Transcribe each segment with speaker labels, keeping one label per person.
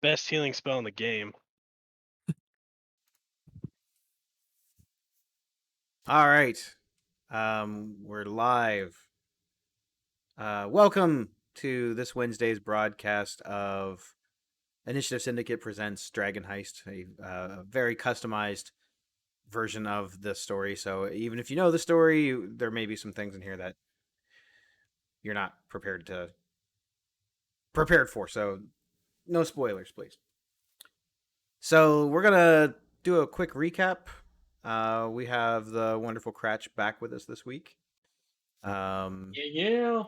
Speaker 1: Best healing spell in the game.
Speaker 2: All right. We're live. Welcome to this Wednesday's broadcast of Initiative Syndicate presents Dragon Heist, a very customized version of the story. So even if you know the story, there may be some things in here that you're not prepared for. So no spoilers, please. So we're gonna do a quick recap. We have the wonderful Cratch back with us this week. Um,
Speaker 3: Yeah.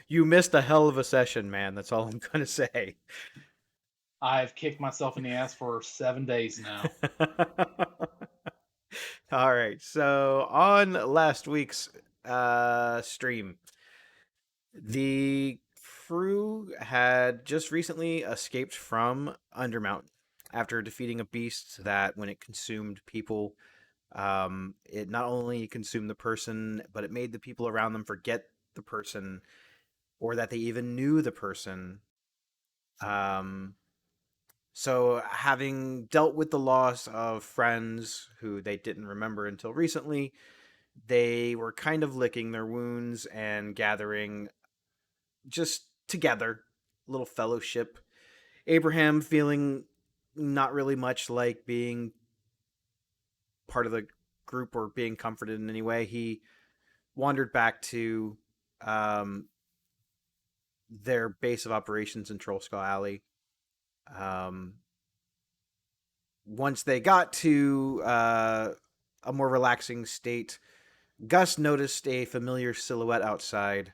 Speaker 2: you missed a hell of a session, man. That's all I'm gonna say.
Speaker 3: I've kicked myself in the ass for 7 days now.
Speaker 2: All right. So on last week's stream, the crew had just recently escaped from Undermountain after defeating a beast that, when it consumed people, it not only consumed the person, but it made the people around them forget the person or that they even knew the person. Um, So, having dealt with the loss of friends who they didn't remember until recently, they were kind of licking their wounds and gathering just together, a little fellowship. Abraham feeling not really much like being part of the group or being comforted in any way. He wandered back to um, their base of operations in Trollskull Alley. Um, Once they got to a more relaxing state, Gus noticed a familiar silhouette outside,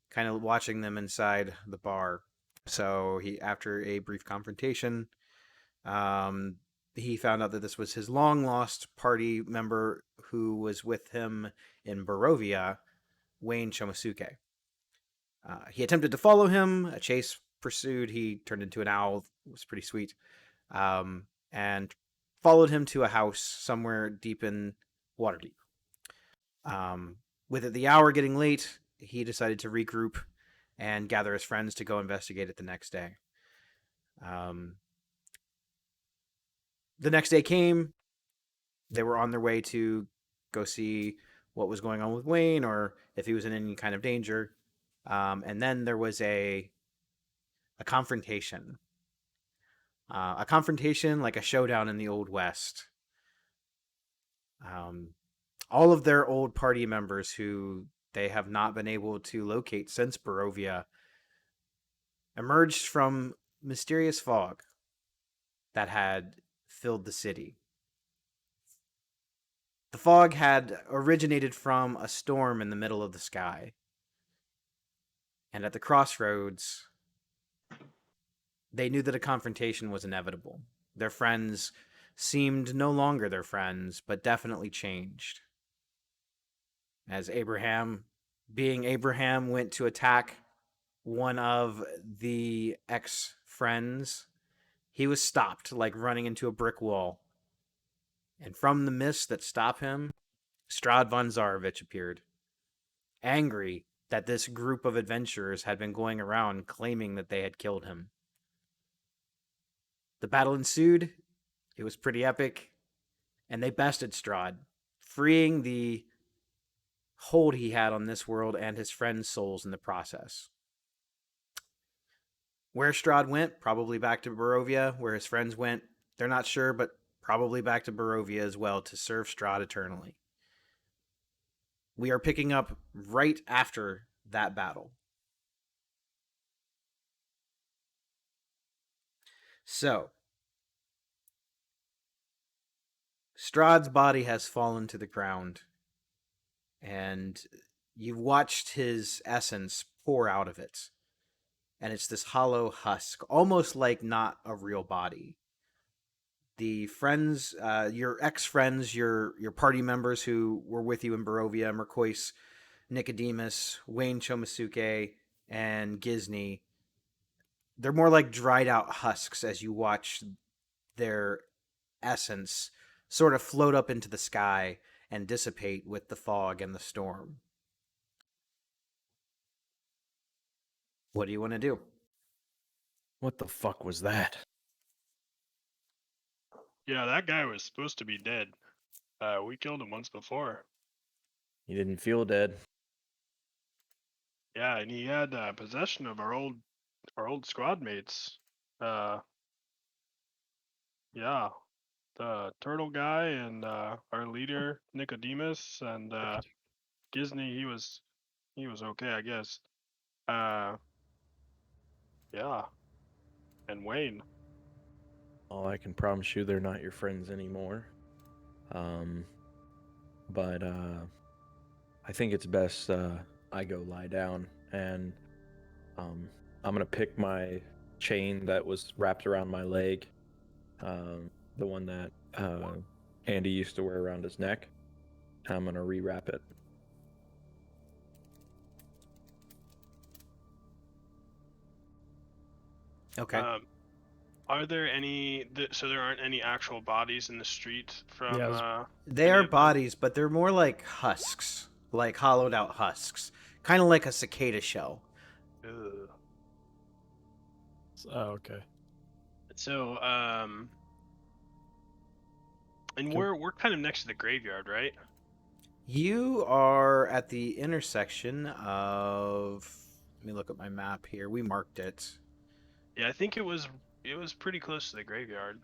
Speaker 2: kind of watching them inside the bar. So after a brief confrontation, um, he found out that this was his long lost party member who was with him in Barovia, Wayne Chomosuke. He attempted to follow him. A chase pursued. He turned into an owl. It was pretty sweet. And followed him to a house somewhere deep in Waterdeep. With the hour getting late, he decided to regroup and gather his friends to go investigate it the next day. Um, the next day came. They were on their way to go see what was going on with Wayne or if he was in any kind of danger. And then there was a confrontation. A confrontation like a showdown in the Old West. Um, all of their old party members who they have not been able to locate since Barovia emerged from mysterious fog that had filled the city. The fog had originated from a storm in the middle of the sky. And at the crossroads, they knew that a confrontation was inevitable. Their friends seemed no longer their friends, but definitely changed. As Abraham, being Abraham, went to attack one of the ex friends, he was stopped like running into a brick wall. And from the mist that stopped him, Strad von Zarovich appeared, angry that this group of adventurers had been going around claiming that they had killed him. The battle ensued. It was pretty epic, and they bested Strahd, freeing the hold he had on this world and his friends' souls in the process. Where Strahd went, probably back to Barovia. Where his friends went, they're not sure, but probably back to Barovia as well to serve Strahd eternally. We are picking up right after that battle. So, Strahd's body has fallen to the ground, and you've watched his essence pour out of it. And it's this hollow husk, almost like not a real body. The friends, your ex friends, your party members who were with you in Barovia, Mercois, Nicodemus, Wayne Chomosuke, and Gizny, they're more like dried out husks as you watch their essence sort of float up into the sky and dissipate with the fog and the storm. What do you want to do? What the fuck was that?
Speaker 1: Yeah, that guy was supposed to be dead. We killed him once before.
Speaker 2: He didn't feel dead.
Speaker 1: Yeah, and he had possession of our old squad mates. Yeah, the turtle guy and our leader Nicodemus and Gisney. He was okay, I guess. Uh, yeah, and Wayne.
Speaker 2: Oh, I can promise you they're not your friends anymore. But I think it's best I go lie down, and I'm gonna pick my chain that was wrapped around my leg, the one that Andy used to wear around his neck. And I'm gonna rewrap it.
Speaker 3: Okay.
Speaker 1: Are there so there aren't any actual bodies in the street from
Speaker 4: Yeah,
Speaker 2: They
Speaker 1: any
Speaker 2: are
Speaker 1: of them?
Speaker 2: bodies, but they're more like husks, like hollowed out husks, kind of like a cicada shell.
Speaker 1: Ugh.
Speaker 4: Oh, okay.
Speaker 1: So and
Speaker 4: Can-
Speaker 1: we're kind of next to the graveyard, right?
Speaker 2: You are at the intersection of. Let me look at my map here. We marked it.
Speaker 1: Yeah, I think it was pretty close to the graveyard.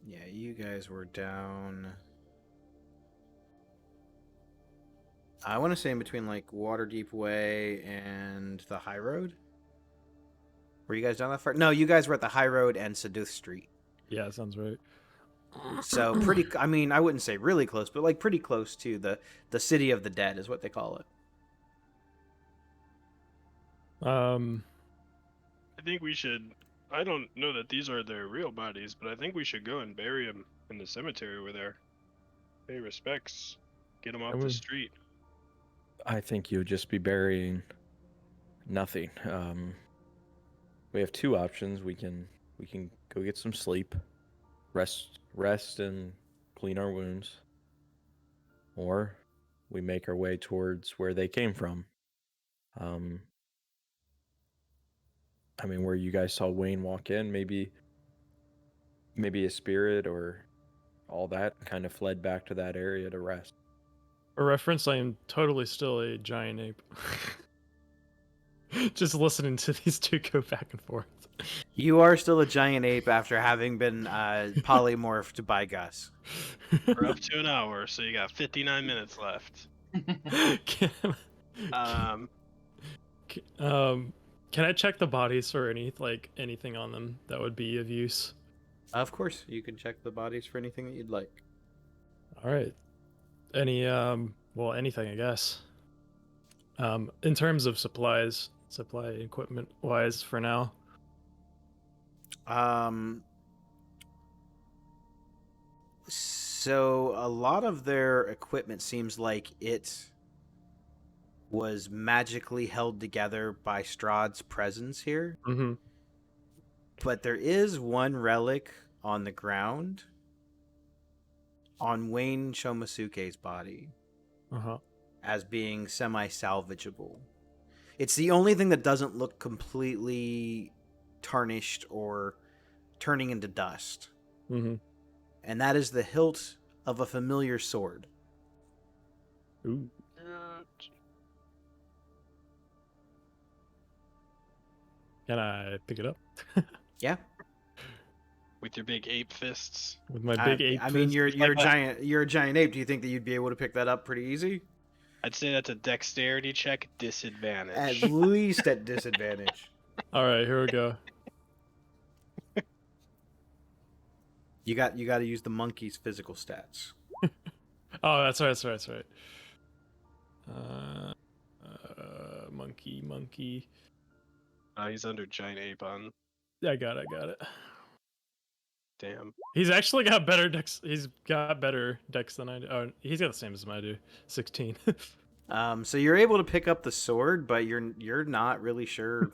Speaker 2: Yeah, you guys were down. I want to say in between like Waterdeep Way and the High Road. Were you guys down that far? No, you guys were at the High Road and Seduth Street.
Speaker 4: Yeah, that sounds right.
Speaker 2: So pretty. I mean, I wouldn't say really close, but like pretty close to the City of the Dead is what they call it.
Speaker 1: I think we should. I don't know that these are their real bodies, but I think we should go and bury them in the cemetery over there. Pay respects. Get them off the street.
Speaker 2: I think you would just be burying nothing. We have two options. We can go get some sleep, rest, and clean our wounds, or we make our way towards where they came from. I mean, where you guys saw Wayne walk in, maybe a spirit or all that kind of fled back to that area to rest.
Speaker 4: For reference, I am totally still a giant ape. Just listening to these two go back and forth.
Speaker 2: You are still a giant ape after having been polymorphed by Gus.
Speaker 1: We're up to an hour, so you got 59 minutes left.
Speaker 4: can,
Speaker 1: Um,
Speaker 4: can I check the bodies for anything on them that would be of use?
Speaker 2: Of course, you can check the bodies for anything that you'd like.
Speaker 4: All right. Anything, I guess. In terms of supply equipment wise for now.
Speaker 2: So a lot of their equipment seems like it was magically held together by Strahd's presence here.
Speaker 4: Mm-hmm.
Speaker 2: But there is one relic on the ground on Wayne Shomasuke's body
Speaker 4: Uh-huh.
Speaker 2: as being semi-salvageable. It's the only thing that doesn't look completely tarnished or turning into dust.
Speaker 4: Mm-hmm.
Speaker 2: And that is the hilt of a familiar sword.
Speaker 4: Ooh. Can I pick it up?
Speaker 2: Yeah.
Speaker 1: with your big ape fists.
Speaker 4: With my big ape
Speaker 2: I mean,
Speaker 4: fist?
Speaker 2: you're
Speaker 1: like that.
Speaker 2: you're a giant ape. Do you think that you'd be able to pick that up pretty easy?
Speaker 1: I'd say that's a dexterity check disadvantage.
Speaker 2: At least at disadvantage.
Speaker 4: All right, here we go.
Speaker 2: You got to use the monkey's physical stats.
Speaker 4: Oh, that's right. Monkey.
Speaker 1: He's under giant ape on.
Speaker 4: Yeah, I got it.
Speaker 1: Damn.
Speaker 4: He's actually got better dex. He's got better dex than I do. Oh, he's got the same as I do. 16.
Speaker 2: So you're able to pick up the sword, but you're not really sure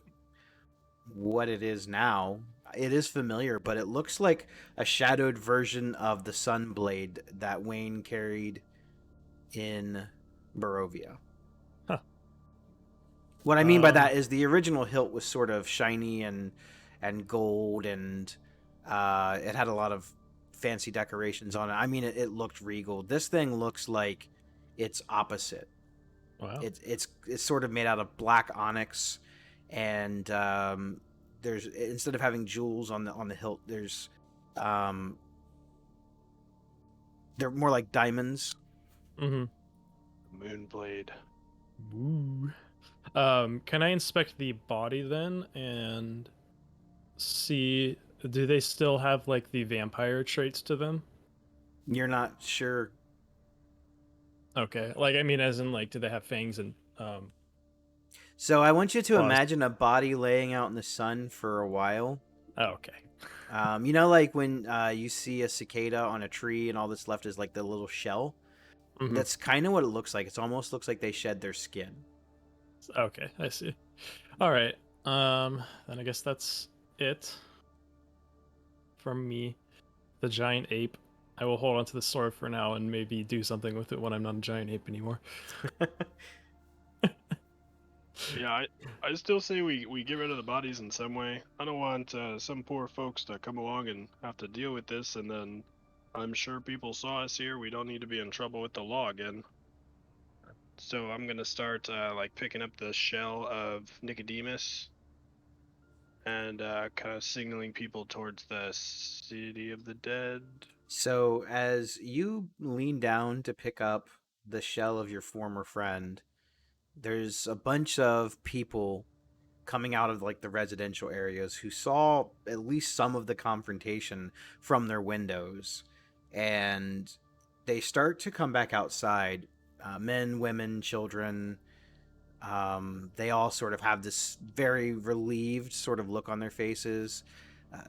Speaker 2: what it is now. It is familiar, but it looks like a shadowed version of the Sunblade that Wayne carried in Barovia. What I mean by that
Speaker 4: Um,
Speaker 2: is the original hilt was sort of shiny and gold, and it had a lot of fancy decorations on it. I mean, it looked regal. This thing looks like it's opposite.
Speaker 4: wow.
Speaker 2: It's sort of made out of black onyx, and there's, instead of having jewels on the hilt, there's um, they're more like diamonds.
Speaker 4: Mm-hmm.
Speaker 1: Moonblade.
Speaker 4: Woo. Can I inspect the body then and see, do they still have like the vampire traits to them?
Speaker 2: You're not sure.
Speaker 4: Okay. Like I mean as in like do they have fangs and
Speaker 2: So I want you to
Speaker 4: claws?
Speaker 2: imagine a body laying out in the sun for a while.
Speaker 4: Oh, okay.
Speaker 2: You know, like when you see a cicada on a tree and all that's left is like the little shell?
Speaker 4: Mhm.
Speaker 2: That's kind of what it looks like. It almost looks like they shed their skin.
Speaker 4: Okay, I see. All right. Then I guess that's it from me. The giant ape. I will hold on to the sword for now and maybe do something with it when I'm not a giant ape anymore.
Speaker 1: Yeah, I still say we get rid of the bodies in some way. I don't want some poor folks to come along and have to deal with this, and then I'm sure people saw us here. We don't need to be in trouble with the law again. So I'm gonna start like picking up the shell of Nicodemus and kind of signaling people towards the city of the dead.
Speaker 2: So as you lean down to pick up the shell of your former friend, there's a bunch of people coming out of like the residential areas who saw at least some of the confrontation from their windows, and they start to come back outside. Men, women, children. They all sort of have this very relieved sort of look on their faces.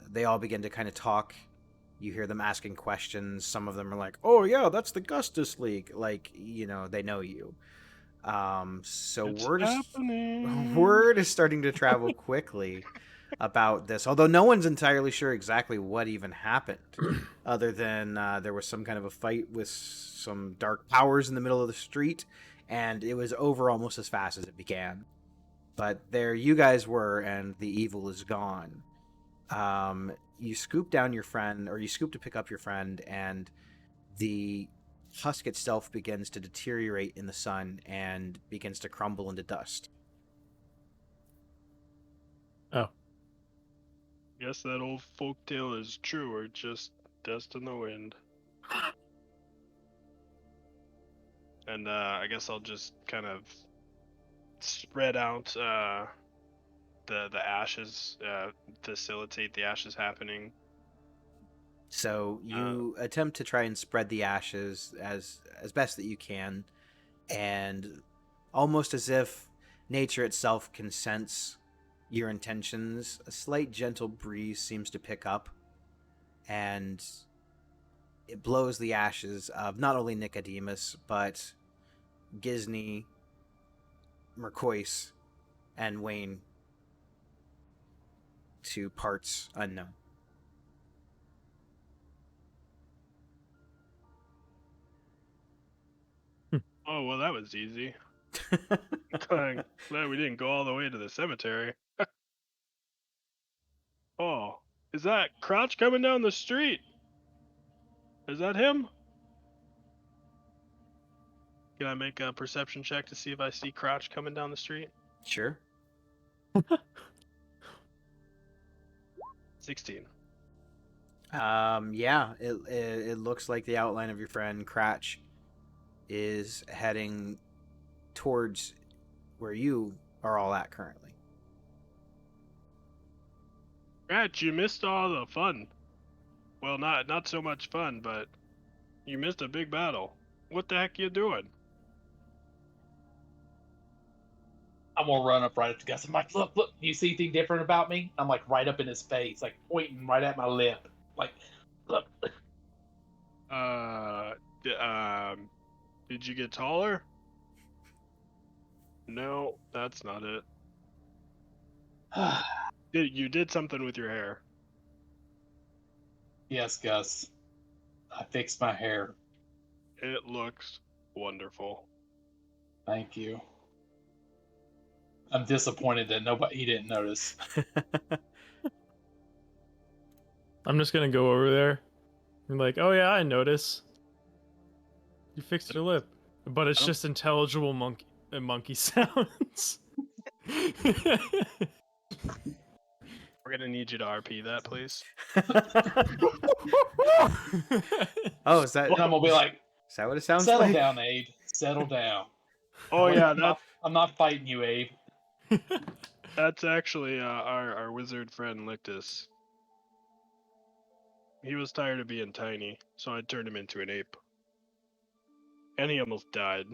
Speaker 2: They all begin to kind of talk. You hear them asking questions. Some of them are like, "Oh yeah, that's the Gustus League." Like, you know, they know you. So
Speaker 1: It's
Speaker 2: word is
Speaker 1: happening.
Speaker 2: word is starting to travel quickly about this. Although no one's entirely sure exactly what even happened, other than there was some kind of a fight with some dark powers in the middle of the street, and it was over almost as fast as it began. But there you guys were, and the evil is gone. You scoop down your friend, or you scoop to pick up your friend, and the husk itself begins to deteriorate in the sun and begins to crumble into dust.
Speaker 4: Oh,
Speaker 1: Guess that old folktale is true, or just dust in the wind. And I guess I'll just kind of spread out the ashes, facilitate the ashes happening.
Speaker 2: So you attempt to try and spread the ashes as best that you can, and almost as if nature itself can sense your intentions, a slight gentle breeze seems to pick up, and it blows the ashes of not only Nicodemus but Gisney, Mercois, and Wayne to parts unknown.
Speaker 1: Oh well, that was easy. Glad we didn't go all the way to the cemetery. Oh, is that Crouch coming down the street? Is that him? Can I make a perception check to see if I see Crouch coming down the street?
Speaker 2: Sure.
Speaker 1: 16.
Speaker 2: Yeah, it looks like the outline of your friend Cratch is heading towards where you are all at currently.
Speaker 1: Crouch, you missed all the fun. Well, not so much fun, but you missed a big battle. What the heck you doing?
Speaker 3: I'm gonna run up right up to Gus. I'm like, look, do you see anything different about me? I'm like right up in his face, like pointing right at my lip. Like, look.
Speaker 1: Uh, did you get taller? No, that's not it. You did something with your hair.
Speaker 3: Yes, Gus. I fixed my hair.
Speaker 1: It looks wonderful.
Speaker 3: Thank you. I'm disappointed that he didn't notice.
Speaker 4: I'm just gonna go over there. I'm like, oh yeah, I notice. You fixed your lip, but it's just intelligible monkey sounds.
Speaker 1: We're gonna need you to RP that, please.
Speaker 2: Oh, is that
Speaker 3: And I'm gonna be like,
Speaker 2: is that what it sounds
Speaker 3: settle
Speaker 2: like?
Speaker 3: down, Abe. Settle down.
Speaker 1: Oh
Speaker 3: Like,
Speaker 1: yeah,
Speaker 3: I'm not fighting you, Abe.
Speaker 1: that's actually our wizard friend Lictus. He was tired of being tiny, so I turned him into an ape. And he almost died.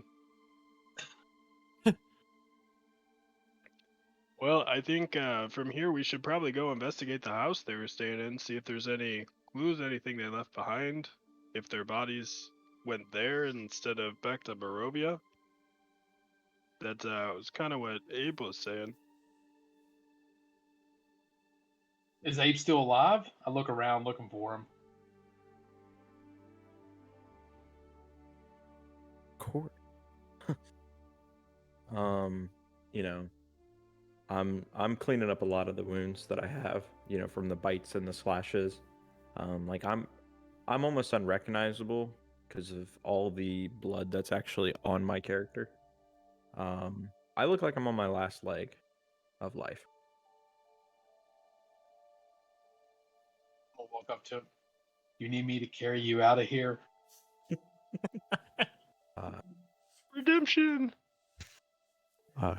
Speaker 1: Well, I think from here we should probably go investigate the house they were staying in, see if there's any clues, anything they left behind, if their bodies went there instead of back to Barovia. That was kind of what Abe was saying.
Speaker 3: Is Abe still alive? I look around looking for him.
Speaker 5: Court. You know, I'm cleaning up a lot of the wounds that I have, from the bites and the slashes. Like I'm almost unrecognizable because of all the blood that's actually on my character. I look like I'm on my last leg of life.
Speaker 3: I'll walk up to him. You need me to carry you out of here?
Speaker 1: Redemption!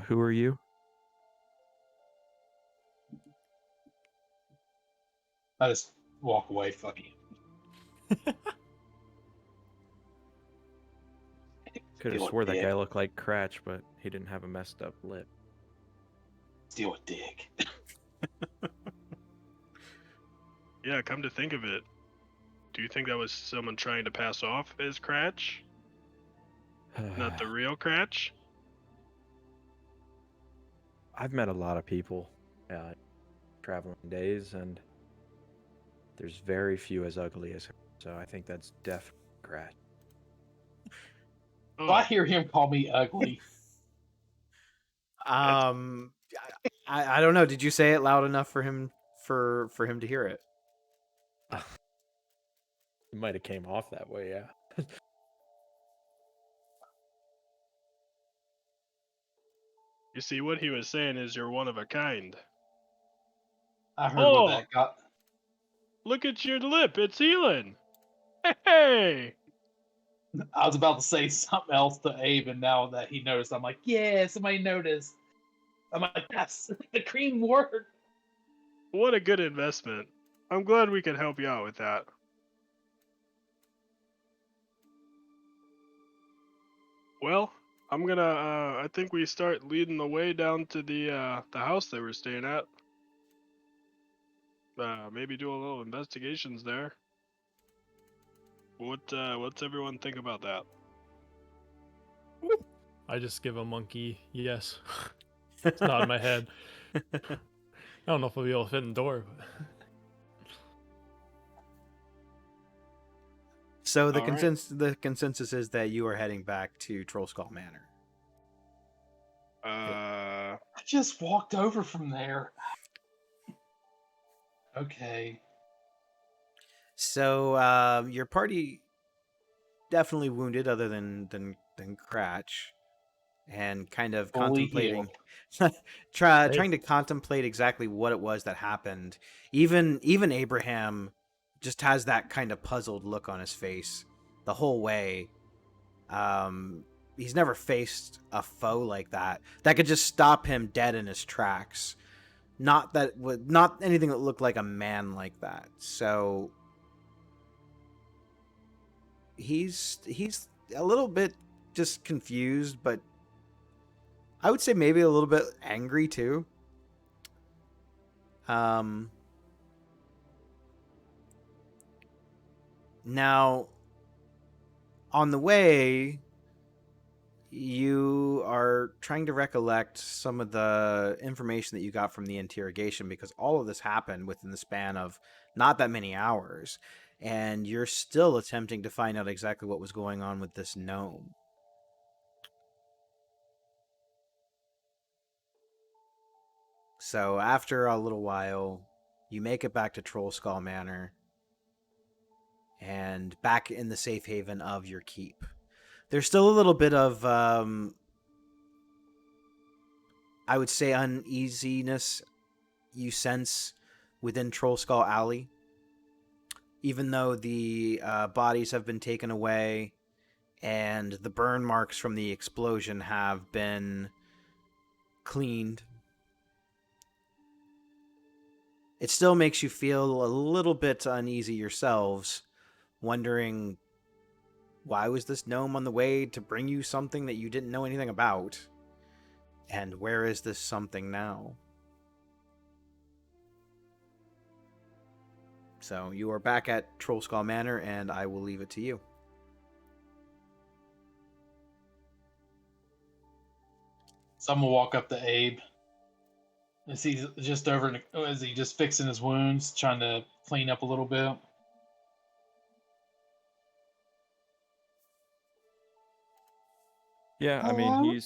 Speaker 5: Who are you?
Speaker 3: I just walk away. Fuck you.
Speaker 5: Could have
Speaker 3: Steal a
Speaker 5: swore that
Speaker 3: dick.
Speaker 5: guy looked like Cratch, but he didn't have a messed up lip.
Speaker 3: Steal a dick.
Speaker 1: Yeah, come to think of it, do you think that was someone trying to pass off as Cratch? Not the real Cratch?
Speaker 5: I've met a lot of people traveling days, and there's very few as ugly as her. So I think that's definitely Cratch.
Speaker 3: So I hear him call me ugly.
Speaker 2: I don't know. Did you say it loud enough for him to hear it?
Speaker 5: It might have came off that way, yeah.
Speaker 1: You see, what he was saying is you're one of a kind.
Speaker 3: I heard
Speaker 1: Oh!
Speaker 3: what that got.
Speaker 1: Look at your lip, it's healing! Hey!
Speaker 3: I was about to say something else to Abe, and now that he noticed, I'm like, yeah, somebody noticed. I'm like, yes, the cream worked.
Speaker 1: What a good investment. I'm glad we could help you out with that. Well, I'm gonna, I think we start leading the way down to the house they were staying at. Maybe do a little investigations there. What's everyone think about that?
Speaker 4: I just give a monkey yes. It's not in my head. I don't know if we'll be able to fit in the door. But...
Speaker 2: So the
Speaker 1: All right.
Speaker 2: the consensus is that you are heading back to Troll Skull Manor.
Speaker 3: I just walked over from there. Okay.
Speaker 2: So your party definitely wounded, other than Cratch, and kind of
Speaker 3: Fully
Speaker 2: contemplating,
Speaker 3: healed.
Speaker 2: trying to contemplate exactly what it was that happened. Even Abraham just has that kind of puzzled look on his face the whole way. He's never faced a foe like that could just stop him dead in his tracks. Not anything that looked like a man like that. So he's a little bit just confused, but I would say maybe a little bit angry too. Now, on the way, you are trying to recollect some of the information that you got from the interrogation, because all of this happened within the span of not that many hours, and you're still attempting to find out exactly what was going on with this gnome. So after a little while, you make it back to Troll Skull Manor and back in the safe haven of your keep. There's still a little bit of, I would say, uneasiness you sense within Troll Skull Alley. Even though the bodies have been taken away and the burn marks from the explosion have been cleaned, it still makes you feel a little bit uneasy yourselves, wondering, why was this gnome on the way to bring you something that you didn't know anything about? And where is this something now? So you are back at Troll Skull Manor, and I will leave it to you.
Speaker 3: So I'm gonna walk up to Abe. As he's just as he just fixing his wounds, trying to clean up a little bit.
Speaker 5: Yeah, I mean,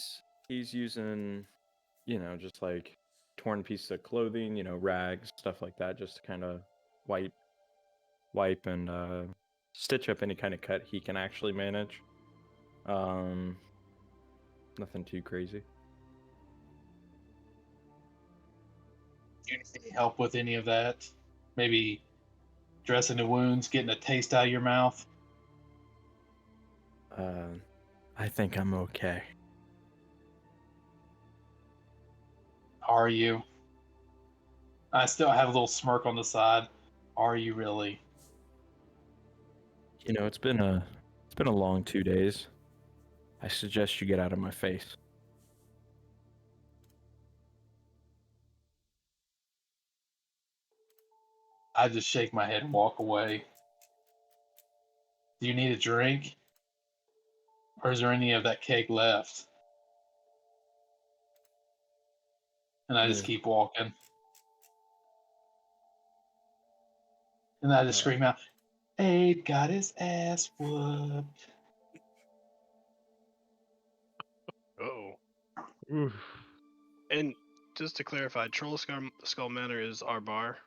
Speaker 5: he's using, just like torn pieces of clothing, rags, stuff like that, just to kind of wipe and stitch up any kind of cut he can actually manage. Nothing too crazy.
Speaker 3: Do you need any help with any of that? Maybe dressing the wounds, getting a taste out of your mouth.
Speaker 5: I think I'm okay.
Speaker 3: Are you? I still have a little smirk on the side. Are you really?
Speaker 5: It's been a long 2 days. I suggest you get out of my face.
Speaker 3: I just shake my head and walk away. Do you need a drink? Or is there any of that keg left? And I just keep walking. And I just scream out, Abe got his ass whooped.
Speaker 1: Oh.
Speaker 4: Oof.
Speaker 1: And just to clarify, Skull Manor is our bar.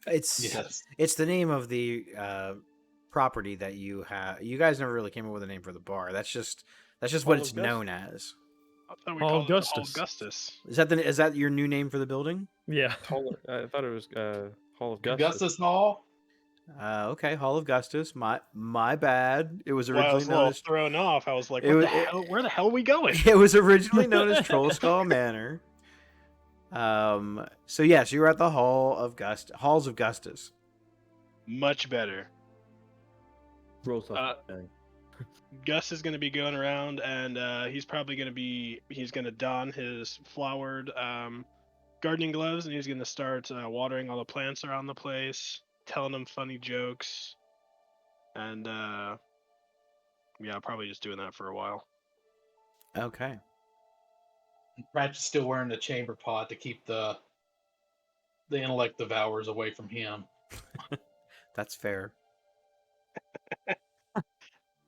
Speaker 3: Yes.
Speaker 2: It's the name of the property that you have. You guys never really came up with a name for the bar. That's just what
Speaker 4: Hall
Speaker 2: it's
Speaker 4: of
Speaker 2: known as.
Speaker 1: I thought we
Speaker 4: Hall
Speaker 1: called it the Hall
Speaker 4: Augustus.
Speaker 1: of Augustus.
Speaker 2: Is that your new name for the building?
Speaker 4: Yeah.
Speaker 5: I thought it was Hall of
Speaker 3: Augustus Hall?
Speaker 2: Okay, Hall of Augustus. My bad. It was
Speaker 1: Well, I
Speaker 2: originally
Speaker 1: was a
Speaker 2: known
Speaker 1: little
Speaker 2: as.
Speaker 1: thrown off. I was like,
Speaker 2: It
Speaker 1: what
Speaker 2: wa-
Speaker 1: the hell? Where the hell are we going?
Speaker 2: It was originally known as Troll Skull Manor. So yes, you were at the Halls of Gustus.
Speaker 1: Much better.
Speaker 5: Rolls off.
Speaker 1: Gus is going to be going around, and he's probably going to don his flowered gardening gloves, and he's going to start watering all the plants around the place, telling them funny jokes, and yeah, probably just doing that for a while.
Speaker 2: Okay.
Speaker 3: Pratchett's still wearing the chamber pot to keep the intellect devourers away from him.
Speaker 2: That's fair.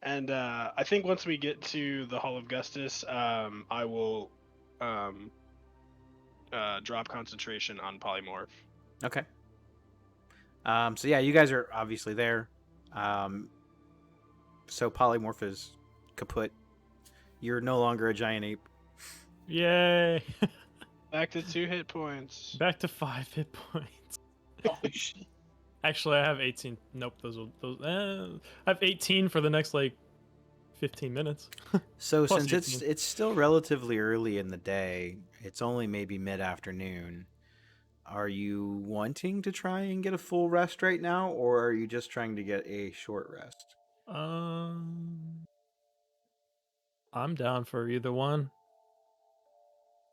Speaker 1: And I think once we get to the Hall of Gustus, I will drop concentration on polymorph.
Speaker 2: Okay. So yeah, you guys are obviously there. So polymorph is kaput. You're no longer a giant ape.
Speaker 4: Yay.
Speaker 1: Back to 2 hit points.
Speaker 4: Back to 5 hit points.
Speaker 3: Holy shit.
Speaker 4: Actually, I have 18. Nope, I have 18 for the next 15 minutes.
Speaker 2: So
Speaker 4: Plus
Speaker 2: since
Speaker 4: 18.
Speaker 2: it's still relatively early in the day, it's only maybe mid-afternoon. Are you wanting to try and get a full rest right now, or are you just trying to get a short rest?
Speaker 4: I'm down for either one.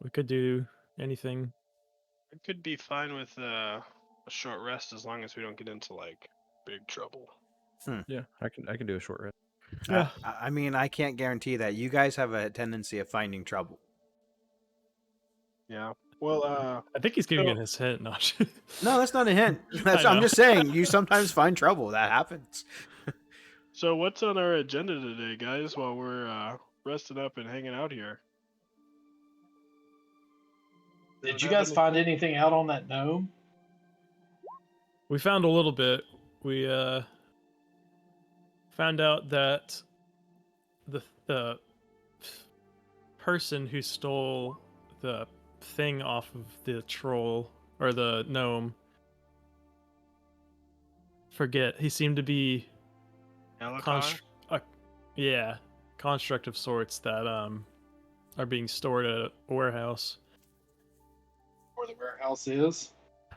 Speaker 4: We could do anything.
Speaker 1: I could be fine with a short rest as long as we don't get into big trouble.
Speaker 5: Yeah, I can do a short rest.
Speaker 4: Yeah.
Speaker 2: I mean, I can't guarantee that. You guys have a tendency of finding trouble.
Speaker 1: Yeah. Well,
Speaker 4: I think he's giving it his hint. No,
Speaker 2: No, that's not a hint.
Speaker 4: I
Speaker 2: I'm
Speaker 4: know.
Speaker 2: just saying, you sometimes find trouble. That happens.
Speaker 1: so what's on our agenda today, guys? While we're resting up and hanging out here.
Speaker 3: Did you guys find anything out on that gnome?
Speaker 4: We found a little bit. We found out that the person who stole the thing off of the troll or the gnome, forget, he seemed to be
Speaker 1: Alakar?
Speaker 4: yeah, construct of sorts that are being stored at a warehouse.
Speaker 3: Where the warehouse is?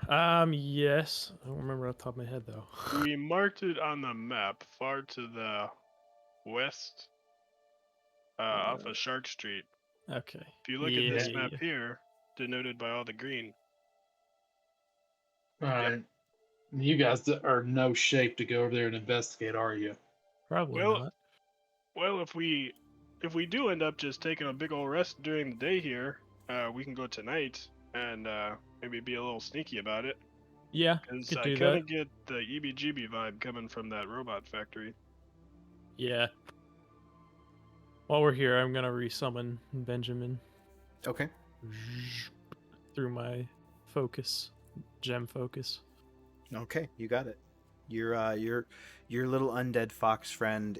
Speaker 4: Yes. I don't remember off the top of my head though.
Speaker 1: We marked it on the map far to the west, off of Shark Street.
Speaker 4: Okay.
Speaker 1: If you look at this map
Speaker 4: Yeah.
Speaker 1: here, denoted by all the green.
Speaker 3: All right. You guys are no shape to go over there and investigate, are you?
Speaker 4: Probably
Speaker 1: Well,
Speaker 4: not.
Speaker 1: Well, if we do end up just taking a big old rest during the day here, we can go tonight and maybe be a little sneaky about it.
Speaker 4: Yeah,
Speaker 1: Because
Speaker 4: could
Speaker 1: I
Speaker 4: do
Speaker 1: kind
Speaker 4: that.
Speaker 1: of get the EBGB vibe coming from that robot factory.
Speaker 4: Yeah. While we're here, I'm gonna resummon Benjamin
Speaker 2: Okay.
Speaker 4: through my gem focus.
Speaker 2: Okay, you got it. Your little undead fox friend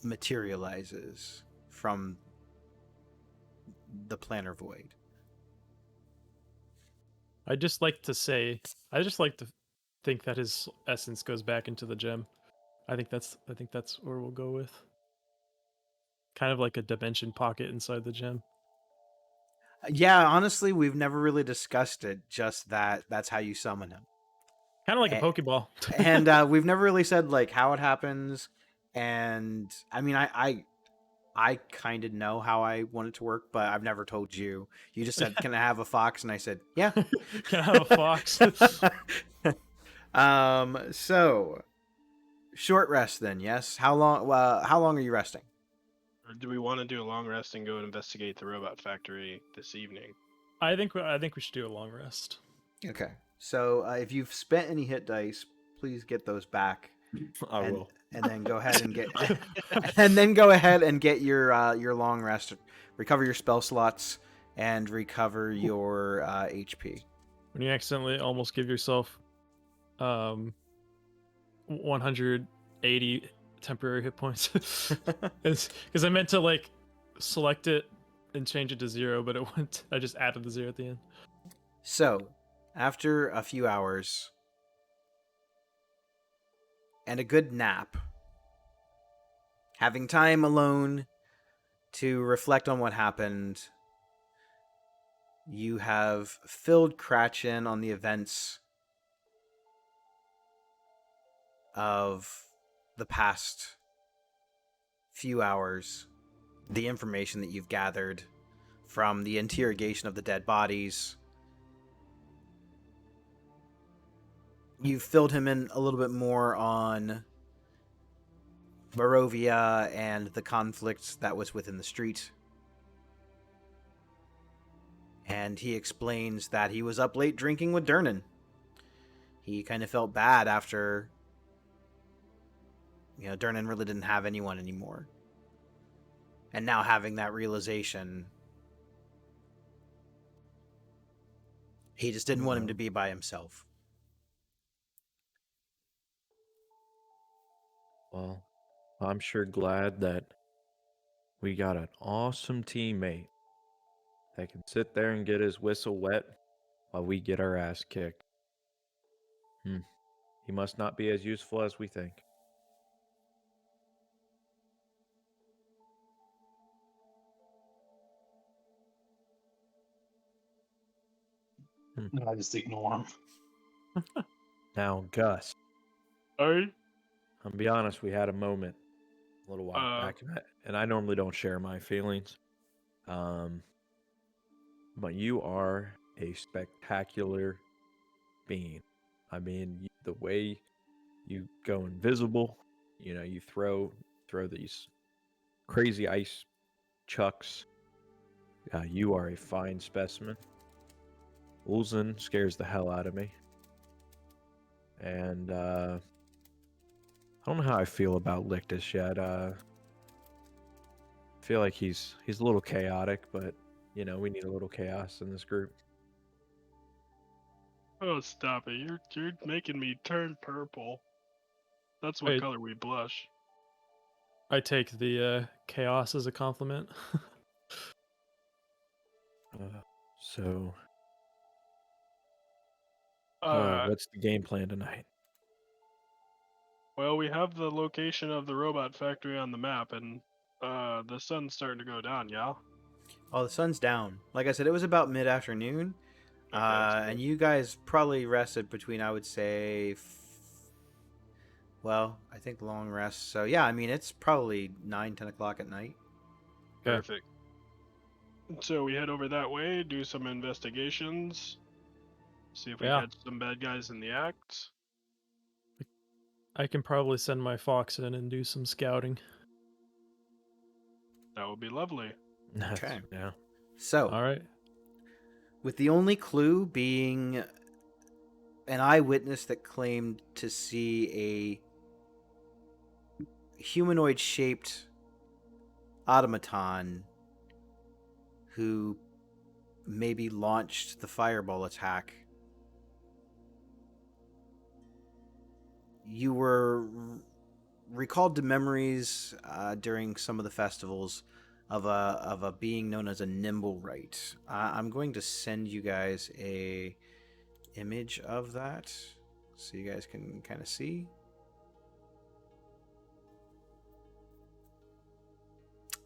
Speaker 2: materializes from the planar void.
Speaker 4: I just like to think that his essence goes back into the gem. I think that's where we'll go with. Kind of like a dimension pocket inside the gem.
Speaker 2: Yeah, honestly, we've never really discussed it. Just that's how you summon him,
Speaker 4: Kind of like a
Speaker 2: Eh,
Speaker 4: Pokeball.
Speaker 2: and we've never really said like how it happens. And I mean, I kind of know how I want it to work, but I've never told you. You just said, "Can I have a fox?" And I said, "Yeah."
Speaker 4: Can I have a fox?
Speaker 2: So short rest then. Yes. How long? How long are you resting?
Speaker 1: Or do we want to do a long rest and go investigate the robot factory this evening?
Speaker 4: I think we should do a long rest.
Speaker 2: Okay. So if you've spent any hit dice, please get those back.
Speaker 5: I
Speaker 2: and,
Speaker 5: will.
Speaker 2: And then go ahead and get and then go ahead and get your long rest, recover your spell slots, and recover your HP.
Speaker 4: When you accidentally almost give yourself 180 temporary hit points. Because I meant to like select it and change it to 0, but I just added the 0 at the end.
Speaker 2: So, after a few hours and a good nap, having time alone to reflect on what happened, you have filled Cratchin on the events of the past few hours, the information that you've gathered from the interrogation of the dead bodies. You've filled him in a little bit more on Barovia and the conflict that was within the street. And he explains that he was up late drinking with Durnan. He kind of felt bad after, Durnan really didn't have anyone anymore. And now having that realization, he just didn't want him to be by himself.
Speaker 5: Well, I'm sure glad that we got an awesome teammate that can sit there and get his whistle wet while we get our ass kicked. He must not be as useful as we think.
Speaker 3: I just ignore him.
Speaker 5: Now, Gus,
Speaker 1: Alright.
Speaker 5: I'll be honest, we had a moment a little while back, and I normally don't share my feelings. But you are a spectacular being. I mean, the way you go invisible, you throw these crazy ice chucks. You are a fine specimen. Ulzen scares the hell out of me. And I don't know how I feel about Lictus yet. I feel like he's a little chaotic, but we need a little chaos in this group.
Speaker 1: Oh, stop it! You're making me turn purple. That's what
Speaker 4: Wait.
Speaker 1: color we blush.
Speaker 4: I take the chaos as a compliment.
Speaker 5: So,
Speaker 1: Uh,
Speaker 5: what's the game plan tonight?
Speaker 1: well, we have the location of the robot factory on the map, and the sun's starting to go down. Yeah.
Speaker 2: Oh, the sun's down. Like I said, it was about mid-afternoon.
Speaker 1: Okay, so
Speaker 2: And you guys probably rested between, I would say, well, I think long rest. So yeah, I mean, it's probably 9, 10 o'clock at night.
Speaker 4: Okay.
Speaker 1: perfect. So we head over that way, do some investigations, see if we
Speaker 4: Yeah.
Speaker 1: catch some bad guys in the act.
Speaker 4: I can probably send my fox in and do some scouting.
Speaker 1: That would be lovely.
Speaker 2: Okay.
Speaker 5: Yeah.
Speaker 2: So,
Speaker 4: All right.
Speaker 2: with the only clue being an eyewitness that claimed to see a humanoid-shaped automaton who maybe launched the fireball attack. You were recalled to memories during some of the festivals of a being known as a nimble right. I'm going to send you guys a image of that so you guys can kind of see.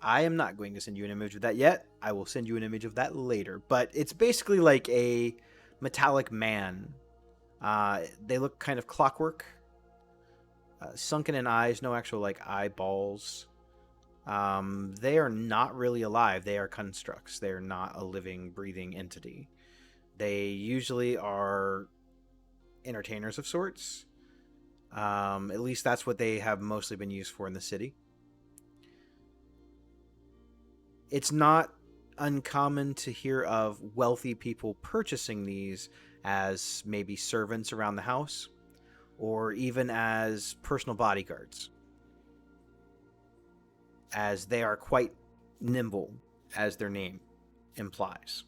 Speaker 2: I am not going to send you an image of that yet. I will send you an image of that later. But it's basically like a metallic man. They look kind of clockwork. Sunken in eyes, no actual like eyeballs. They are not really alive. They are constructs. They are not a living, breathing entity. They usually are entertainers of sorts. At least that's what they have mostly been used for in the city. It's not uncommon to hear of wealthy people purchasing these as maybe servants around the house, or even as personal bodyguards, as they are quite nimble, as their name implies.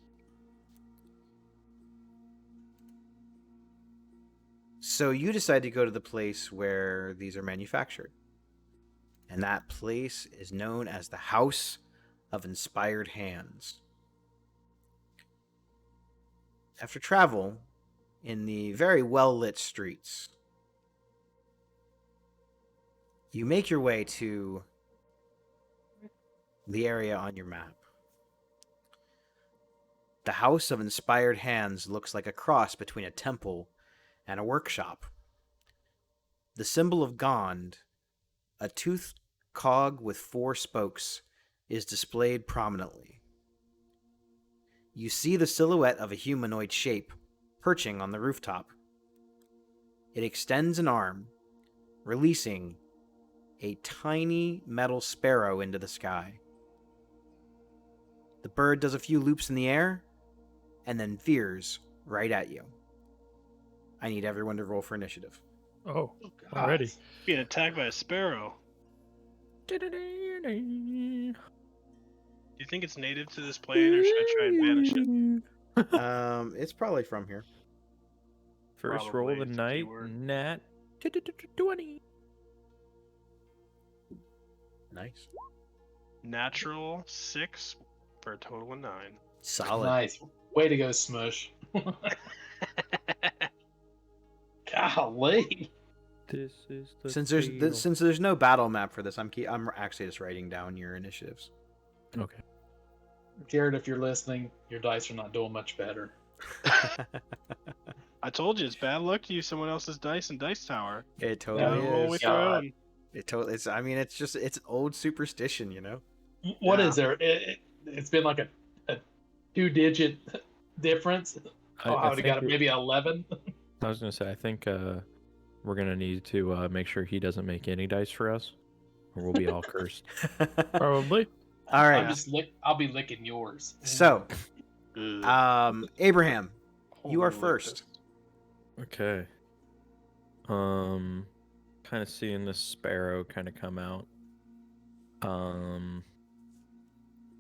Speaker 2: So you decide to go to the place where these are manufactured. And that place is known as the House of Inspired Hands. After travel in the very well-lit streets, you make your way to the area on your map. The House of Inspired Hands looks like a cross between a temple and a workshop. The symbol of Gond, a toothed cog with 4 spokes, is displayed prominently. You see the silhouette of a humanoid shape perching on the rooftop. It extends an arm, releasing a tiny metal sparrow into the sky. The bird does a few loops in the air and then veers right at you. I need everyone to roll for initiative.
Speaker 4: Oh,
Speaker 3: God.
Speaker 4: already.
Speaker 1: Being attacked by a sparrow. Do you think it's native to this plane, or should I try and banish it?
Speaker 2: It's probably from here.
Speaker 5: First roll of the
Speaker 1: Probably is the
Speaker 5: night,
Speaker 1: keyword.
Speaker 5: nat 20.
Speaker 2: Nice.
Speaker 1: Natural 6 for a total of 9.
Speaker 2: Solid.
Speaker 3: Nice. Way to go, Smush. Golly.
Speaker 5: This is the
Speaker 2: Since there's no battle map for this, I'm actually just writing down your initiatives.
Speaker 5: Okay.
Speaker 3: Garrett, if you're listening, your dice are not doing much better.
Speaker 1: I told you, it's bad luck to use someone else's dice in Dice Tower.
Speaker 2: It
Speaker 1: Gotta
Speaker 2: totally
Speaker 1: roll
Speaker 2: is.
Speaker 1: with your
Speaker 3: God.
Speaker 1: own.
Speaker 2: It totally. It's. I mean, it's just. It's old superstition, you know.
Speaker 3: What
Speaker 1: Yeah.
Speaker 3: is there? It's been like a 2-digit difference. Oh, I would have got it maybe 11.
Speaker 5: I was gonna say, I think we're gonna need to make sure he doesn't make any dice for us, or we'll be all cursed.
Speaker 4: Probably.
Speaker 2: All right.
Speaker 3: I'll be licking yours.
Speaker 2: So,
Speaker 1: Ugh.
Speaker 2: Abraham, you are
Speaker 1: Holy
Speaker 2: first.
Speaker 5: Okay. Kind of seeing this sparrow kind of come out. I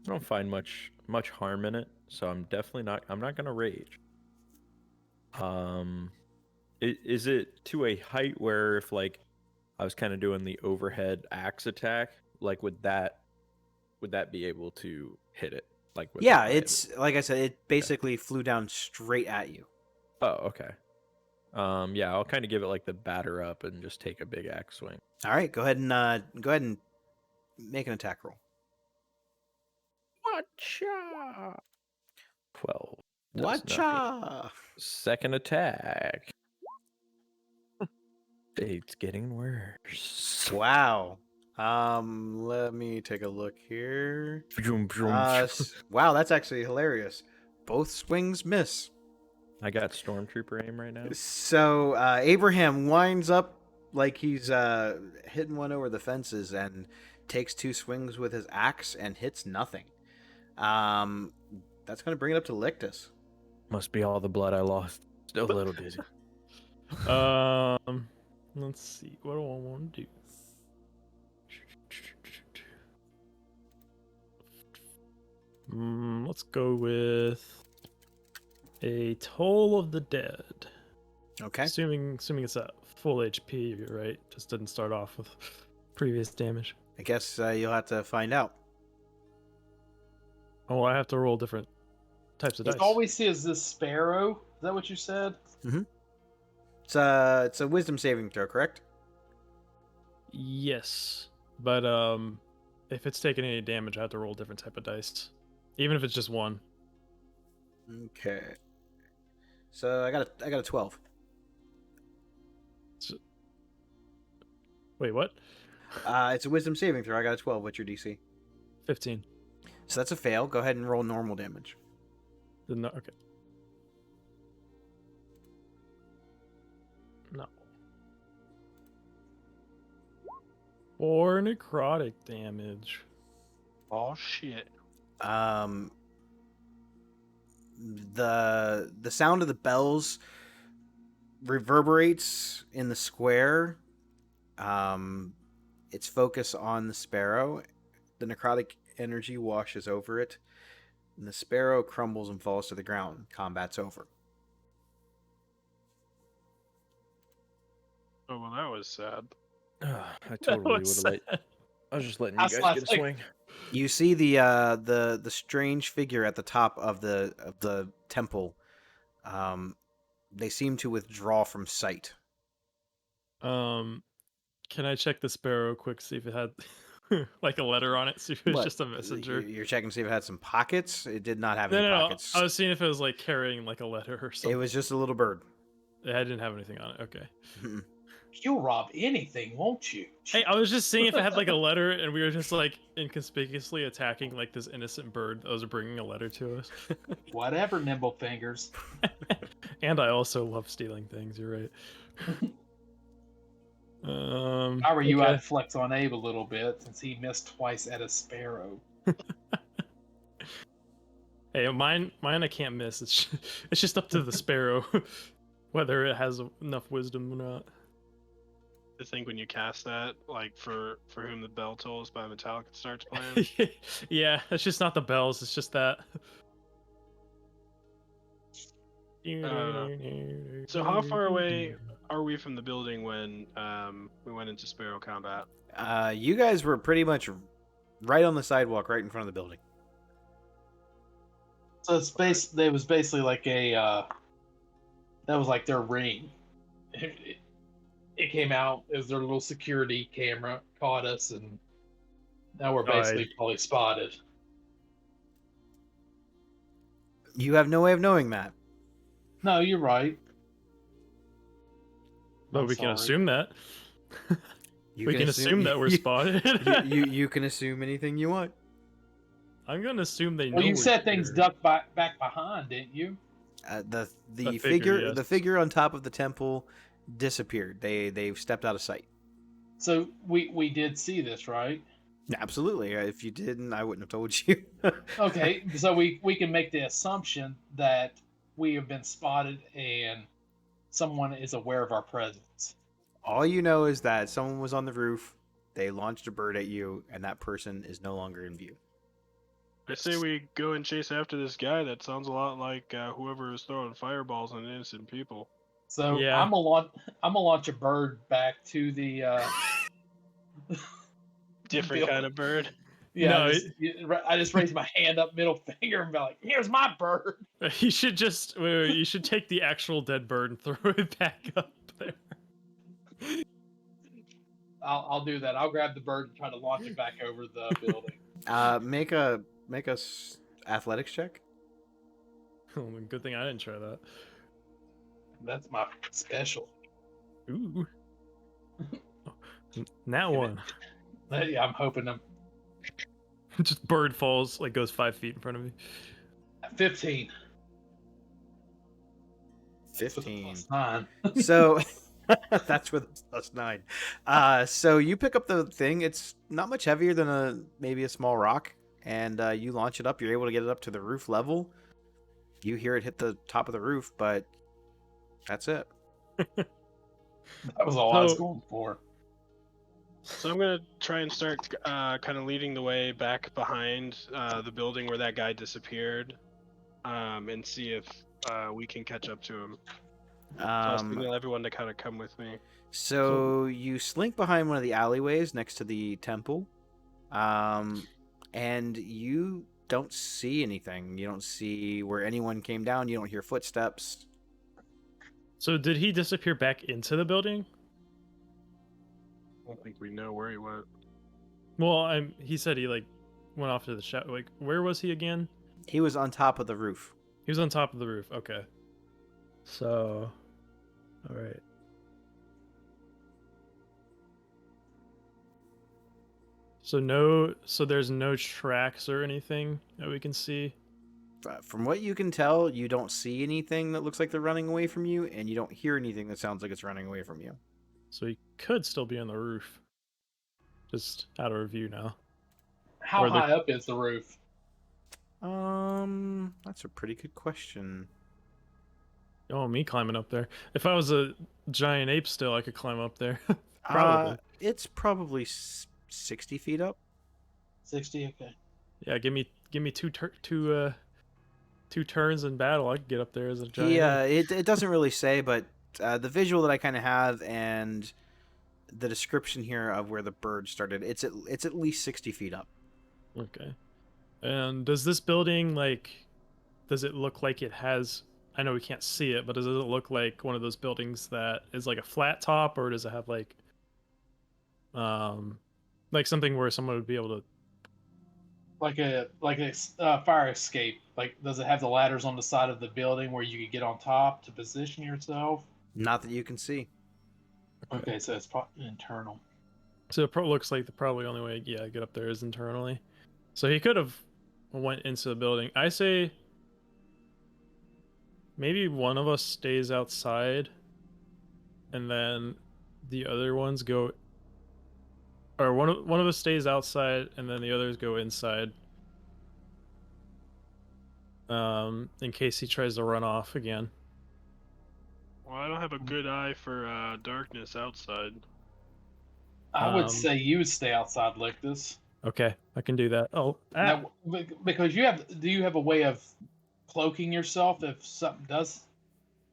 Speaker 5: don't find much much harm in it, so I'm definitely not. I'm not gonna rage. Is it to a height where if like I was kind of doing the overhead axe attack, like would that be able to hit it? Like with
Speaker 2: Yeah,
Speaker 5: my
Speaker 2: it's like I said, it basically flew down straight at you.
Speaker 5: Oh, okay. Yeah, I'll kind of give it like the batter up and just take a big axe swing.
Speaker 2: All right, go ahead and make an attack roll.
Speaker 5: Watcha! 12. Does nothing.
Speaker 2: Watcha!
Speaker 5: Second attack. It's getting worse.
Speaker 2: Wow. Let me take a look here.
Speaker 5: Vroom, vroom,
Speaker 2: Wow, that's actually hilarious. Both swings miss.
Speaker 5: I got stormtrooper aim right now.
Speaker 2: So Abraham winds up like he's hitting one over the fences and takes 2 swings with his axe and hits nothing. That's going to bring it up to Lictus.
Speaker 5: Must be all the blood I lost. Still a little dizzy.
Speaker 4: Let's see. What do I want to do? Let's go with a Toll of the Dead.
Speaker 2: Okay.
Speaker 4: Assuming it's at full HP, right? Just didn't start off with previous damage.
Speaker 2: I guess you'll have to find out.
Speaker 4: Oh, I have to roll different types of dice.
Speaker 3: All we see is this sparrow. Is that what you said?
Speaker 2: It's a wisdom saving throw, correct?
Speaker 4: Yes, but if it's taking any damage, I have to roll a different type of dice, even if it's just one.
Speaker 2: Okay. So I got a 12.
Speaker 4: Wait, what?
Speaker 2: It's a wisdom saving throw. I got a 12. What's your DC?
Speaker 4: 15.
Speaker 2: So that's a fail. Go ahead and roll normal damage.
Speaker 4: Okay. No. 4 necrotic damage.
Speaker 1: Oh shit.
Speaker 2: The sound of the bells reverberates in the square. Its focus on the sparrow. The necrotic energy washes over it, and the sparrow crumbles and falls to the ground. Combat's over.
Speaker 1: Oh well, that was sad.
Speaker 5: I totally would have let. I was just letting you
Speaker 3: That's
Speaker 5: guys
Speaker 3: not
Speaker 5: get a
Speaker 3: like-
Speaker 5: swing.
Speaker 2: You see the strange figure at the top of the temple. They seem to withdraw from sight.
Speaker 4: Can I check the sparrow quick, see if it had like a letter on it, see if it was
Speaker 2: What?
Speaker 4: just a messenger?
Speaker 2: You're checking to see if it had some pockets. It did not have
Speaker 4: No,
Speaker 2: any
Speaker 4: no, no.
Speaker 2: pockets.
Speaker 4: I was seeing if it was like carrying like a letter or something.
Speaker 2: It was just a little bird.
Speaker 4: It didn't have anything on it. Okay.
Speaker 3: You'll rob anything, won't you?
Speaker 4: Hey, I was just seeing if it had like a letter, and we were just like inconspicuously attacking like this innocent bird that was bringing a letter to us.
Speaker 3: Whatever, nimble fingers.
Speaker 4: And I also love stealing things. You're right.
Speaker 3: If I were you,
Speaker 4: okay.
Speaker 3: I'd flex on Abe a little bit since he missed twice at a sparrow.
Speaker 4: Hey, mine I can't miss. It's just up to the sparrow whether it has enough wisdom or not.
Speaker 1: I think when you cast that, like for whom the bell tolls by Metallica starts playing.
Speaker 4: Yeah, it's just not the bells. It's just that.
Speaker 1: So how far away are we from the building when we went into sparrow combat?
Speaker 2: You guys were pretty much right on the sidewalk, right in front of the building.
Speaker 3: So they was basically like a that was like their ring. It came out as their little security camera caught us, and now we're basically probably spotted.
Speaker 2: You have no way of knowing that.
Speaker 3: No, you're right.
Speaker 4: But
Speaker 3: I'm
Speaker 4: we can
Speaker 3: sorry.
Speaker 4: assume that.
Speaker 2: You
Speaker 4: We can assume that we're spotted.
Speaker 2: you can assume anything you want.
Speaker 4: I'm gonna assume they know.
Speaker 3: Well, you
Speaker 4: we're
Speaker 3: said things
Speaker 4: here.
Speaker 3: ducked back behind, didn't you?
Speaker 2: The
Speaker 4: figure,
Speaker 2: figure
Speaker 4: yes.
Speaker 2: the figure on top of the temple disappeared. They've stepped out of sight.
Speaker 3: So we did see this, right?
Speaker 2: Absolutely. If you didn't, I wouldn't have told you.
Speaker 3: Okay, so we can make the assumption that we have been spotted and someone is aware of our presence.
Speaker 2: All you know is that someone was on the roof. They launched a bird at you, and that person is no longer in view.
Speaker 1: I say we go and chase after this guy. That sounds a lot like whoever is throwing fireballs on innocent people.
Speaker 3: So
Speaker 4: Yeah.
Speaker 3: I'm gonna launch a bird back to the
Speaker 1: Different kind of bird.
Speaker 3: Yeah,
Speaker 4: No,
Speaker 3: I just raise my hand up, middle finger, and be like, "Here's my bird."
Speaker 4: You should just wait, you should take the actual dead bird and throw it back up there.
Speaker 3: I'll do that. I'll grab the bird and try to launch it back over the building.
Speaker 2: Make a athletics check.
Speaker 4: Oh, good thing I didn't try that.
Speaker 3: That's my special.
Speaker 4: Ooh. Now one.
Speaker 3: Yeah, I'm hoping I'm
Speaker 4: Just bird falls, like goes 5 feet in front of me.
Speaker 3: 15.
Speaker 2: 15.
Speaker 3: +9.
Speaker 2: So that's with +9. So you pick up the thing. It's not much heavier than maybe a small rock, and you launch it up. You're able to get it up to the roof level. You hear it hit the top of the roof, but that's it.
Speaker 3: That was all I was
Speaker 4: So-
Speaker 3: going for.
Speaker 1: So I'm gonna try and start kind of leading the way back behind the building where that guy disappeared, and see if we can catch up to him. So I'll signal everyone to kind of come with me.
Speaker 2: So you slink behind one of the alleyways next to the temple, and you don't see anything. You don't see where anyone came down. You don't hear footsteps.
Speaker 4: So did he disappear back into the building?
Speaker 1: I don't think we know where he went.
Speaker 4: Well, he said he like went off to the shadow. Like, where was he again?
Speaker 2: He was on top of the roof.
Speaker 4: He was on top of the roof. Okay. So, all right. So there's no tracks or anything that we can see.
Speaker 2: From what you can tell, you don't see anything that looks like they're running away from you, and you don't hear anything that sounds like it's running away from you.
Speaker 4: So he could still be on the roof. Just out of review now.
Speaker 3: How
Speaker 4: Or the-
Speaker 3: high up is the roof?
Speaker 2: That's a pretty good question.
Speaker 4: Oh, me climbing up there. If I was a giant ape still, I could climb up there. Probably.
Speaker 2: It's probably 60 feet up.
Speaker 3: 60. Okay.
Speaker 4: Yeah, give me two turns in battle. I could get up there as a giant ape.
Speaker 2: It doesn't really say, but the visual that I kind of have and the description here of where the bird started, it's at least 60 feet up.
Speaker 4: Okay. And does this building, like, does it look like it has, I know we can't see it, but does it look like one of those buildings that is like a flat top, or does it have like something where someone would be able to,
Speaker 3: Like a fire escape. Like, does it have the ladders on the side of the building where you could get on top to position yourself?
Speaker 2: Not that you can see.
Speaker 3: Okay, so it's probably internal.
Speaker 4: so it looks like the probably only way, yeah, get up there is internally. So he could have went into the building. I say maybe one of us stays outside and then the other ones go, or one of us stays outside and then the others go inside, in case he tries to run off again.
Speaker 1: Well, I don't have a good eye for darkness outside.
Speaker 3: I would
Speaker 4: Um,
Speaker 3: say you would stay outside, Lictus.
Speaker 4: Okay, I can do that. Oh,
Speaker 3: Now, because do you have a way of cloaking yourself if something does?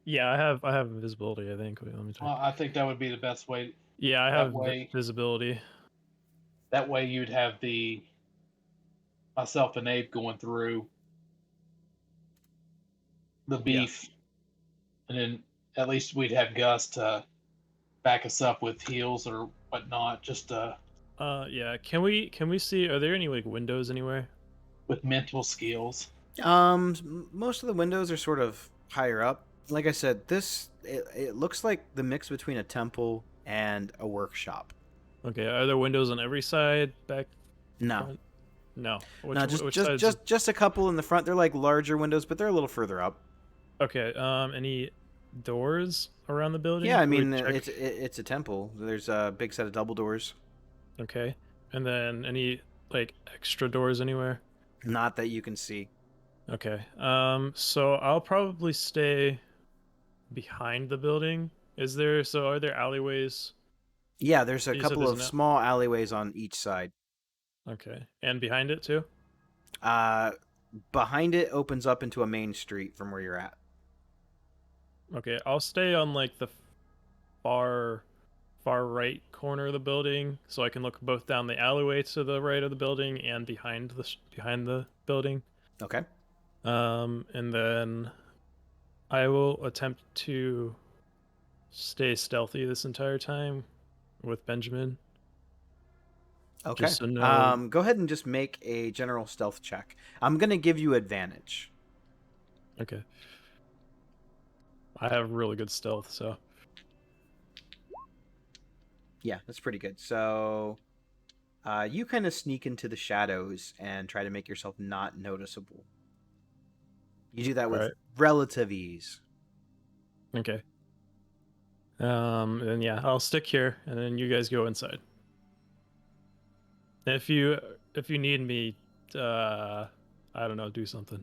Speaker 4: yeah, I have invisibility, I think. Wait, let me check.
Speaker 3: Well, I think that would be the best way.
Speaker 4: Yeah, I
Speaker 3: that
Speaker 4: have
Speaker 3: way-
Speaker 4: visibility.
Speaker 3: That way, you'd have myself and Abe going through the beef, and then at least we'd have Gus to back us up with heals or whatnot, just
Speaker 4: Yeah, can we see, are there any like windows anywhere?
Speaker 3: with mental skills.
Speaker 2: Most of the windows are sort of higher up. Like I said, it looks like the mix between a temple and a workshop.
Speaker 4: Okay, are there windows on every side back?
Speaker 2: No,
Speaker 4: front? No. Which,
Speaker 2: no,
Speaker 4: which side's-
Speaker 2: just a couple in the front. They're like larger windows, but they're a little further up.
Speaker 4: Okay. Any doors around the building?
Speaker 2: Yeah, I
Speaker 4: Can we
Speaker 2: mean
Speaker 4: check?
Speaker 2: it's a temple. There's a big set of double doors.
Speaker 4: Okay, and then any like extra doors anywhere?
Speaker 2: Not that you can see.
Speaker 4: Okay. So I'll probably stay behind the building. Are there alleyways?
Speaker 2: Yeah, there's a
Speaker 4: You said
Speaker 2: couple
Speaker 4: there's
Speaker 2: of
Speaker 4: an
Speaker 2: small alleyways on each side.
Speaker 4: Okay, and behind it too?
Speaker 2: Behind it opens up into a main street from where you're at.
Speaker 4: Okay, I'll stay on like the far right corner of the building, so I can look both down the alleyway to the right of the building and behind the building.
Speaker 2: Okay.
Speaker 4: And then I will attempt to stay stealthy this entire time with Benjamin.
Speaker 2: Okay.
Speaker 4: Just so no.
Speaker 2: Go ahead and just make a general stealth check. I'm gonna give you advantage.
Speaker 4: Okay. I have really good stealth, so
Speaker 2: Yeah, that's pretty good. So, you kind of sneak into the shadows and try to make yourself not noticeable. You do that with
Speaker 4: Alright.
Speaker 2: relative ease.
Speaker 4: okay. Then yeah, I'll stick here, and then you guys go inside. If you need me, I don't know, do something.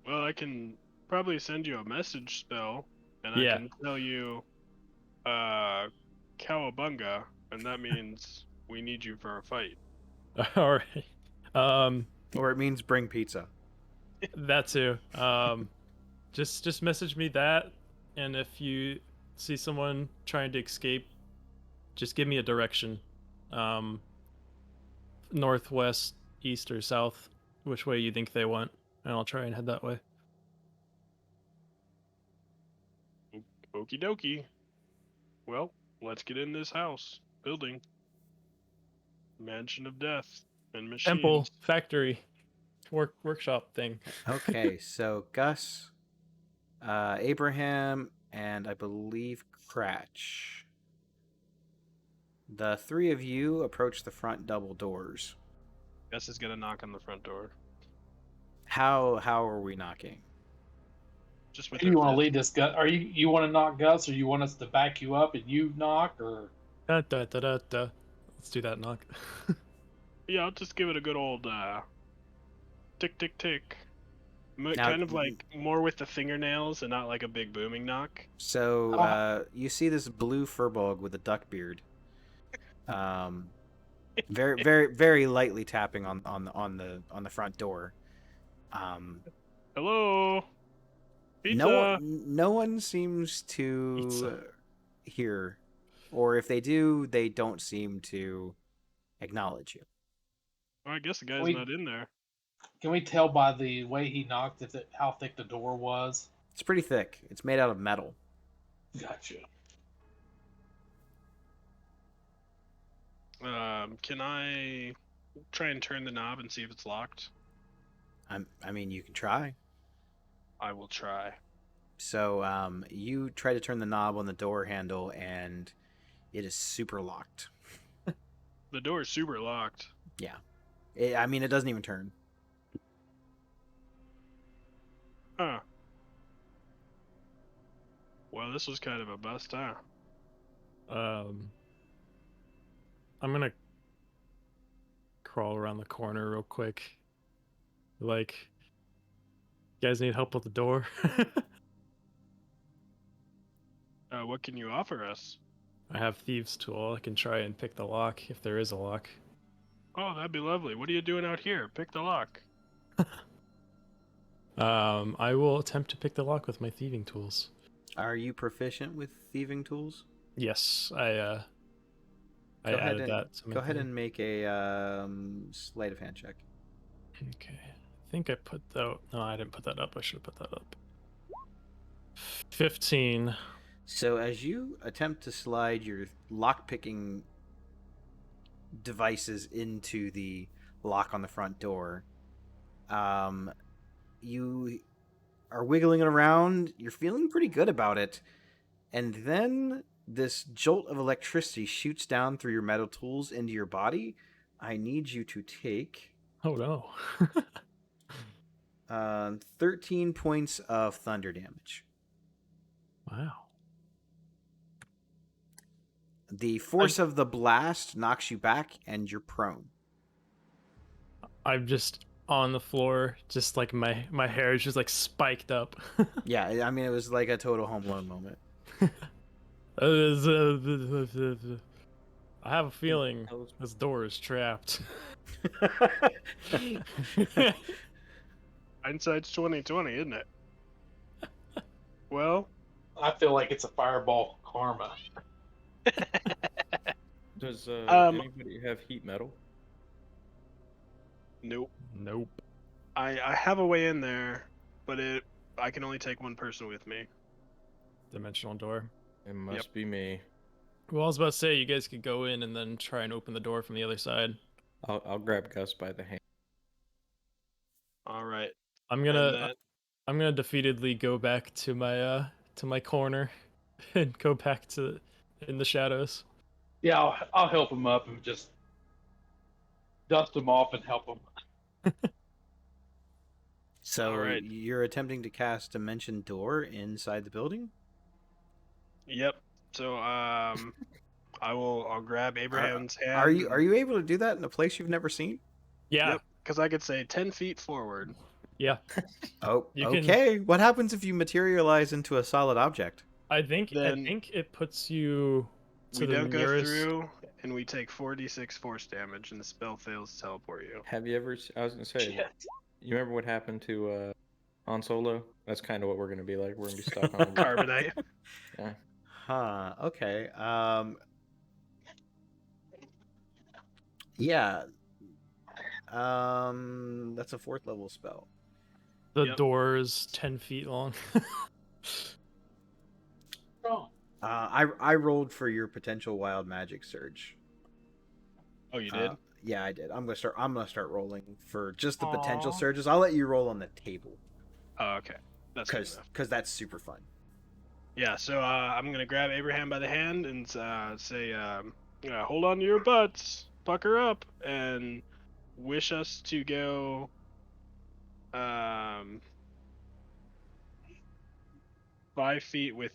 Speaker 1: Well, I can probably send you a message spell, and
Speaker 4: Yeah.
Speaker 1: I can tell you, Cowabunga, and that means we need you for a fight.
Speaker 4: All right.
Speaker 2: Or it means bring pizza.
Speaker 4: That too. Just message me that, and if you see someone trying to escape, just give me a direction. Northwest, east, or south, which way you think they went, and I'll try and head that way.
Speaker 1: Okie dokie. Well, let's get in this house. Building. Mansion of Death and Machines.
Speaker 4: Temple, factory, workshop thing.
Speaker 2: Okay, so Gus, Abraham, and I believe Cratch. The three of you approach the front double doors.
Speaker 1: Gus is gonna knock on the front door.
Speaker 2: How are we knocking?
Speaker 1: Just with
Speaker 3: Do you want to
Speaker 1: her
Speaker 3: lead this, Gus? Are you want to knock Gus, or you want us to back you up and you knock, or?
Speaker 4: Da, da, da, da, da. Let's do that knock.
Speaker 1: Yeah, I'll just give it a good old tick tick tick.
Speaker 2: Now-
Speaker 1: Kind of like more with the fingernails and not like a big booming knock.
Speaker 2: So you see this blue furbolg with a duck beard. Very very lightly tapping on the front door.
Speaker 1: Hello. Pizza.
Speaker 2: No one seems to
Speaker 4: Pizza.
Speaker 2: hear, or if they do, they don't seem to acknowledge you.
Speaker 1: Well, I guess the guy's
Speaker 3: Wait.
Speaker 1: not in there.
Speaker 3: Can we tell by the way he knocked how thick the door was?
Speaker 2: It's pretty thick. It's made out of metal.
Speaker 3: Gotcha.
Speaker 1: Can I try and turn the knob and see if it's locked?
Speaker 2: I mean, you can try.
Speaker 1: I will try.
Speaker 2: So you try to turn the knob on the door handle, and it is super locked.
Speaker 1: The door is super locked.
Speaker 2: Yeah. I mean, it doesn't even turn.
Speaker 1: Huh. Well, this was kind of a bust, huh?
Speaker 4: I'm gonna crawl around the corner real quick. Like, you guys need help with the door?
Speaker 1: What can you offer us?
Speaker 4: I have thieves' tool. I can try and pick the lock if there is a lock.
Speaker 1: Oh, that'd be lovely. What are you doing out here? Pick the lock.
Speaker 4: I will attempt to pick the lock with my thieving tools.
Speaker 2: Are you proficient with thieving tools?
Speaker 4: Yes, I added that. To my
Speaker 2: Go ahead
Speaker 4: thing.
Speaker 2: and make a sleight of hand check.
Speaker 4: Okay, I think I put that. No, I didn't put that up. I should have put that up. 15.
Speaker 2: So as you attempt to slide your lock-picking devices into the lock on the front door, you are wiggling it around. You're feeling pretty good about it. And then this jolt of electricity shoots down through your metal tools into your body. I need you to take
Speaker 4: Oh no.
Speaker 2: 13 points of thunder damage.
Speaker 4: Wow.
Speaker 2: The force of the blast knocks you back, and you're prone.
Speaker 4: I'm just on the floor, just like my hair is just like spiked up.
Speaker 2: Yeah, I mean, it was like a total Home Alone moment.
Speaker 4: I have a feeling this door is trapped.
Speaker 1: Hindsight's 2020, isn't it? Well,
Speaker 3: I feel like it's a fireball karma.
Speaker 5: Does
Speaker 1: Um,
Speaker 5: anybody have heat metal?
Speaker 1: nope.
Speaker 4: Nope.
Speaker 1: I have a way in there, but I can only take one person with me.
Speaker 4: Dimensional door.
Speaker 5: It must be me.
Speaker 4: Well, I was about to say you guys could go in and then try and open the door from the other side.
Speaker 5: I'll grab Gus by the hand.
Speaker 1: All right.
Speaker 4: I'm
Speaker 1: And
Speaker 4: gonna
Speaker 1: then,
Speaker 4: I'm gonna defeatedly go back to my corner and go back to in the shadows.
Speaker 3: Yeah, I'll help him up and just dust him off and help him.
Speaker 2: So
Speaker 1: Alright.
Speaker 2: you're attempting to cast Dimension Door inside the building?
Speaker 1: yep. So I'll grab Abraham's hand.
Speaker 2: Are you able to do that in a place you've never seen?
Speaker 4: Yeah.
Speaker 1: Yep. Because I could say 10 feet forward.
Speaker 4: Yeah.
Speaker 2: Oh,
Speaker 4: You can-
Speaker 2: okay. What happens if you materialize into a solid object?
Speaker 4: I think
Speaker 1: Then
Speaker 4: it puts you to
Speaker 1: We
Speaker 4: the
Speaker 1: don't go
Speaker 4: nearest.
Speaker 1: through, and we take 4d6 force damage, and the spell fails to teleport you.
Speaker 5: Have you ever? I was gonna say.
Speaker 3: Shit.
Speaker 5: You remember what happened to Han Solo? That's kind of what we're gonna be like. We're gonna be stuck on.
Speaker 1: Carbonite.
Speaker 5: Yeah.
Speaker 2: Huh. Okay. Yeah. That's a 4th level spell.
Speaker 4: The
Speaker 1: Yep.
Speaker 4: door is 10 feet long.
Speaker 3: Oh,
Speaker 2: I rolled for your potential wild magic surge.
Speaker 1: Oh, you did?
Speaker 2: Yeah, I did. I'm gonna start rolling for just the potential
Speaker 3: Aw.
Speaker 2: surges. I'll let you roll on the table
Speaker 1: Oh, okay. That's good enough.
Speaker 2: because that's super fun.
Speaker 1: Yeah, so I'm going to grab Abraham by the hand and say, hold on to your butts, pucker up, and wish us to go 5 feet within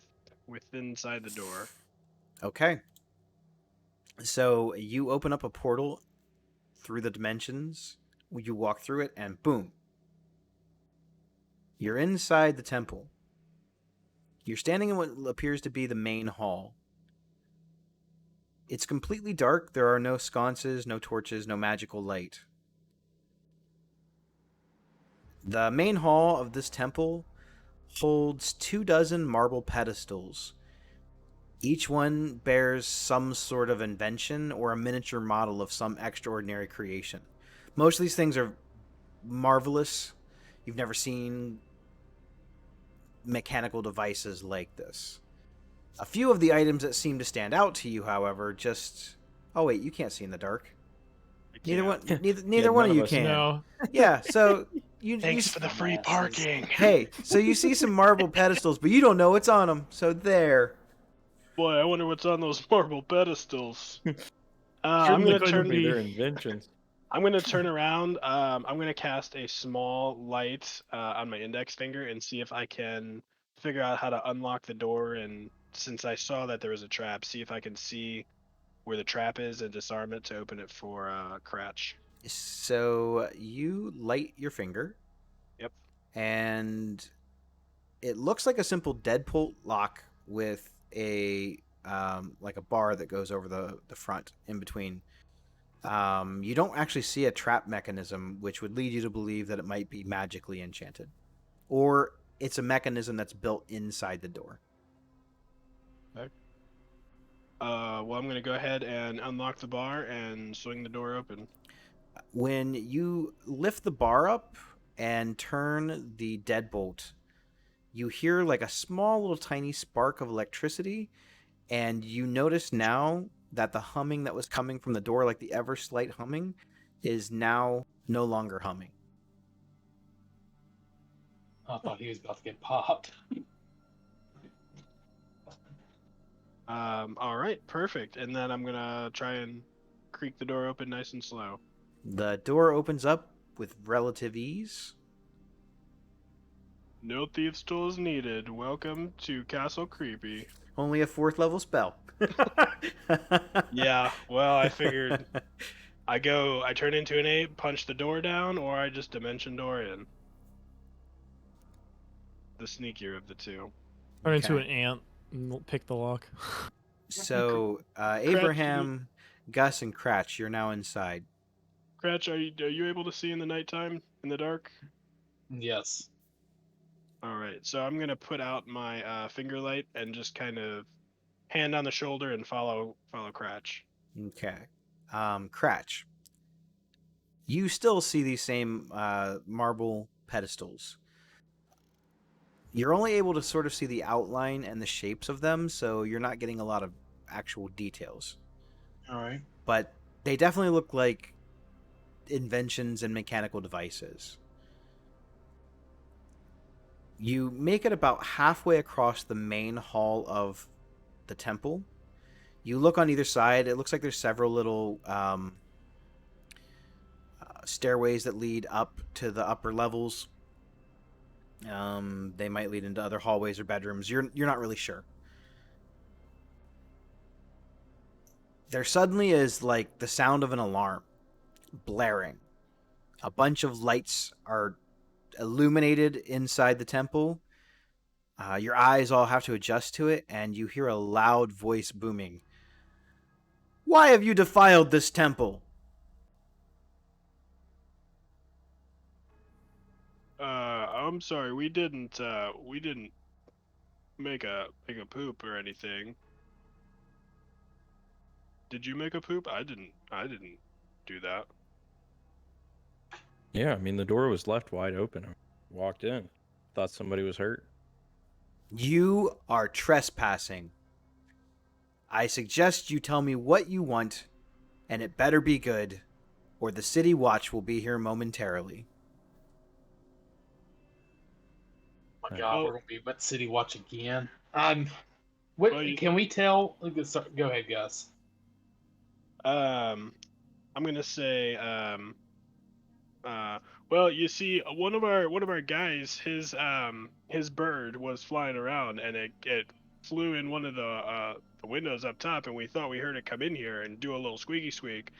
Speaker 1: inside the door.
Speaker 2: Okay. So you open up a portal through the dimensions. You walk through it, and boom, you're inside the temple. You're standing in what appears to be the main hall. It's completely dark. There are no sconces, no torches, no magical light. The main hall of this temple holds 24 marble pedestals. Each one bears some sort of invention or a miniature model of some extraordinary creation. Most of these things are marvelous. You've never seen mechanical devices like this. A few of the items that seem to stand out to you, however, just... Oh, wait, you can't see in the dark.
Speaker 1: I
Speaker 2: Neither
Speaker 1: can't.
Speaker 2: one, neither one
Speaker 5: none
Speaker 2: of
Speaker 5: of
Speaker 2: you
Speaker 5: us
Speaker 2: can.
Speaker 4: No.
Speaker 2: Yeah, so you
Speaker 1: Thanks for the free
Speaker 3: dumbasses.
Speaker 1: parking.
Speaker 2: Hey, so you see some marble pedestals, but you don't know what's on them. So there.
Speaker 1: Boy, I wonder what's on those marble pedestals. I'm
Speaker 4: Certainly
Speaker 1: gonna
Speaker 4: couldn't
Speaker 1: turn.
Speaker 4: be-
Speaker 5: Their inventions.
Speaker 1: I'm gonna turn around. I'm gonna cast a small light on my index finger and see if I can figure out how to unlock the door. And since I saw that there was a trap, see if I can see where the trap is and disarm it to open it for Cratch.
Speaker 2: So you light your finger.
Speaker 1: Yep.
Speaker 2: And it looks like a simple deadbolt lock with a like a bar that goes over the front in between. You don't actually see a trap mechanism, which would lead you to believe that it might be magically enchanted, or it's a mechanism that's built inside the door.
Speaker 1: Well, I'm gonna go ahead and unlock the bar and swing the door open.
Speaker 2: When you lift the bar up and turn the deadbolt, you hear like a small little tiny spark of electricity, and you notice now that the humming that was coming from the door, like the ever slight humming, is now no longer humming.
Speaker 3: I thought he was about to get popped.
Speaker 1: All right, perfect. And then I'm gonna try and creak the door open nice and slow.
Speaker 2: The door opens up with relative ease.
Speaker 1: No thieves' tools needed. Welcome to Castle Creepy.
Speaker 2: Only a 4th level spell.
Speaker 1: Yeah, well, I figured I turn into an ape, punch the door down, or I just dimension door in. The sneakier of the two.
Speaker 4: Turn into
Speaker 2: Okay.
Speaker 4: an ant and pick the lock.
Speaker 2: So, Abraham, Gus, and Cratch, you're now inside.
Speaker 1: Cratch, are you able to see in the nighttime, in the dark?
Speaker 3: Yes.
Speaker 1: All right, so I'm gonna put out my finger light and just kind of hand on the shoulder and follow Cratch.
Speaker 2: Okay. Cratch, you still see these same marble pedestals. You're only able to sort of see the outline and the shapes of them, so you're not getting a lot of actual details.
Speaker 3: All right.
Speaker 2: But they definitely look like inventions and mechanical devices. You make it about halfway across the main hall of the temple. You look on either side. It looks like there's several little stairways that lead up to the upper levels. They might lead into other hallways or bedrooms. You're not really sure. There suddenly is like the sound of an alarm blaring. A bunch of lights are illuminated inside the temple. Your eyes all have to adjust to it, and you hear a loud voice booming. Why have you defiled this temple?
Speaker 1: I'm sorry, we didn't make a poop or anything. Did you make a poop? I didn't do that.
Speaker 5: Yeah, I mean the door was left wide open. I walked in, thought somebody was hurt.
Speaker 2: You are trespassing. I suggest you tell me what you want, and it better be good, or the city watch will be here momentarily.
Speaker 3: Oh my
Speaker 5: Right.
Speaker 3: God,
Speaker 1: Well-
Speaker 3: we're gonna be at City Watch again. What
Speaker 1: Well, you-
Speaker 3: can we tell? Go ahead, Gus.
Speaker 1: I'm gonna say well, you see, one of our guys, his bird was flying around, and it flew in one of the windows up top, and we thought we heard it come in here and do a little squeaky squeak,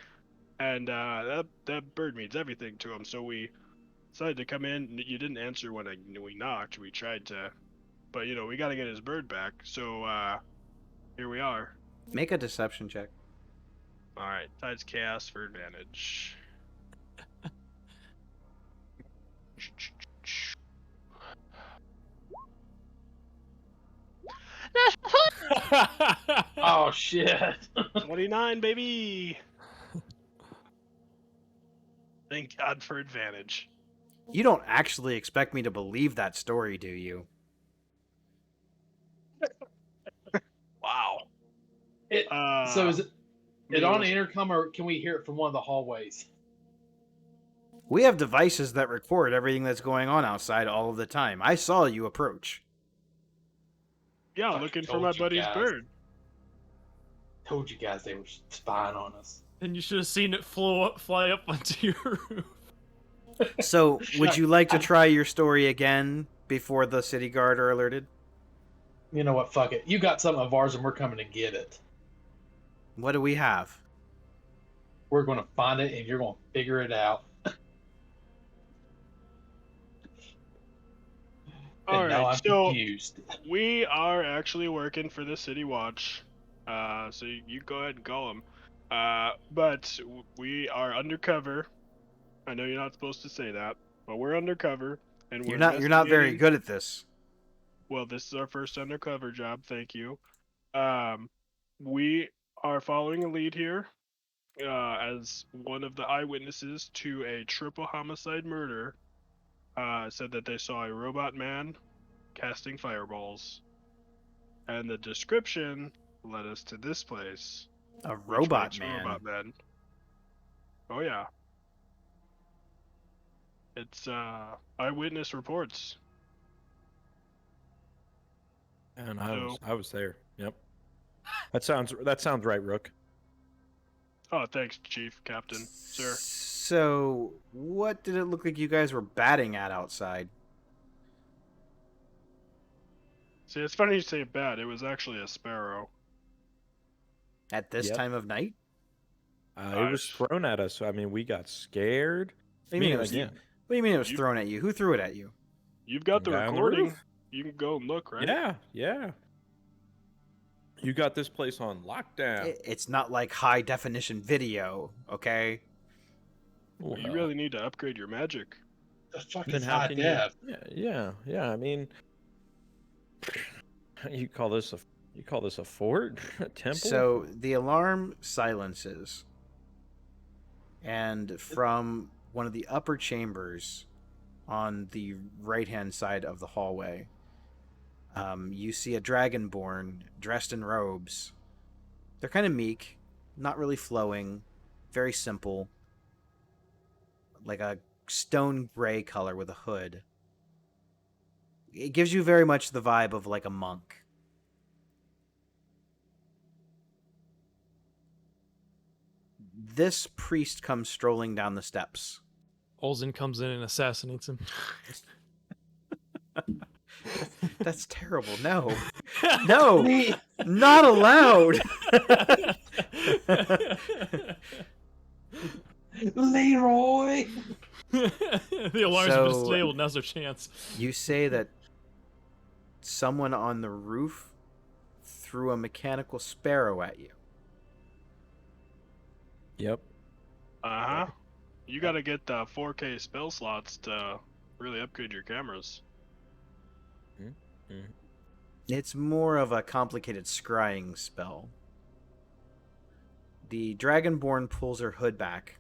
Speaker 1: and that bird means everything to him. So we decided to come in. You didn't answer when we knocked. We tried to, but we got to get his bird back. So here we are.
Speaker 2: Make a deception check.
Speaker 1: All right, Tides Chaos for advantage.
Speaker 3: Oh shit!
Speaker 1: 29, baby. Thank God for advantage.
Speaker 2: You don't actually expect me to believe that story, do you?
Speaker 1: Wow.
Speaker 3: So is it
Speaker 1: maybe
Speaker 3: on
Speaker 1: was-
Speaker 3: intercom, or can we hear it from one of the hallways?
Speaker 2: We have devices that record everything that's going on outside all of the time. I saw you approach.
Speaker 1: Yeah,
Speaker 3: Fucking
Speaker 1: looking for
Speaker 3: told
Speaker 1: my
Speaker 3: you
Speaker 1: buddy's
Speaker 3: guys.
Speaker 1: bird.
Speaker 3: Told you guys they were spying on us.
Speaker 4: And you should have seen it fly up onto your roof.
Speaker 2: So, would you like to try your story again before the city guard are alerted?
Speaker 3: You know what? Fuck it. You got something of ours, and we're coming to get it.
Speaker 2: What do we have?
Speaker 3: We're going to find it, and you're going to figure it out.
Speaker 1: All
Speaker 3: And now
Speaker 1: right,
Speaker 3: I'm
Speaker 1: so
Speaker 3: confused.
Speaker 1: we are actually working for the City Watch. So you go ahead and call them. But we are undercover. I know you're not supposed to say that, but we're undercover, and
Speaker 2: You're
Speaker 1: we're
Speaker 2: not very
Speaker 1: investigating-
Speaker 2: good at this.
Speaker 1: Well, this is our first undercover job. Thank you. We are following a lead here, as one of the eyewitnesses to a triple homicide murder. Said that they saw a robot man casting fireballs, and the description led us to this place.
Speaker 2: A
Speaker 1: which
Speaker 2: robot
Speaker 1: makes
Speaker 2: man.
Speaker 1: Robot man. Oh yeah. It's eyewitness reports.
Speaker 5: And
Speaker 1: So-
Speaker 5: I was there. Yep. That sounds right, Rook.
Speaker 1: Oh, thanks, Chief, Captain, sir.
Speaker 2: So, what did it look like you guys were batting at outside?
Speaker 1: See, it's funny you say bad. It was actually a sparrow.
Speaker 2: At this
Speaker 5: Yep.
Speaker 2: time of night?
Speaker 5: It was thrown at us. I mean, we got scared.
Speaker 2: What do you mean it
Speaker 5: Me
Speaker 2: was?
Speaker 5: again.
Speaker 2: What do you mean it was
Speaker 1: You-
Speaker 2: thrown at you? Who threw it at you?
Speaker 1: You've got the
Speaker 5: Guy on the
Speaker 1: recording.
Speaker 5: roof.
Speaker 1: You can go and look, right?
Speaker 5: Yeah, yeah. You got this place on lockdown.
Speaker 2: It's not like high definition video, okay?
Speaker 1: You
Speaker 4: Well,
Speaker 1: really need to upgrade your magic.
Speaker 3: The fuck
Speaker 5: Then
Speaker 3: is
Speaker 5: how
Speaker 3: high
Speaker 5: can
Speaker 3: def?
Speaker 5: you? Yeah. I mean, you call this a fort, a temple?
Speaker 2: So the alarm silences, and from one of the upper chambers on the right-hand side of the hallway, you see a dragonborn dressed in robes. They're kind of meek, not really flowing, very simple, like a stone gray color with a hood. It gives you very much the vibe of like a monk. This priest comes strolling down the steps.
Speaker 4: Olsen comes in and assassinates him.
Speaker 2: That's terrible. No. No. Not allowed.
Speaker 3: Leroy.
Speaker 4: The alarm's been
Speaker 2: So-
Speaker 4: disabled. Now's their chance.
Speaker 2: You say that someone on the roof threw a mechanical sparrow at you.
Speaker 5: Yep.
Speaker 1: Uh huh. You got to get the 4K spell slots to really upgrade your cameras.
Speaker 2: It's more of a complicated scrying spell. The Dragonborn pulls her hood back.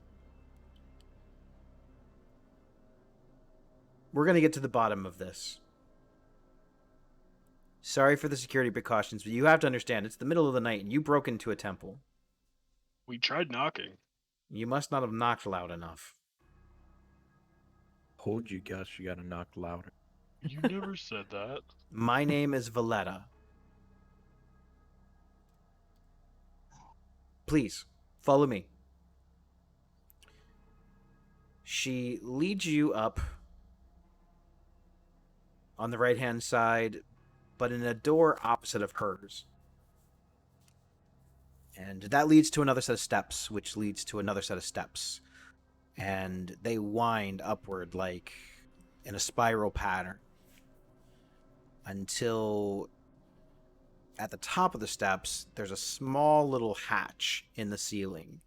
Speaker 2: We're going to get to the bottom of this. Sorry for the security precautions, but you have to understand, it's the middle of the night and you broke into a temple.
Speaker 1: We tried knocking.
Speaker 2: You must not have knocked loud enough.
Speaker 5: Told you guys you gotta knock louder.
Speaker 1: You never said that.
Speaker 2: My name is Valletta. Please, follow me. She leads you up on the right-hand side, but in a door opposite of hers. And that leads to another set of steps, which leads to another set of steps. And they wind upward like in a spiral pattern until at the top of the steps, there's a small little hatch in the ceiling.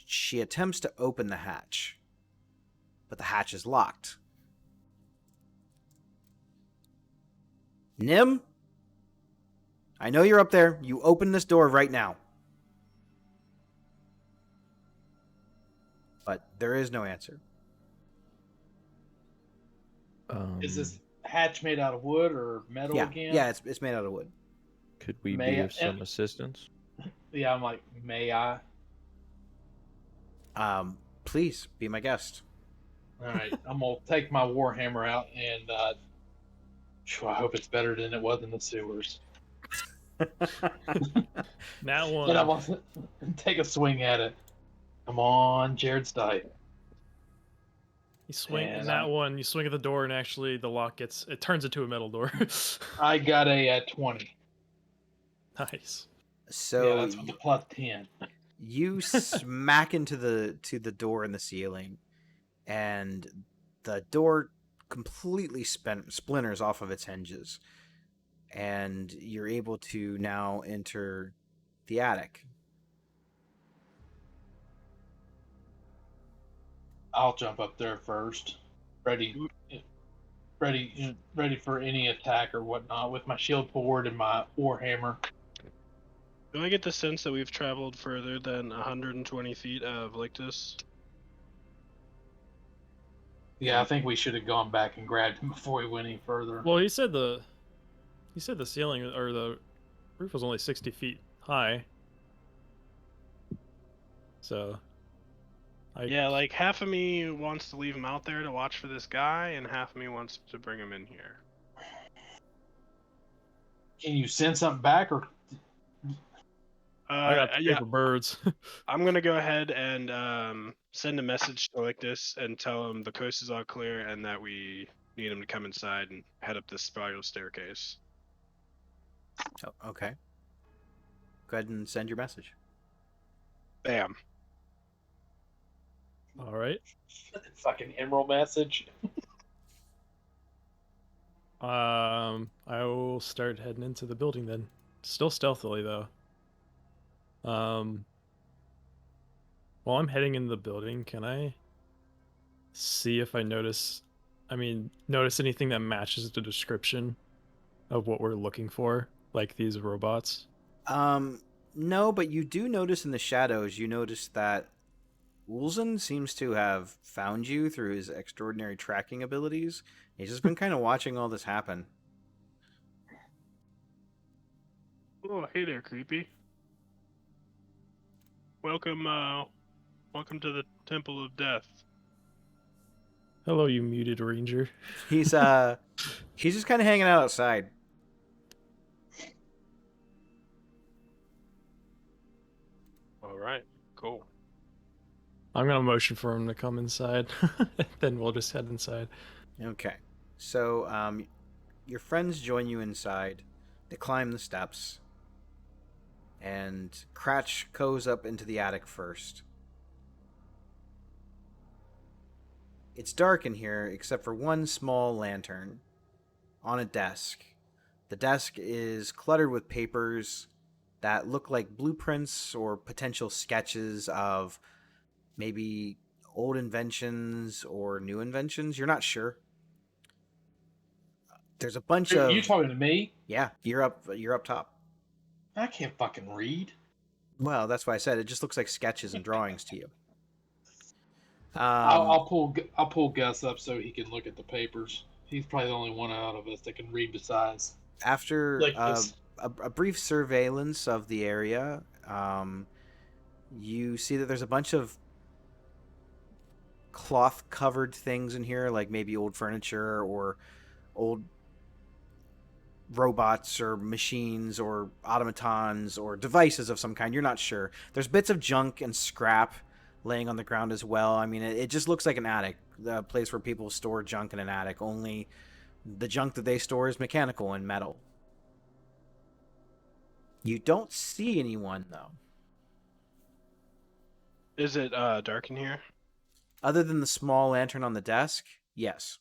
Speaker 2: She attempts to open the hatch, but the hatch is locked. Nim? I know you're up there. You open this door right now. But there is no answer.
Speaker 3: Is this hatch made out of wood or metal again?
Speaker 2: Yeah, it's made out of wood.
Speaker 5: Could we
Speaker 3: May
Speaker 5: be
Speaker 3: I-
Speaker 5: of some assistance?
Speaker 3: Yeah, I'm like, may I?
Speaker 2: Please be my guest.
Speaker 3: All right, I'm gonna take my warhammer out and I hope it's better than it was in the sewers.
Speaker 4: That
Speaker 3: And I'm
Speaker 4: one.
Speaker 3: gonna take a swing at it. Come on, Jared Stipe.
Speaker 4: You swing
Speaker 3: And
Speaker 4: in that one. You swing at the door, and actually, the lock turns into a metal door.
Speaker 3: I got a 20.
Speaker 4: Nice.
Speaker 2: So
Speaker 3: Yeah, that's with the plus 10.
Speaker 2: you smack into the door in the ceiling, and the door completely splinters off of its hinges, and you're able to now enter the attic.
Speaker 3: I'll jump up there first, ready for any attack or whatnot with my shield forward and my warhammer.
Speaker 1: Do I get the sense that we've traveled further than 120 feet of Lictus?
Speaker 3: Yeah, I think we should have gone back and grabbed him before we went any further.
Speaker 4: Well, he said the ceiling or the roof was only 60 feet high. So.
Speaker 1: Yeah, like half of me wants to leave him out there to watch for this guy, and half of me wants to bring him in here.
Speaker 3: Can you send something back, or
Speaker 4: I got the
Speaker 1: Yeah,
Speaker 4: paper birds.
Speaker 1: I'm gonna go ahead and send a message to Lictus and tell him the coast is all clear and that we need him to come inside and head up this spiral staircase.
Speaker 2: Oh, okay. Go ahead and send your message.
Speaker 1: Bam.
Speaker 4: All right.
Speaker 3: fucking emerald message?
Speaker 4: I will start heading into the building then. Still stealthily though. while I'm heading in the building, can I see if I notice anything that matches the description of what we're looking for, like these robots?
Speaker 2: No, but you do notice in the shadows, you notice that Woolson seems to have found you through his extraordinary tracking abilities. He's just been kind of watching all this happen.
Speaker 1: Oh, hey there, creepy. Welcome to the Temple of Death.
Speaker 4: Hello, you muted ranger.
Speaker 2: He's just kind of hanging out outside.
Speaker 1: All right, cool.
Speaker 4: I'm gonna motion for him to come inside. Then we'll just head inside.
Speaker 2: Okay. So, your friends join you inside. They climb the steps. And Cratch goes up into the attic first. It's dark in here except for one small lantern on a desk. The desk is cluttered with papers that look like blueprints or potential sketches of maybe old inventions or new inventions. You're not sure. There's a bunch
Speaker 3: Are
Speaker 2: of
Speaker 3: you talking to me?
Speaker 2: Yeah, you're up top.
Speaker 3: I can't fucking read.
Speaker 2: Well, that's why I said it just looks like sketches and drawings to you.
Speaker 3: I'll pull Gus up so he can look at the papers. He's probably the only one out of us that can read besides.
Speaker 2: After
Speaker 3: Like this.
Speaker 2: a brief surveillance of the area, you see that there's a bunch of cloth-covered things in here, like maybe old furniture or old robots or machines or automatons or devices of some kind. You're not sure. There's bits of junk and scrap laying on the ground as well. I mean, it just looks like an attic, the place where people store junk in an attic, only the junk that they store is mechanical and metal. You don't see anyone, though.
Speaker 1: Is it dark in here?
Speaker 2: Other than the small lantern on the desk, yes.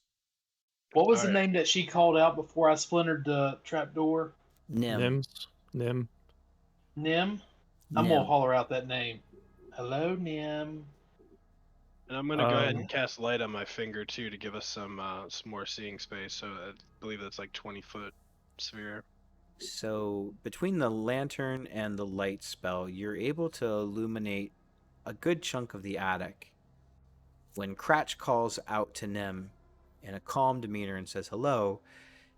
Speaker 3: What was the
Speaker 1: Alright.
Speaker 3: name that she called out before I splintered the trapdoor?
Speaker 2: Nim.
Speaker 4: Nim.
Speaker 3: Nim? I'm gonna holler out that name. Hello, Nim.
Speaker 1: And I'm gonna go ahead and cast light on my finger too to give us some more seeing space. So I believe that's like 20-foot sphere.
Speaker 2: So, between the lantern and the light spell, you're able to illuminate a good chunk of the attic. When Cratch calls out to Nim in a calm demeanor and says hello,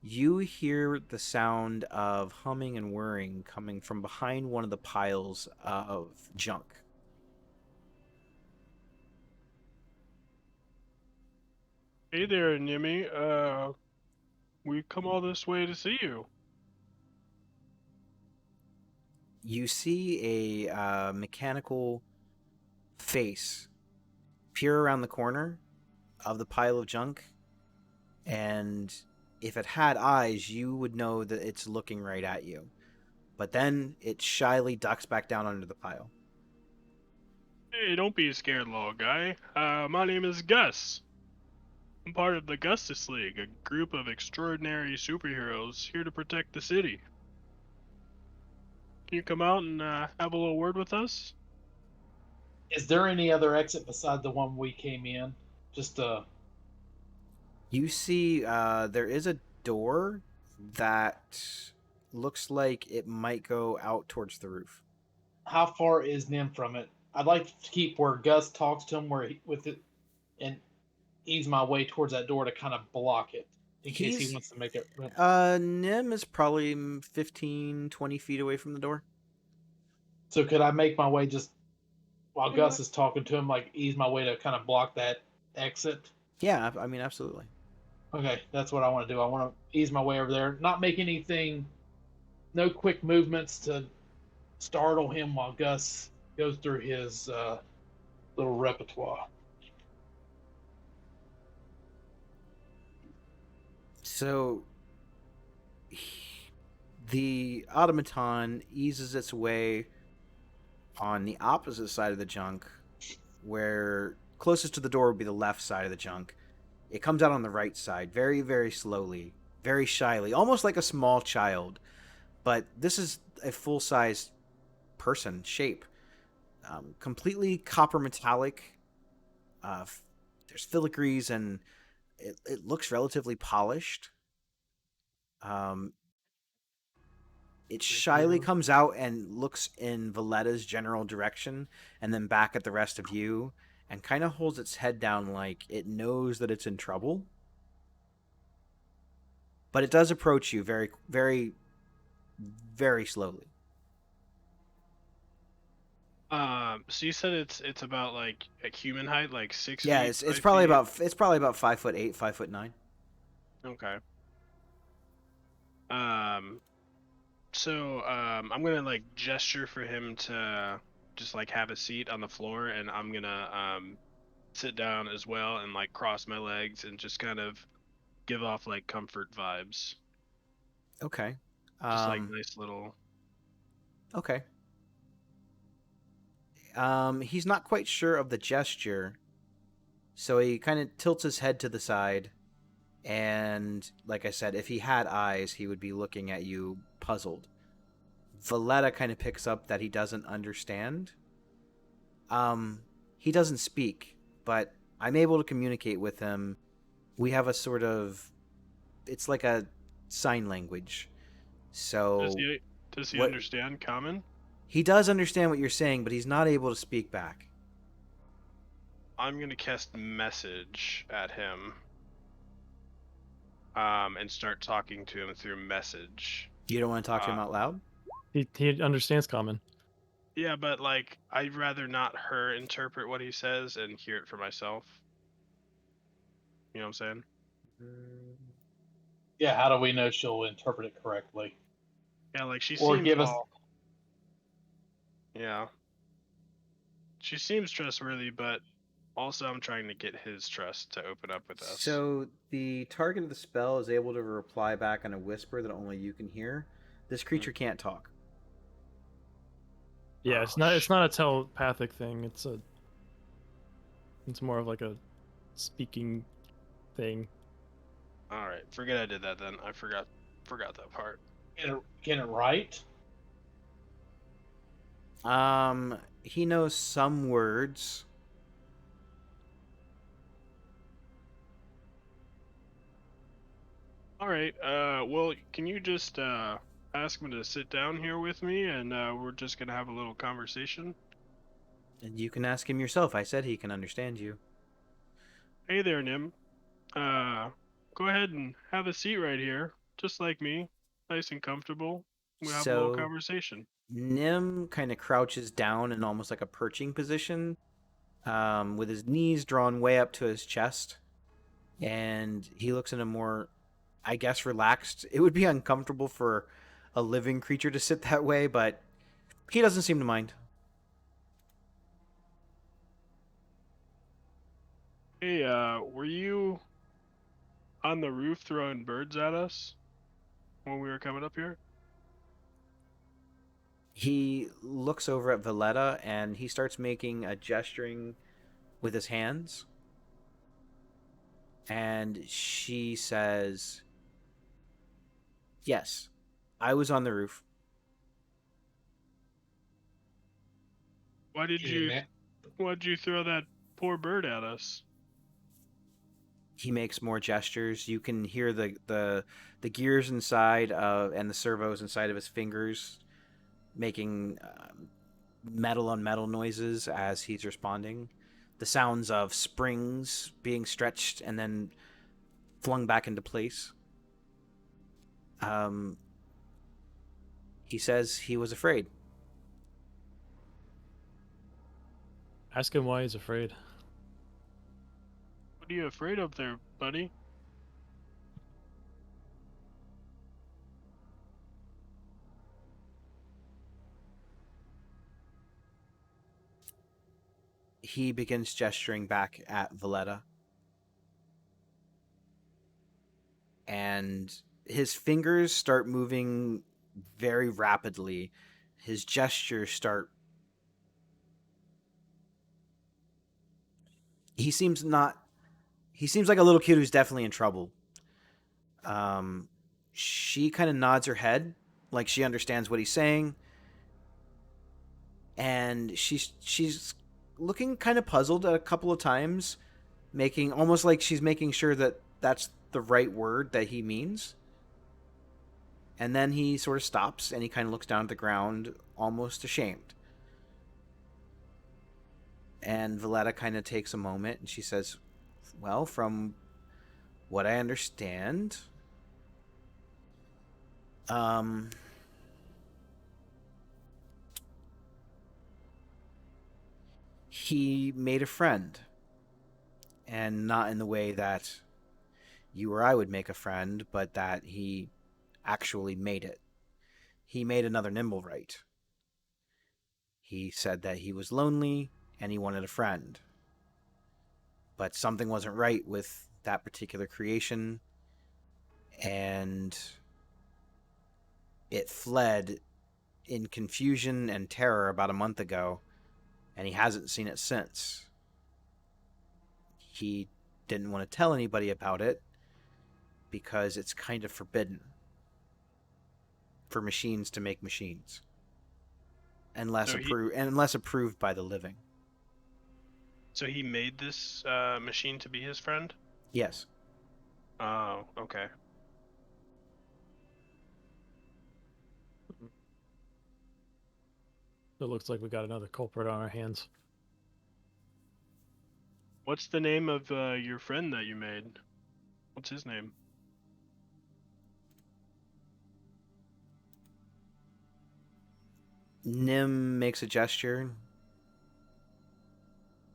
Speaker 2: you hear the sound of humming and whirring coming from behind one of the piles of junk.
Speaker 1: Hey there, Nimmy. We've come all this way to see you.
Speaker 2: You see a mechanical face peer around the corner of the pile of junk, and if it had eyes, you would know that it's looking right at you. But then it shyly ducks back down under the pile.
Speaker 1: Hey, don't be scared, little guy. My name is Gus. I'm part of the Gustus League, a group of extraordinary superheroes here to protect the city. Can you come out and have a little word with us?
Speaker 3: Is there any other exit besides the one we came in? Just
Speaker 2: You see there is a door that looks like it might go out towards the roof.
Speaker 3: how far is Nim from it? I'd like to keep where Gus talks to him with it and ease my way towards that door to kind of block it in case he wants to make it.
Speaker 2: Nim is probably 15, 20 feet away from the door.
Speaker 3: So could I make my way just while Gus is talking to him, like ease my way to kind of block that exit?
Speaker 2: Yeah, I mean, absolutely.
Speaker 3: Okay, that's what I want to do. I want to ease my way over there, not make anything, no quick movements to startle him while Gus goes through his little repertoire.
Speaker 2: So the automaton eases its way on the opposite side of the junk, where closest to the door would be the left side of the junk. It comes out on the right side, very, very slowly, very shyly, almost like a small child. But this is a full-size person shape. completely copper metallic. There's filigrees, and it looks relatively polished. Um, it shyly comes out and looks in Valletta's general direction, and then back at the rest of you, and kind of holds its head down like it knows that it's in trouble. But it does approach you very, very, very slowly.
Speaker 1: So you said it's about like a human height, like 6
Speaker 2: Yeah,
Speaker 1: feet,
Speaker 2: it's
Speaker 1: 5
Speaker 2: probably
Speaker 1: feet.
Speaker 2: about 5'8", 5'9".
Speaker 1: Okay. Um. So I'm gonna like gesture for him to just like have a seat on the floor, and I'm gonna sit down as well and like cross my legs and just kind of give off like comfort vibes.
Speaker 2: Okay.
Speaker 1: Just like nice little.
Speaker 2: Okay. He's not quite sure of the gesture, so he kind of tilts his head to the side, and like I said, if he had eyes, he would be looking at you, puzzled. Valletta kind of picks up that he doesn't understand. He doesn't speak, but I'm able to communicate with him. We have a sort of, it's like a sign language.
Speaker 1: Does
Speaker 2: So
Speaker 1: he
Speaker 2: what
Speaker 1: understand common?
Speaker 2: he does understand what you're saying, but he's not able to speak back.
Speaker 1: I'm gonna cast message at him. And start talking to him through message.
Speaker 2: You don't want to talk to him out loud?
Speaker 4: He understands common.
Speaker 1: Yeah, but like I'd rather not her interpret what he says and hear it for myself. You know what I'm saying?
Speaker 3: Yeah, how do we know she'll interpret it correctly?
Speaker 1: Yeah, like she
Speaker 3: Or
Speaker 1: seems
Speaker 3: give us.
Speaker 1: all. Yeah. She seems trustworthy, but also I'm trying to get his trust to open up with us.
Speaker 2: So the target of the spell is able to reply back in a whisper that only you can hear. This creature can't talk.
Speaker 4: Yeah,
Speaker 1: Oh,
Speaker 4: it's not a telepathic thing. It's more of like a speaking thing.
Speaker 1: All right, forget I did that then. I forgot that part.
Speaker 3: Can it write?
Speaker 2: He knows some words.
Speaker 1: All right. Well, can you just ask him to sit down here with me, and we're just gonna have a little conversation.
Speaker 2: And you can ask him yourself. I said he can understand you.
Speaker 1: Hey there, Nim. Uh, Go ahead and have a seat right here, just like me, nice and comfortable. We'll have a little
Speaker 2: So
Speaker 1: conversation.
Speaker 2: Nim kind of crouches down in almost like a perching position, with his knees drawn way up to his chest, and he looks in a more, I guess, relaxed. It would be uncomfortable for a living creature to sit that way, but he doesn't seem to mind.
Speaker 1: Hey, were you on the roof throwing birds at us when we were coming up here?
Speaker 2: He looks over at Valletta and he starts making a gesturing with his hands. And she says, "Yes, I was on the roof."
Speaker 1: Why'd you throw that poor bird at us?
Speaker 2: He makes more gestures. You can hear the gears inside and the servos inside of his fingers making metal on metal noises as he's responding. The sounds of springs being stretched and then flung back into place. He says he was afraid.
Speaker 4: Ask him why he's afraid.
Speaker 1: What are you afraid of there, buddy?
Speaker 2: He begins gesturing back at Valletta. And his fingers start moving very rapidly. His gestures start. He seems not. He seems like a little kid who's definitely in trouble. She kind of nods her head, like she understands what he's saying. and she's looking kind of puzzled a couple of times, making almost like she's making sure that that's the right word that he means. And then he sort of stops and he kind of looks down at the ground, almost ashamed. And Valletta kind of takes a moment and she says, well, from what I understand, he made a friend. And not in the way that you or I would make a friend, but that he actually made it. He made another Nimblewright. He said that he was lonely and he wanted a friend. But something wasn't right with that particular creation, and it fled in confusion and terror about a month ago, and he hasn't seen it since. He didn't want to tell anybody about it because it's kind of forbidden for machines to make machines unless approved by the living.
Speaker 1: So he made this machine to be his friend?
Speaker 2: Yes.
Speaker 1: Oh, okay.
Speaker 4: It looks like we got another culprit on our hands.
Speaker 1: What's the name of your friend that you made? What's his name?
Speaker 2: Nim makes a gesture,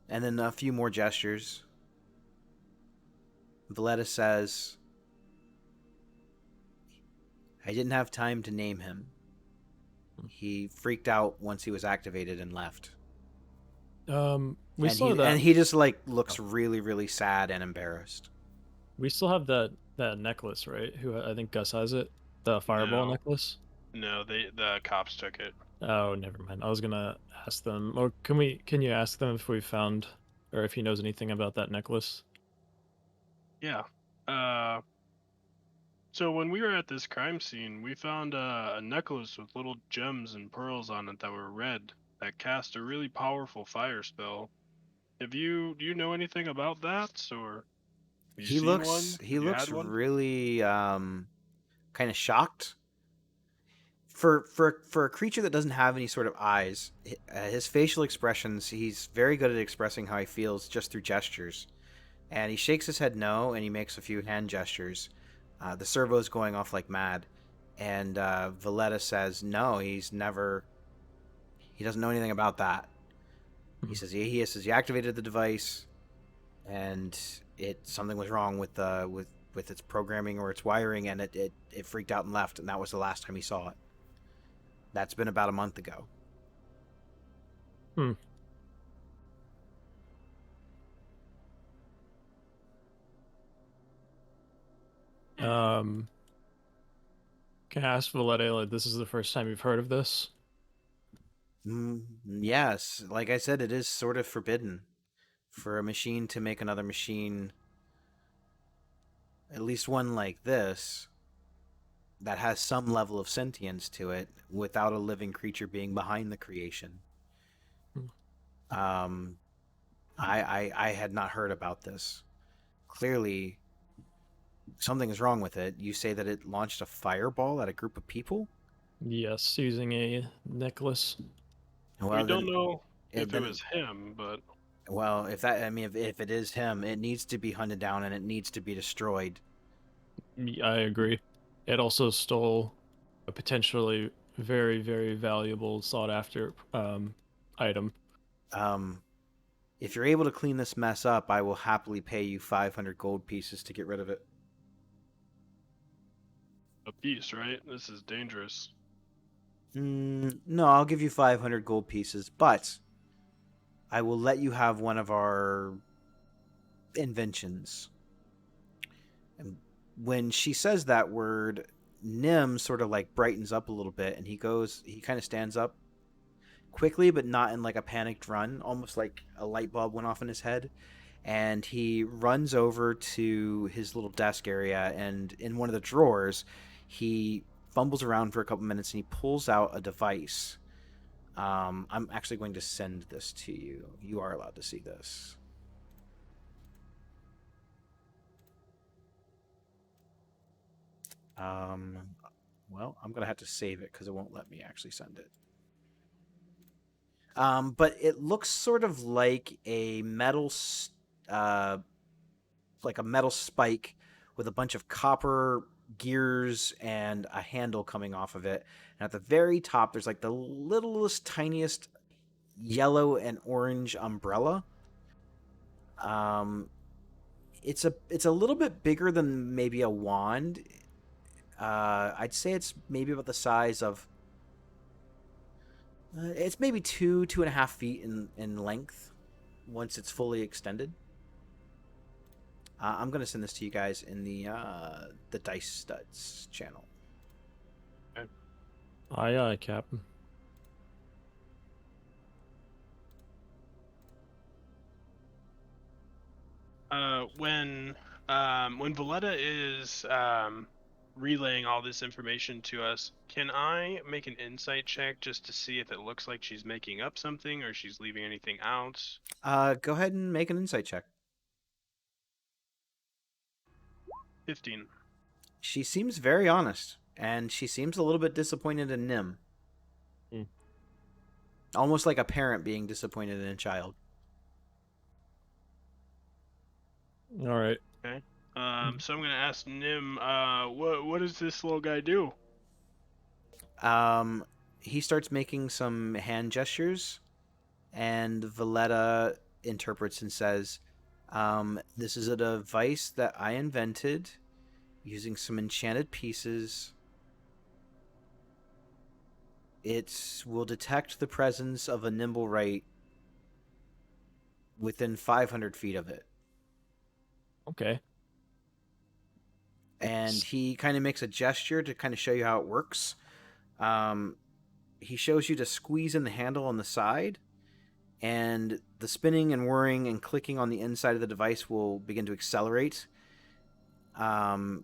Speaker 2: and then a few more gestures. Valletta says, I didn't have time to name him. He freaked out once he was activated and left.
Speaker 4: We saw that.
Speaker 2: And he just like looks really, really sad and embarrassed.
Speaker 4: We still have that necklace, right? Who I think Gus has it. The fireball
Speaker 1: No.
Speaker 4: necklace.
Speaker 1: No, the cops took it.
Speaker 4: Oh, never mind. I was gonna ask them, or can you ask them if we found, or if he knows anything about that necklace?
Speaker 1: Yeah. So when we were at this crime scene, we found a necklace with little gems and pearls on it that were red that cast a really powerful fire spell. Do you know anything about that, or have you
Speaker 2: He
Speaker 1: seen
Speaker 2: looks
Speaker 1: one?
Speaker 2: he
Speaker 1: Have you
Speaker 2: looks
Speaker 1: had one?
Speaker 2: really kind of shocked. For a creature that doesn't have any sort of eyes, his facial expressions, he's very good at expressing how he feels just through gestures. And he shakes his head no, and he makes a few hand gestures. The servo's going off like mad. And Valletta says no, he doesn't know anything about that. He says he says he activated the device, and something was wrong with its programming or its wiring, and it freaked out and left, and that was the last time he saw it. That's been about a month ago.
Speaker 4: Can I ask Valletta, like, this is the first time you've heard of this?
Speaker 2: Yes, like I said, it is sort of forbidden for a machine to make another machine, at least one like this, that has some level of sentience to it without a living creature being behind the creation. I had not heard about this. Clearly, something is wrong with it. You say that it launched a fireball at a group of people?
Speaker 4: Yes, using a necklace.
Speaker 2: Well,
Speaker 1: we don't know if
Speaker 2: then-
Speaker 1: it was him, but
Speaker 2: Well, if it is him, it needs to be hunted down and it needs to be destroyed.
Speaker 4: I agree. It also stole a potentially very, very valuable, sought-after item.
Speaker 2: If you're able to clean this mess up, I will happily pay you 500 gold pieces to get rid of it.
Speaker 1: a piece, right? This is dangerous.
Speaker 2: No, I'll give you 500 gold pieces, but I will let you have one of our inventions. And when she says that word, Nim sort of like brightens up a little bit, and he kind of stands up quickly, but not in like a panicked run, almost like a light bulb went off in his head. And he runs over to his little desk area, and in one of the drawers, he fumbles around for a couple minutes, and he pulls out a device. I'm actually going to send this to you. You are allowed to see this. Well, I'm gonna have to save it because it won't let me actually send it. But it looks sort of like a uh, like a metal spike with a bunch of copper gears and a handle coming off of it. And at the very top, there's like the littlest, tiniest yellow and orange umbrella. It's a little bit bigger than maybe a wand. I'd say it's maybe about the size of. It's maybe 2.5 feet in length once it's fully extended. I'm gonna send this to you guys in the Dice Studs channel.
Speaker 4: Aye, aye, Captain.
Speaker 1: When Valletta is relaying all this information to us, can I make an insight check just to see if it looks like she's making up something or she's leaving anything out?
Speaker 2: Go ahead and make an insight check.
Speaker 1: 15.
Speaker 2: She seems very honest, and she seems a little bit disappointed in Nim.
Speaker 4: Hmm.
Speaker 2: Almost like a parent being disappointed in a child.
Speaker 4: All right.
Speaker 1: Okay. So I'm gonna ask Nim, what does this little guy do?
Speaker 2: He starts making some hand gestures, and Valletta interprets and says, "This is a device that I invented using some enchanted pieces. It will detect the presence of a nimble right within 500 feet of it."
Speaker 4: Okay.
Speaker 2: And he kind of makes a gesture to kind of show you how it works. He shows you to squeeze in the handle on the side, and the spinning and whirring and clicking on the inside of the device will begin to accelerate. So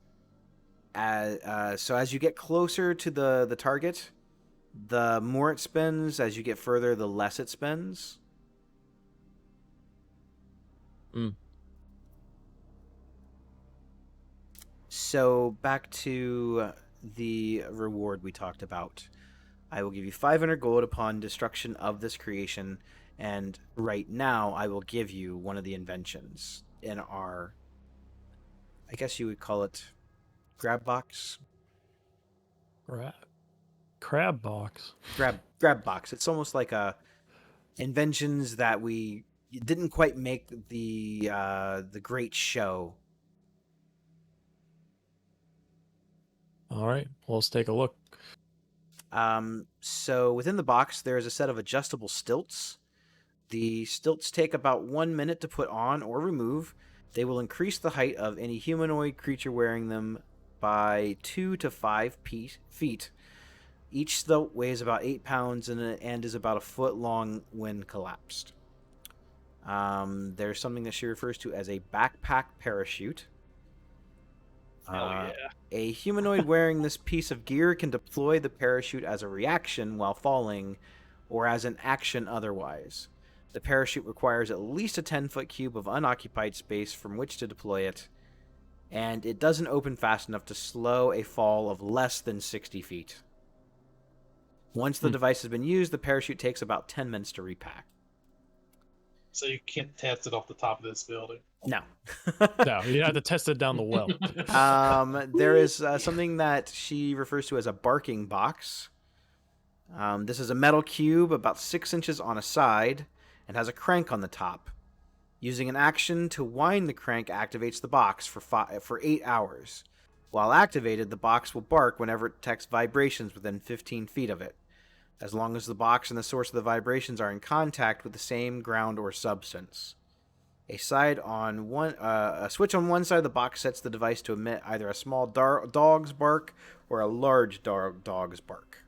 Speaker 2: as you get closer to the target, the more it spins. As you get further, the less it spins. So back to the reward we talked about. I will give you 500 gold upon destruction of this creation, and right now I will give you one of the inventions in our, I guess you would call it, grab box.
Speaker 4: Crab box.
Speaker 2: Grab box. It's almost like a inventions that we didn't quite make the great show.
Speaker 4: All right. Well, let's take a look.
Speaker 2: So within the box, there is a set of adjustable stilts. The stilts take about 1 minute to put on or remove. They will increase the height of any humanoid creature wearing them by 2 to 5 feet. Each stilt weighs about 8 pounds and is about a foot long when collapsed. There's something that she refers to as a backpack parachute.
Speaker 1: Yeah.
Speaker 2: A humanoid wearing this piece of gear can deploy the parachute as a reaction while falling, or as an action otherwise. The parachute requires at least a 10-foot cube of unoccupied space from which to deploy it, and it doesn't open fast enough to slow a fall of less than 60 feet. Once the device has been used, the parachute takes about 10 minutes to repack.
Speaker 3: So you can't test it off the top of this building.
Speaker 2: No.
Speaker 4: No, you have to test it down the well.
Speaker 2: There is something that she refers to as a barking box. This is a metal cube about 6 inches on a side and has a crank on the top. Using an action to wind the crank activates the box for 8 hours. While activated, the box will bark whenever it detects vibrations within 15 feet of it, as long as the box and the source of the vibrations are in contact with the same ground or substance. A switch on one side of the box sets the device to emit either a small dog's bark or a large dog's bark.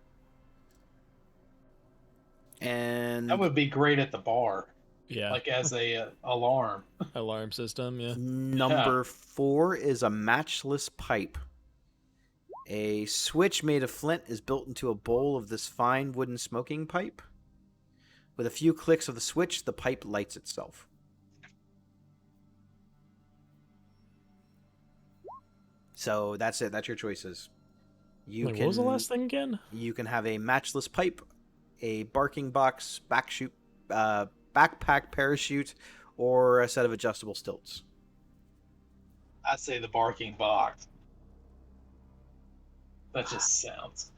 Speaker 2: And
Speaker 3: That would be great at the bar.
Speaker 4: Yeah.
Speaker 3: Like as a alarm.
Speaker 4: Alarm system, yeah.
Speaker 2: Number 4 is a matchless pipe. A switch made of flint is built into a bowl of this fine wooden smoking pipe. With a few clicks of the switch, the pipe lights itself. So that's it. That's your choices.
Speaker 4: What was the last thing again?
Speaker 2: You can have a matchless pipe, a barking box, backpack parachute, or a set of adjustable stilts.
Speaker 3: I say the barking box. That just sounds.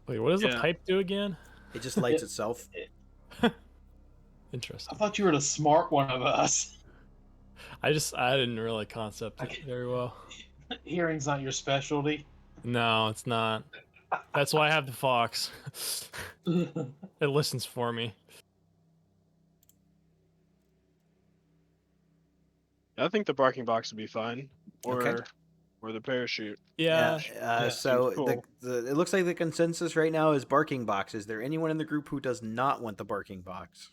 Speaker 4: Wait, what does the
Speaker 1: Yeah.
Speaker 4: pipe do again?
Speaker 2: It just lights itself.
Speaker 3: I
Speaker 4: Interesting.
Speaker 3: thought you were the smart one of us.
Speaker 4: I didn't really concept it
Speaker 3: Okay.
Speaker 4: very well.
Speaker 3: Hearing's not your specialty.
Speaker 4: No, it's not. That's why I have the fox. It listens for me.
Speaker 1: I think the barking box would be fine, or
Speaker 2: Okay.
Speaker 1: or the parachute.
Speaker 4: Yeah.
Speaker 2: So
Speaker 1: cool.
Speaker 2: it looks like the consensus right now is barking box. Is there anyone in the group who does not want the barking box?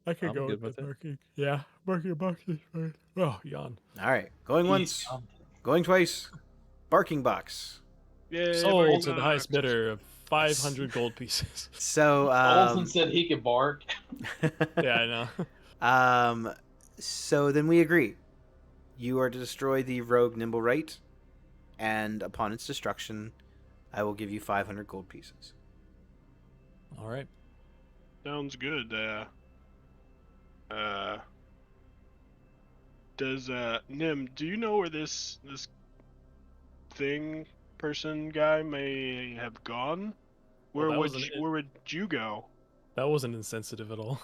Speaker 4: I could
Speaker 5: I'm
Speaker 4: go
Speaker 5: good
Speaker 4: with
Speaker 5: with it.
Speaker 4: barking. Yeah, barking box is fine. Oh, yawn.
Speaker 2: All right, going once, going twice. Barking box.
Speaker 1: Yay,
Speaker 4: Sold
Speaker 1: barking
Speaker 4: to the
Speaker 1: box.
Speaker 4: highest bidder of 500 gold pieces.
Speaker 2: So
Speaker 3: Olsen said he could bark.
Speaker 4: Yeah, I know.
Speaker 2: So then we agree. You are to destroy the rogue Nimble Right, and upon its destruction, I will give you 500 gold pieces.
Speaker 4: All right.
Speaker 1: Sounds good. Does Nim? Do you know where this thing person guy may have gone?
Speaker 4: Well,
Speaker 1: Where
Speaker 4: that
Speaker 1: would
Speaker 4: wasn't it.
Speaker 1: where would you go?
Speaker 4: That wasn't insensitive at all.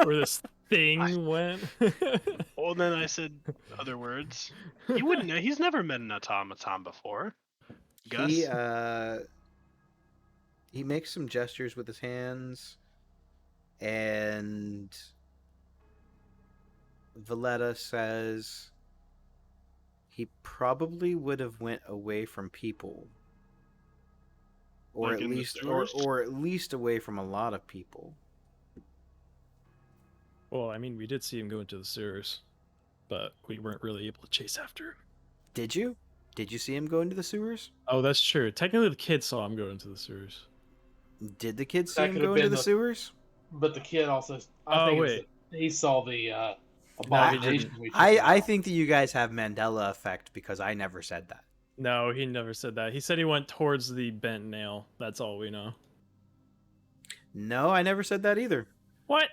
Speaker 4: Where this thing went.
Speaker 1: Well, then I said other words. He wouldn't know. He's never met an automaton before. Gus.
Speaker 2: He makes some gestures with his hands, and Valletta says he probably would have went away from people, or
Speaker 1: Like
Speaker 2: at
Speaker 1: in the
Speaker 2: least,
Speaker 1: sewers?
Speaker 2: or at least away from a lot of people.
Speaker 4: Well, I mean, we did see him go into the sewers, but we weren't really able to chase after him.
Speaker 2: Did you? Did you see him go into the sewers?
Speaker 4: Oh, that's true. Technically, the kid saw him go into the sewers.
Speaker 2: Did the kids see
Speaker 3: That
Speaker 2: him
Speaker 3: could have
Speaker 2: go into
Speaker 3: been
Speaker 2: the
Speaker 3: the-
Speaker 2: sewers?
Speaker 3: But the kid also.
Speaker 4: Oh,
Speaker 3: think
Speaker 4: wait.
Speaker 3: he saw the
Speaker 4: No, he
Speaker 3: abomination.
Speaker 4: didn't.
Speaker 3: we took
Speaker 2: I
Speaker 3: out.
Speaker 2: think that you guys have Mandela effect because I never said that.
Speaker 4: No, he never said that. He said he went towards the bent nail. That's all we know.
Speaker 2: No, I never said that either.
Speaker 4: What?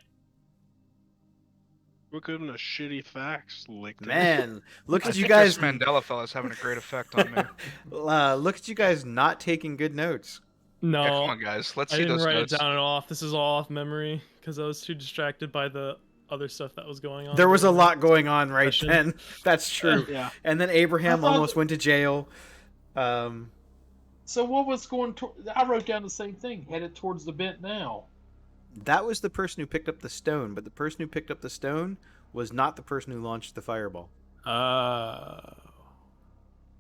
Speaker 1: We're giving a shitty facts licked.
Speaker 2: Man, look
Speaker 6: I
Speaker 2: at you
Speaker 6: think
Speaker 2: guys.
Speaker 6: this Mandela fella's having a great effect on me.
Speaker 2: Look at you guys not taking good notes.
Speaker 4: No,
Speaker 6: Yeah, come on, guys. Let's
Speaker 4: I
Speaker 6: see
Speaker 4: didn't
Speaker 6: those
Speaker 4: write
Speaker 6: notes.
Speaker 4: it down at all. This is all off memory because I was too distracted by the other stuff that was going on.
Speaker 2: There was a
Speaker 4: during
Speaker 2: lot
Speaker 4: the
Speaker 2: going on right
Speaker 4: session.
Speaker 2: then. That's true.
Speaker 1: Yeah.
Speaker 2: And then Abraham
Speaker 3: I thought-
Speaker 2: almost went to jail.
Speaker 3: So what was going? I wrote down the same thing. Headed towards the bent now.
Speaker 2: That was the person who picked up the stone, but the person who picked up the stone was not the person who launched the fireball.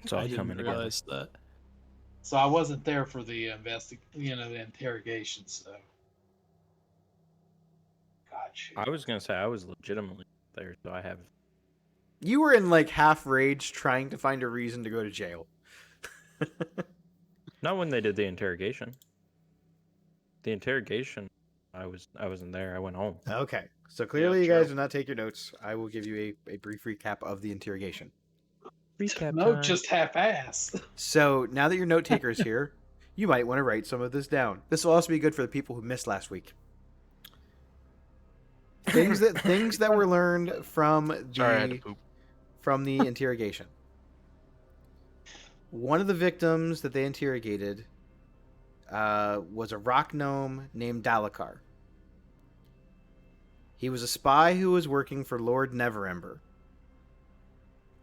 Speaker 5: It's all
Speaker 4: I didn't
Speaker 5: coming together.
Speaker 4: realize that.
Speaker 3: So I wasn't there for the the interrogation. So. Gotcha.
Speaker 5: I was gonna say I was legitimately there, so I have.
Speaker 2: You were in like half rage trying to find a reason to go to jail.
Speaker 5: Not when they did the interrogation. The interrogation, I wasn't there. I went home.
Speaker 2: Okay. So clearly you
Speaker 1: true.
Speaker 2: guys did not take your notes. I will give you a brief recap of the interrogation.
Speaker 5: Recap
Speaker 3: No,
Speaker 5: time.
Speaker 3: just half-ass.
Speaker 2: So now that your note taker is here, you might want to write some of this down. This will also be good for the people who missed last week. Things that were learned from
Speaker 6: Sorry, I had to poop.
Speaker 2: the interrogation. One of the victims that they interrogated was a rock gnome named Dalakar. He was a spy who was working for Lord Neverember.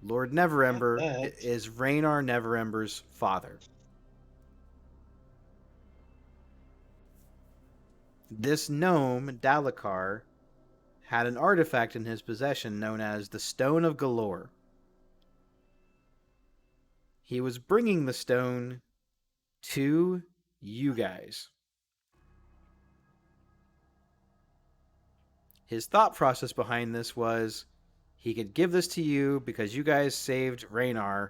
Speaker 2: Lord Neverember
Speaker 3: that.
Speaker 2: is Raynar Neverember's father. This gnome, Dalakar, had an artifact in his possession known as the Stone of Galore. He was bringing the stone to you guys. His thought process behind this was he could give this to you because you guys saved Raynar,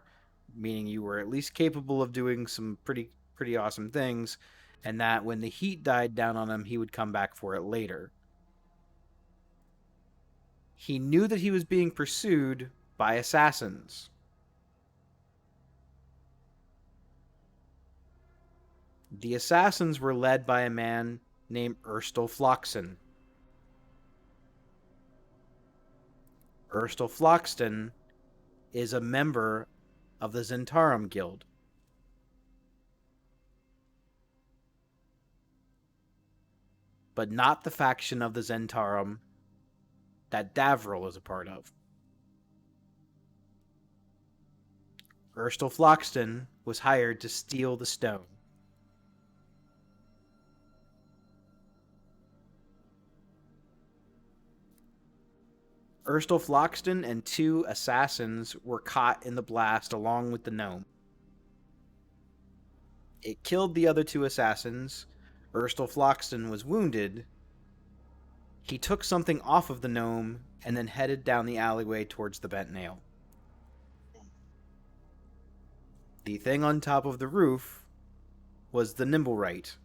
Speaker 2: meaning you were at least capable of doing some pretty awesome things, and that when the heat died down on him, he would come back for it later. He knew that he was being pursued by assassins. The assassins were led by a man named Erstal Floxton. Erstal Floxton is a member of the Zentarum Guild. But not the faction of the Zentarum that Davril is a part of. Erstal Floxton was hired to steal the stone. Erstal Floxton and 2 assassins were caught in the blast along with the gnome. It killed the other 2 assassins. Erstal Floxton was wounded. He took something off of the gnome and then headed down the alleyway towards the bent nail. The thing on top of the roof was the Nimblewright.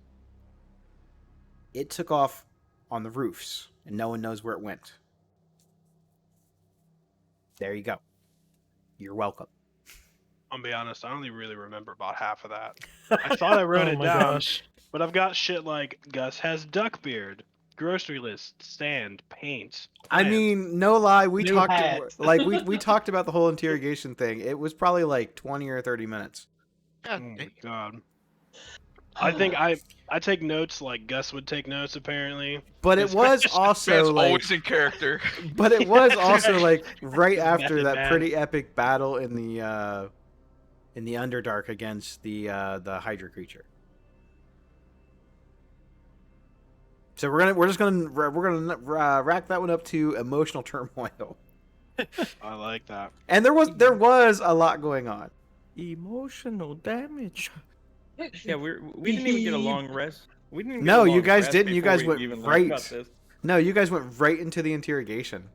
Speaker 2: It took off on the roofs, and no one knows where it went. There you go. You're welcome.
Speaker 1: I'll be honest, I only really remember about half of that. I thought I wrote
Speaker 4: Oh
Speaker 1: it
Speaker 4: my
Speaker 1: down,
Speaker 4: gosh.
Speaker 1: but I've got shit like Gus has duck beard, grocery list, sand, paint.
Speaker 2: I mean, no lie, we
Speaker 3: New
Speaker 2: talked
Speaker 3: hat.
Speaker 2: we talked about the whole interrogation thing. It was probably like 20 or 30 minutes.
Speaker 1: Oh my god. I think I take notes like Gus would take notes apparently.
Speaker 2: But it was
Speaker 6: Man's
Speaker 2: also like
Speaker 6: always in character.
Speaker 2: but it was also like right after
Speaker 1: Method
Speaker 2: that
Speaker 1: man.
Speaker 2: pretty epic battle in the Underdark against the Hydra creature. So we're just gonna rack that one up to emotional turmoil,
Speaker 1: I like that.
Speaker 2: and there was a lot going on.
Speaker 5: Emotional damage. Yeah, we didn't even get a long rest. We didn't even
Speaker 2: No,
Speaker 5: get a
Speaker 2: you
Speaker 5: long
Speaker 2: guys
Speaker 5: rest
Speaker 2: didn't. You
Speaker 5: before
Speaker 2: guys
Speaker 5: we
Speaker 2: went
Speaker 5: even learned
Speaker 2: right.
Speaker 5: about this.
Speaker 2: No, you guys went right into the interrogation.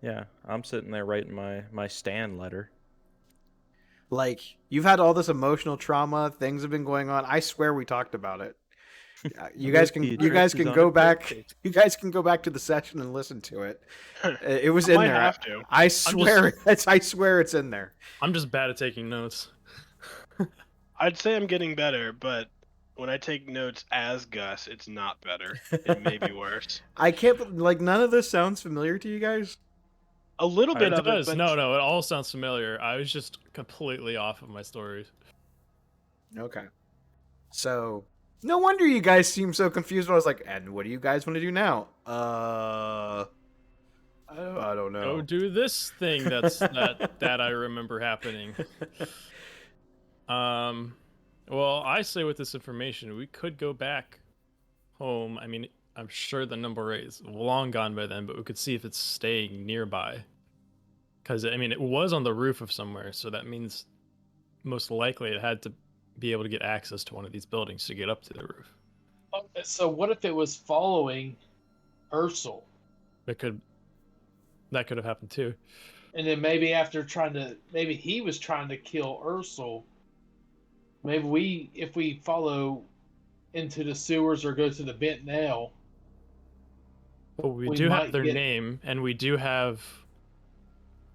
Speaker 5: Yeah, I'm sitting there writing my Stan letter.
Speaker 2: Like, you've had all this emotional trauma. Things have been going on. I swear we talked about it. You guys can go back. You guys can go back to the session and listen to it. It was
Speaker 1: I
Speaker 2: in
Speaker 1: might
Speaker 2: there.
Speaker 1: have to.
Speaker 2: I swear. I swear it's in there.
Speaker 4: I'm just bad at taking notes.
Speaker 1: I'd say I'm getting better, but when I take notes as Gus, it's not better. It may be worse.
Speaker 2: I can't. Like, none of this sounds familiar to you guys.
Speaker 1: A little bit
Speaker 4: It
Speaker 1: of
Speaker 4: does.
Speaker 1: it, but
Speaker 4: No, it all sounds familiar. I was just completely off of my stories.
Speaker 2: Okay. So, no wonder you guys seem so confused. I was like, and what do you guys want to do now? I don't know.
Speaker 4: Go do this thing that I remember happening. Well, I say with this information, we could go back home. I mean, I'm sure the number rate is long gone by then, but we could see if it's staying nearby. Because, I mean, it was on the roof of somewhere, so that means most likely it had to be able to get access to one of these buildings to get up to the roof.
Speaker 3: So what if it was following Ursel?
Speaker 4: That could have happened too.
Speaker 3: And then maybe maybe he was trying to kill Ursel. Maybe if we follow into the sewers or go to the bent nail.
Speaker 4: Well, we
Speaker 3: We
Speaker 4: do
Speaker 3: might
Speaker 4: have their
Speaker 3: get-
Speaker 4: name, and we do have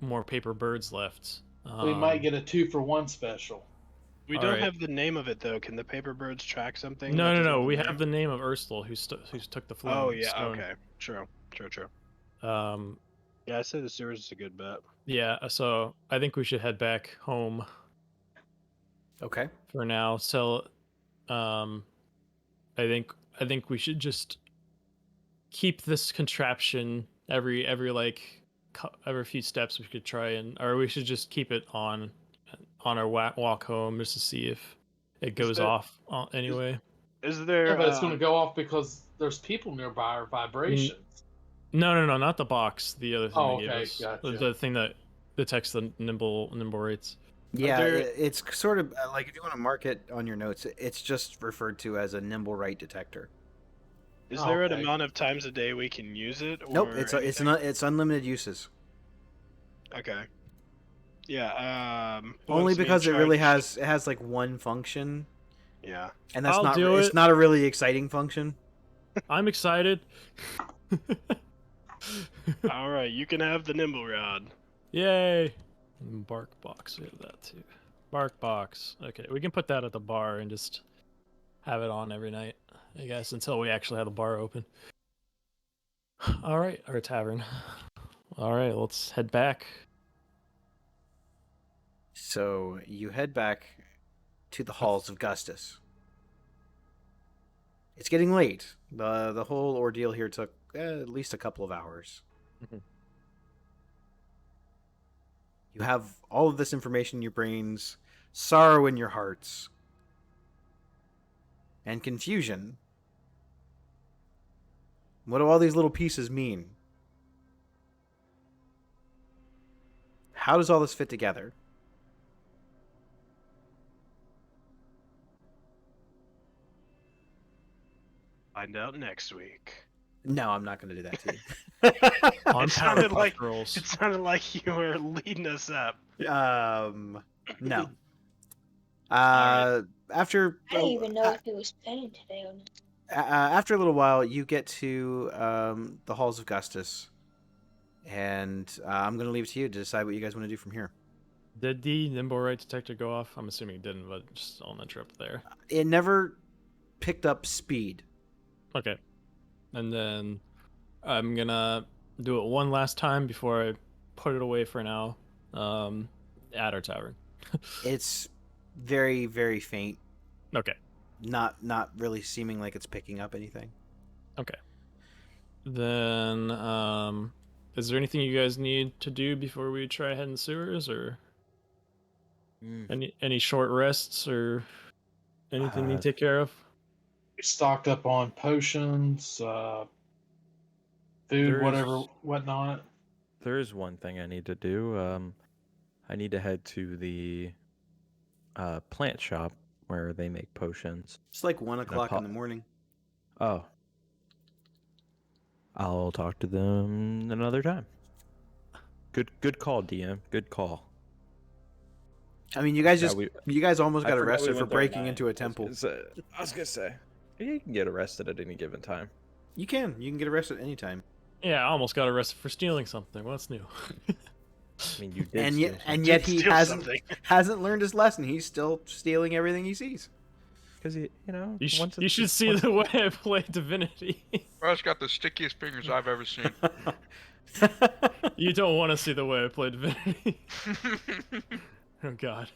Speaker 4: more paper birds left.
Speaker 3: We might get a 2-for-1 special.
Speaker 1: we
Speaker 4: All
Speaker 1: don't
Speaker 4: right.
Speaker 1: have the name of it though. Can the paper birds track something?
Speaker 4: No,
Speaker 1: that
Speaker 4: no,
Speaker 1: doesn't
Speaker 4: no. We
Speaker 1: name?
Speaker 4: have the name of Ursula, who took the flame.
Speaker 1: Oh yeah,
Speaker 4: stone.
Speaker 1: okay. True.
Speaker 4: Um,
Speaker 1: Yeah, I say the sewers is a good bet.
Speaker 4: yeah. So I think we should head back home
Speaker 2: Okay.
Speaker 4: for now. So, I think we should just keep this contraption every few steps. We could try or we should just keep it on our walk home just to see if it goes
Speaker 1: there-
Speaker 4: off anyway.
Speaker 1: Is there?
Speaker 3: Yeah, but it's going to go off because there's people nearby or vibrations.
Speaker 4: No, not the box. The other thing
Speaker 3: Oh,
Speaker 4: they gave
Speaker 3: okay,
Speaker 4: us.
Speaker 3: gotcha.
Speaker 4: The thing that detects the nimble rates.
Speaker 2: Yeah,
Speaker 1: there-
Speaker 2: it's sort of like if you want to mark it on your notes, it's just referred to as a Nimblewright detector.
Speaker 1: Is
Speaker 3: Oh,
Speaker 1: there an
Speaker 3: okay.
Speaker 1: amount of times a day we can use it? Or
Speaker 2: Nope, it's
Speaker 1: anything?
Speaker 2: not. It's unlimited uses.
Speaker 1: Okay. Yeah. Who
Speaker 2: Only
Speaker 1: wants to be in
Speaker 2: because it really
Speaker 1: charge?
Speaker 2: has like one function,
Speaker 1: Yeah.
Speaker 2: And that's
Speaker 4: I'll
Speaker 2: not
Speaker 4: do
Speaker 2: it's
Speaker 4: it.
Speaker 2: not a really exciting function.
Speaker 4: I'm excited.
Speaker 1: All right, you can have the nimble rod.
Speaker 4: Yay! Bark box, we have that too. Bark box. Okay, we can put that at the bar and just have it on every night, I guess, until we actually have the bar open. All right, our tavern. All right, let's head back.
Speaker 2: So you head back to the halls of Gustus. It's getting late. The whole ordeal here took at least a couple of hours.
Speaker 5: Mhm.
Speaker 2: You have all of this information in your brains, sorrow in your hearts, and confusion. What do all these little pieces mean? How does all this fit together?
Speaker 1: Find out next week.
Speaker 2: No, I'm not going to do that to you.
Speaker 4: On
Speaker 1: It sounded
Speaker 4: Powerpuff
Speaker 1: like-
Speaker 4: Girls.
Speaker 1: It sounded like you were leading us up.
Speaker 2: No.
Speaker 1: Alright.
Speaker 2: After
Speaker 7: I didn't even know if it was spinning today or not.
Speaker 2: after a little while, you get to the halls of Gustus, and I'm going to leave it to you to decide what you guys want to do from here.
Speaker 4: Did the nimble right detector go off? I'm assuming it didn't, but just on the trip there.
Speaker 2: It never picked up speed.
Speaker 4: Okay. And then I'm gonna do it one last time before I put it away for now. At our tavern.
Speaker 2: It's very, very faint.
Speaker 4: Okay.
Speaker 2: Not really seeming like it's picking up anything.
Speaker 4: Okay. Then is there anything you guys need to do before we try heading sewers, or any short rests or anything you need to take care of?
Speaker 3: We stocked up on potions, food,
Speaker 5: There's-
Speaker 3: whatever, whatnot.
Speaker 5: There is one thing I need to do. I need to head to the plant shop where they make potions.
Speaker 2: It's like 1 o'clock in
Speaker 5: pop-
Speaker 2: the morning.
Speaker 5: Oh. I'll talk to them another time. Good call, DM. Good call.
Speaker 2: I mean, you guys
Speaker 5: Yeah,
Speaker 2: just
Speaker 5: we-
Speaker 2: you guys almost
Speaker 5: I
Speaker 2: got
Speaker 5: forgot we
Speaker 2: arrested for
Speaker 5: went there at
Speaker 2: breaking
Speaker 5: 9.
Speaker 2: into a temple.
Speaker 5: I was gonna say, you can get arrested at any given time.
Speaker 2: You can get arrested anytime.
Speaker 4: Yeah, I almost got arrested for stealing something. What's new?
Speaker 5: I mean, you did.
Speaker 2: And
Speaker 5: steal
Speaker 2: yet
Speaker 5: something.
Speaker 2: he
Speaker 1: Steal
Speaker 2: hasn't
Speaker 1: something.
Speaker 2: learned his lesson. He's still stealing everything he sees.
Speaker 5: Because you know,
Speaker 4: You,
Speaker 5: once
Speaker 4: you
Speaker 5: it's-
Speaker 4: should see
Speaker 5: once-
Speaker 4: the way I play Divinity.
Speaker 6: Bro's got the stickiest fingers I've ever seen.
Speaker 4: You don't want to see the way I play Divinity. Oh God.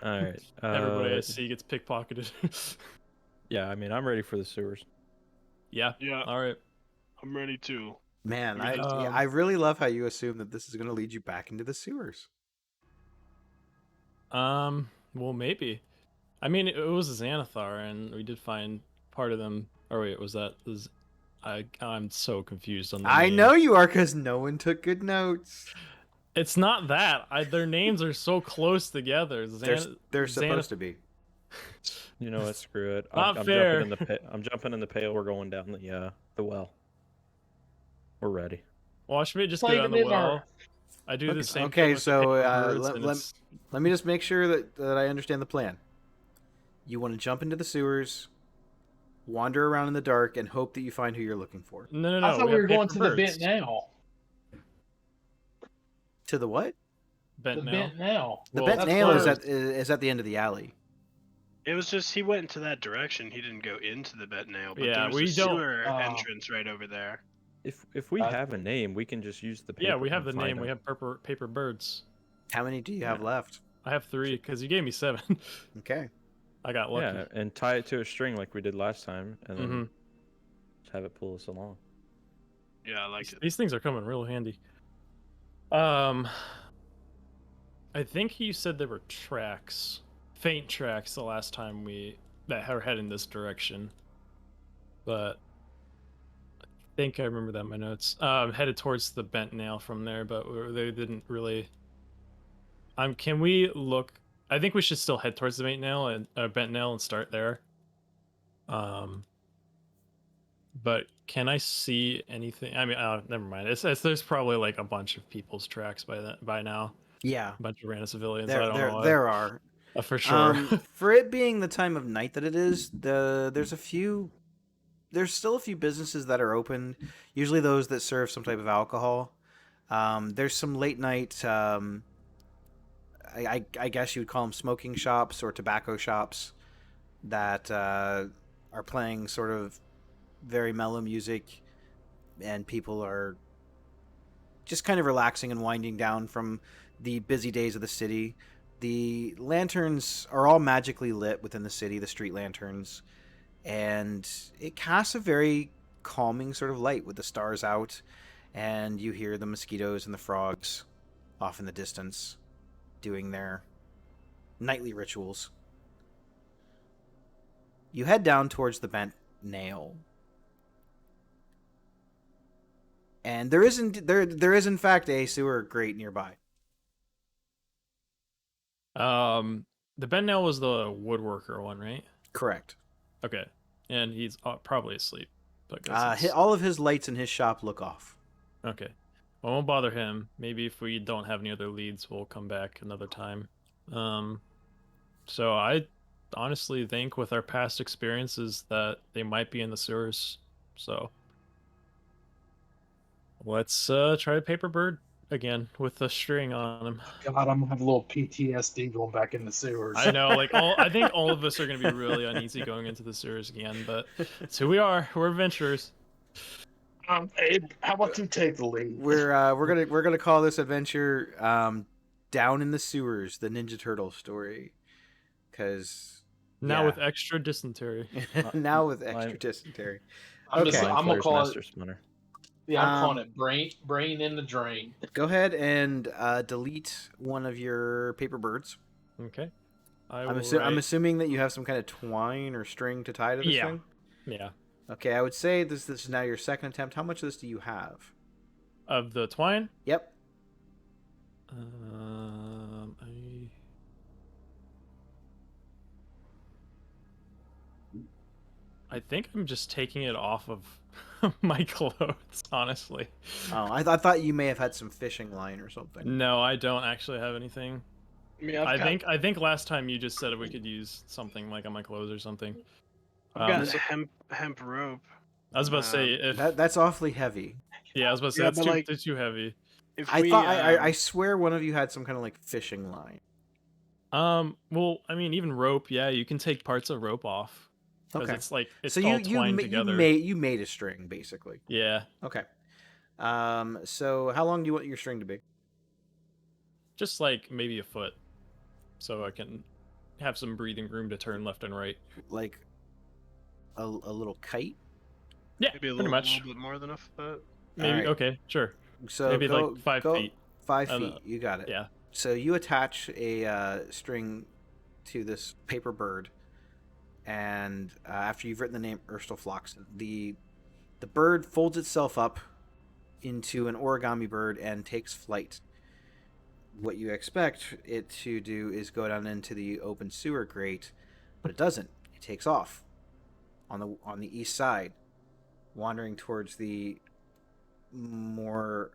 Speaker 5: All right.
Speaker 4: Everybody I see gets pickpocketed.
Speaker 5: Yeah, I mean, I'm ready for the sewers.
Speaker 4: Yeah.
Speaker 1: Yeah,
Speaker 4: All right.
Speaker 1: I'm ready too.
Speaker 2: Man,
Speaker 1: I mean,
Speaker 2: I really love how you assume that this is going to lead you back into the sewers.
Speaker 4: Well, maybe. I mean, it was a Xanathar, and we did find part of them. Or wait, I'm so confused on the
Speaker 2: I
Speaker 4: name.
Speaker 2: know you are, because no one took good notes.
Speaker 4: It's not that. Their names are so close together.
Speaker 2: They're supposed to be.
Speaker 5: You know what? Screw it.
Speaker 4: Not
Speaker 5: I'm
Speaker 4: fair.
Speaker 5: jumping in the I'm jumping in the pail. We're going down the well. We're ready.
Speaker 4: Watch me just
Speaker 3: Play
Speaker 4: go down
Speaker 3: the
Speaker 4: the
Speaker 3: mirror.
Speaker 4: well. I do the same.
Speaker 2: Okay,
Speaker 4: thing with the
Speaker 2: so,
Speaker 4: paper
Speaker 2: let-
Speaker 4: birds, and
Speaker 2: let-
Speaker 4: it's-
Speaker 2: Let me just make sure that I understand the plan. You want to jump into the sewers, wander around in the dark, and hope that you find who you're looking for.
Speaker 4: No.
Speaker 3: I thought we
Speaker 4: have
Speaker 3: were going
Speaker 4: paper
Speaker 3: to the
Speaker 4: birds.
Speaker 3: bent now.
Speaker 2: To the what?
Speaker 4: Bent
Speaker 3: The
Speaker 4: now.
Speaker 3: bent now.
Speaker 2: The
Speaker 4: Well,
Speaker 2: bent
Speaker 3: that's
Speaker 2: nail is
Speaker 3: closed.
Speaker 2: at the end of the alley.
Speaker 1: It was just he went into that direction. He didn't go into the bet nail. But
Speaker 4: Yeah,
Speaker 1: there's
Speaker 4: we
Speaker 1: a
Speaker 4: don't-
Speaker 1: sewer
Speaker 3: Oh.
Speaker 1: entrance right over there.
Speaker 5: If we
Speaker 3: Uh,
Speaker 5: have a name, we can just use the paper.
Speaker 4: Yeah, we have
Speaker 5: and
Speaker 4: the
Speaker 5: find
Speaker 4: name. We
Speaker 5: them.
Speaker 4: have paper birds.
Speaker 2: How many do you have
Speaker 4: Yeah.
Speaker 2: left?
Speaker 4: I have 3 because you gave me 7.
Speaker 2: Okay.
Speaker 4: I got lucky.
Speaker 5: Yeah, and tie it to a string like we did last time, and then
Speaker 4: Mhm.
Speaker 5: just have it pull us along.
Speaker 1: Yeah, I like it.
Speaker 4: These things are coming real handy. I think you said there were tracks, faint tracks, the last time that were heading this direction. But I think I remember that in my notes. Headed towards the bent nail from there, but they didn't really. Can we look? I think we should still head towards the bent nail and start there. But can I see anything? I mean, never mind. There's probably like a bunch of people's tracks by now.
Speaker 2: Yeah.
Speaker 4: A bunch of random civilians. I
Speaker 2: There
Speaker 4: don't know.
Speaker 2: there are.
Speaker 4: For sure.
Speaker 2: For it being the time of night that it is, there's still a few businesses that are open. Usually those that serve some type of alcohol. There's some late night. I guess you would call them smoking shops or tobacco shops that are playing sort of very mellow music, and people are just kind of relaxing and winding down from the busy days of the city. The lanterns are all magically lit within the city, the street lanterns, and it casts a very calming sort of light with the stars out, and you hear the mosquitoes and the frogs off in the distance doing their nightly rituals. You head down towards the bent nail. And there is in fact a sewer grate nearby.
Speaker 4: The Ben Nail was the woodworker one, right?
Speaker 2: Correct.
Speaker 4: Okay, and he's probably asleep. Because
Speaker 2: All of his lights in his shop look off.
Speaker 4: okay, well, I won't bother him. Maybe if we don't have any other leads, we'll come back another time. So I honestly think with our past experiences that they might be in the sewers. So let's try Paper Bird again with the string on him.
Speaker 3: God, I'm gonna have a little PTSD going back in the sewers.
Speaker 4: I know, like I think all of us are gonna be really uneasy going into the sewers again, but it's who we are. We're adventurers.
Speaker 3: Abe, how about you take the lead?
Speaker 2: We're gonna call this adventure Down in the Sewers, the Ninja Turtle story, because
Speaker 4: Now with extra dysentery.
Speaker 2: now with extra dysentery.
Speaker 3: I'm
Speaker 2: Okay.
Speaker 3: gonna call
Speaker 5: Master
Speaker 3: it.
Speaker 5: Splinter.
Speaker 3: Yeah, I'm calling it brain in the drain.
Speaker 2: Go ahead and delete one of your paper birds.
Speaker 4: Okay.
Speaker 2: I'm assuming that you have some kind of twine or string to tie to this thing.
Speaker 4: Yeah.
Speaker 2: Okay, I would say this is now your second attempt. How much of this do you have?
Speaker 4: Of the twine?
Speaker 2: Yep.
Speaker 4: I think I'm just taking it off of my clothes, honestly.
Speaker 2: Oh, I thought you may have had some fishing line or something.
Speaker 4: No, I don't actually have anything.
Speaker 1: I mean,
Speaker 4: I think last time you just said we could use something like on my clothes or something.
Speaker 1: I've got hemp rope.
Speaker 4: I was about to say if
Speaker 2: that's awfully heavy.
Speaker 4: yeah, I was about to say
Speaker 1: Yeah,
Speaker 4: that's
Speaker 1: but,
Speaker 4: too too heavy.
Speaker 2: I swear one of you had some kind of like fishing line.
Speaker 4: Well, I mean, even rope, yeah, you can take parts of rope off. Because
Speaker 2: Okay.
Speaker 4: it's like it's
Speaker 2: So
Speaker 4: all twined together.
Speaker 2: you made a string basically.
Speaker 4: Yeah.
Speaker 2: Okay. So how long do you want your string to be?
Speaker 4: Just like maybe a foot. So I can have some breathing room to turn left and right.
Speaker 2: Like a little kite?
Speaker 4: Yeah,
Speaker 1: Maybe a
Speaker 4: pretty much.
Speaker 1: little bit more than a foot.
Speaker 4: Maybe
Speaker 2: Alright.
Speaker 4: okay, sure.
Speaker 2: So
Speaker 4: Maybe
Speaker 2: go,
Speaker 4: like 5
Speaker 2: go
Speaker 4: feet.
Speaker 2: 5 feet. You got it.
Speaker 4: Yeah.
Speaker 2: So you attach a string to this paper bird, and after you've written the name Erstelflox, the bird folds itself up into an origami bird and takes flight. What you expect it to do is go down into the open sewer grate, but it doesn't. It takes off on the east side, wandering towards the more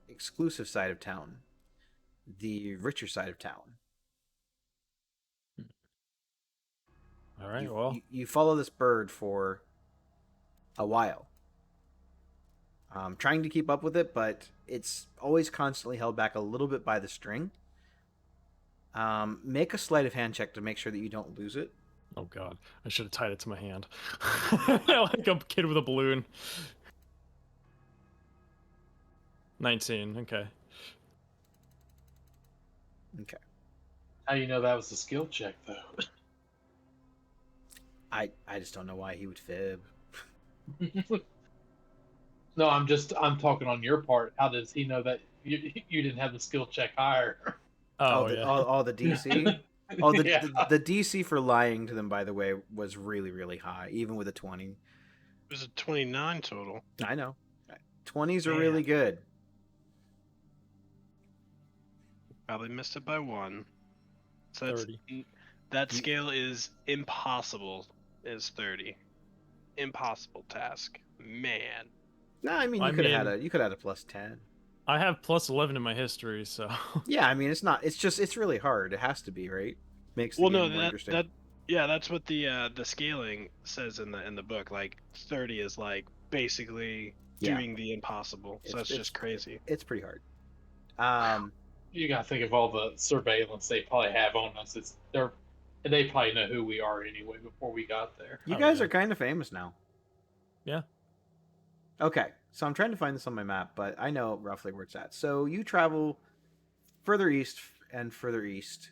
Speaker 2: exclusive side of town, the richer side of town.
Speaker 4: All right,
Speaker 2: You follow this bird for a while, trying to keep up with it, but it's always constantly held back a little bit by the string. Make a sleight of hand check to make sure that you don't lose it.
Speaker 4: Oh god, I should have tied it to my hand. Like a kid with a balloon. 19, okay.
Speaker 2: Okay.
Speaker 3: How do you know that was a skill check, though?
Speaker 2: I just don't know why he would fib.
Speaker 3: No, I'm talking on your part. How does he know that you didn't have the skill check higher?
Speaker 4: Oh,
Speaker 2: the,
Speaker 4: yeah.
Speaker 2: all the DC. Oh,
Speaker 3: Yeah.
Speaker 2: the DC for lying to them, by the way, was really, really high, even with a 20.
Speaker 1: It was a 29 total.
Speaker 2: I know. 20s are
Speaker 3: Man.
Speaker 2: really good.
Speaker 1: Probably missed it by 1. So that's,
Speaker 4: 30.
Speaker 1: that scale is impossible. Is 30. Impossible task. Man.
Speaker 2: No, I mean you could have had a +10.
Speaker 4: I have plus 11 in my history, so
Speaker 2: Yeah, I mean it's really hard. It has to be, right? Makes the
Speaker 1: Well,
Speaker 2: game
Speaker 1: no,
Speaker 2: more interesting.
Speaker 1: that's what the scaling says in the book. Like 30 is like basically
Speaker 2: Yeah.
Speaker 1: doing the impossible. So that's just crazy.
Speaker 2: It's pretty hard.
Speaker 3: You gotta think of all the surveillance they probably have on us. They probably know who we are anyway before we got there.
Speaker 2: You
Speaker 4: Oh,
Speaker 2: guys
Speaker 4: yeah.
Speaker 2: are kind of famous now.
Speaker 4: Yeah.
Speaker 2: Okay, so I'm trying to find this on my map, but I know roughly where it's at. So you travel further east and further east.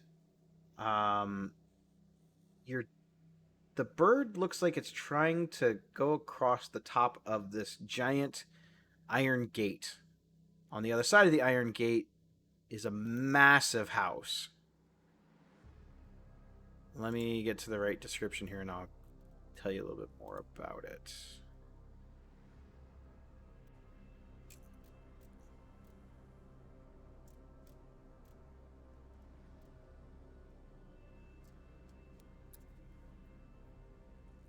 Speaker 2: You're the bird looks like it's trying to go across the top of this giant iron gate. On the other side of the iron gate is a massive house. Let me get to the right description here and I'll tell you a little bit more about it.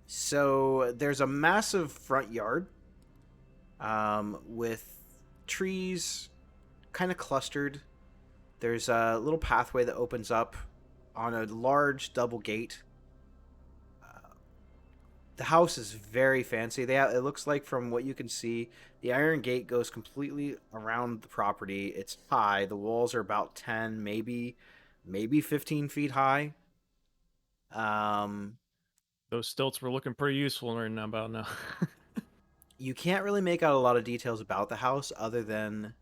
Speaker 2: So there's a massive front yard with trees kind of clustered. There's a little pathway that opens up on a large double gate. The house is very fancy. It looks like, from what you can see, the iron gate goes completely around the property. It's high. The walls are about 10, maybe 15 feet high.
Speaker 4: Those stilts were looking pretty useful right now about now.
Speaker 2: You can't really make out a lot of details about the house other than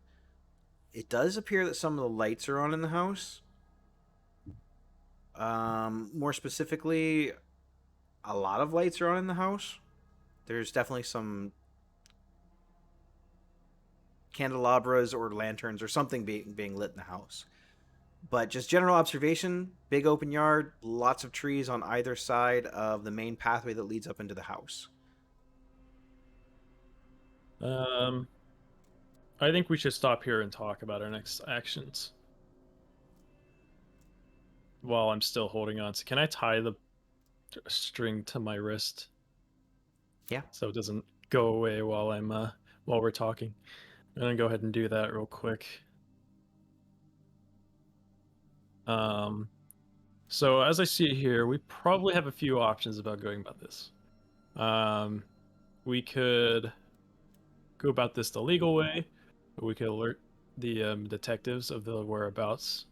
Speaker 2: it does appear that some of the lights are on in the house. More specifically, a lot of lights are on in the house. There's definitely some candelabras or lanterns or something being lit in the house. But just general observation, big open yard, lots of trees on either side of the main pathway that leads up into the house.
Speaker 4: I think we should stop here and talk about our next actions. While I'm still holding on. So can I tie the string to my wrist?
Speaker 2: Yeah.
Speaker 4: So it doesn't go away while we're talking. I'm gonna go ahead and do that real quick. So as I see it here, we probably have a few options about going about this. We could go about this the legal way. We could alert the detectives of the whereabouts.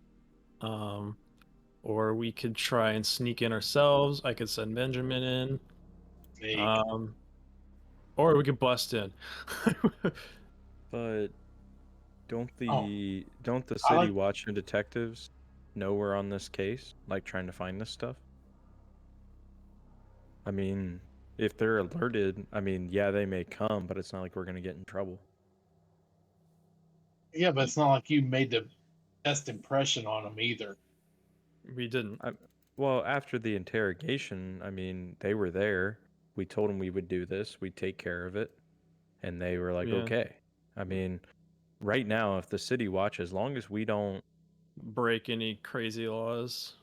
Speaker 4: Or we could try and sneak in ourselves. I could send Benjamin in. Or we could bust in.
Speaker 5: But don't the
Speaker 3: I
Speaker 5: city
Speaker 3: like-
Speaker 5: watch and detectives know we're on this case, like trying to find this stuff? I mean, if they're alerted, I mean, yeah, they may come, but it's not like we're gonna get in trouble.
Speaker 3: Yeah, but it's not like you made the best impression on them either.
Speaker 4: We didn't.
Speaker 5: Well, after the interrogation, I mean, they were there. We told them we would do this. We'd take care of it. And they were like,
Speaker 4: Yeah.
Speaker 5: okay. I mean, right now, if the city watch, as long as we don't
Speaker 4: break any crazy laws.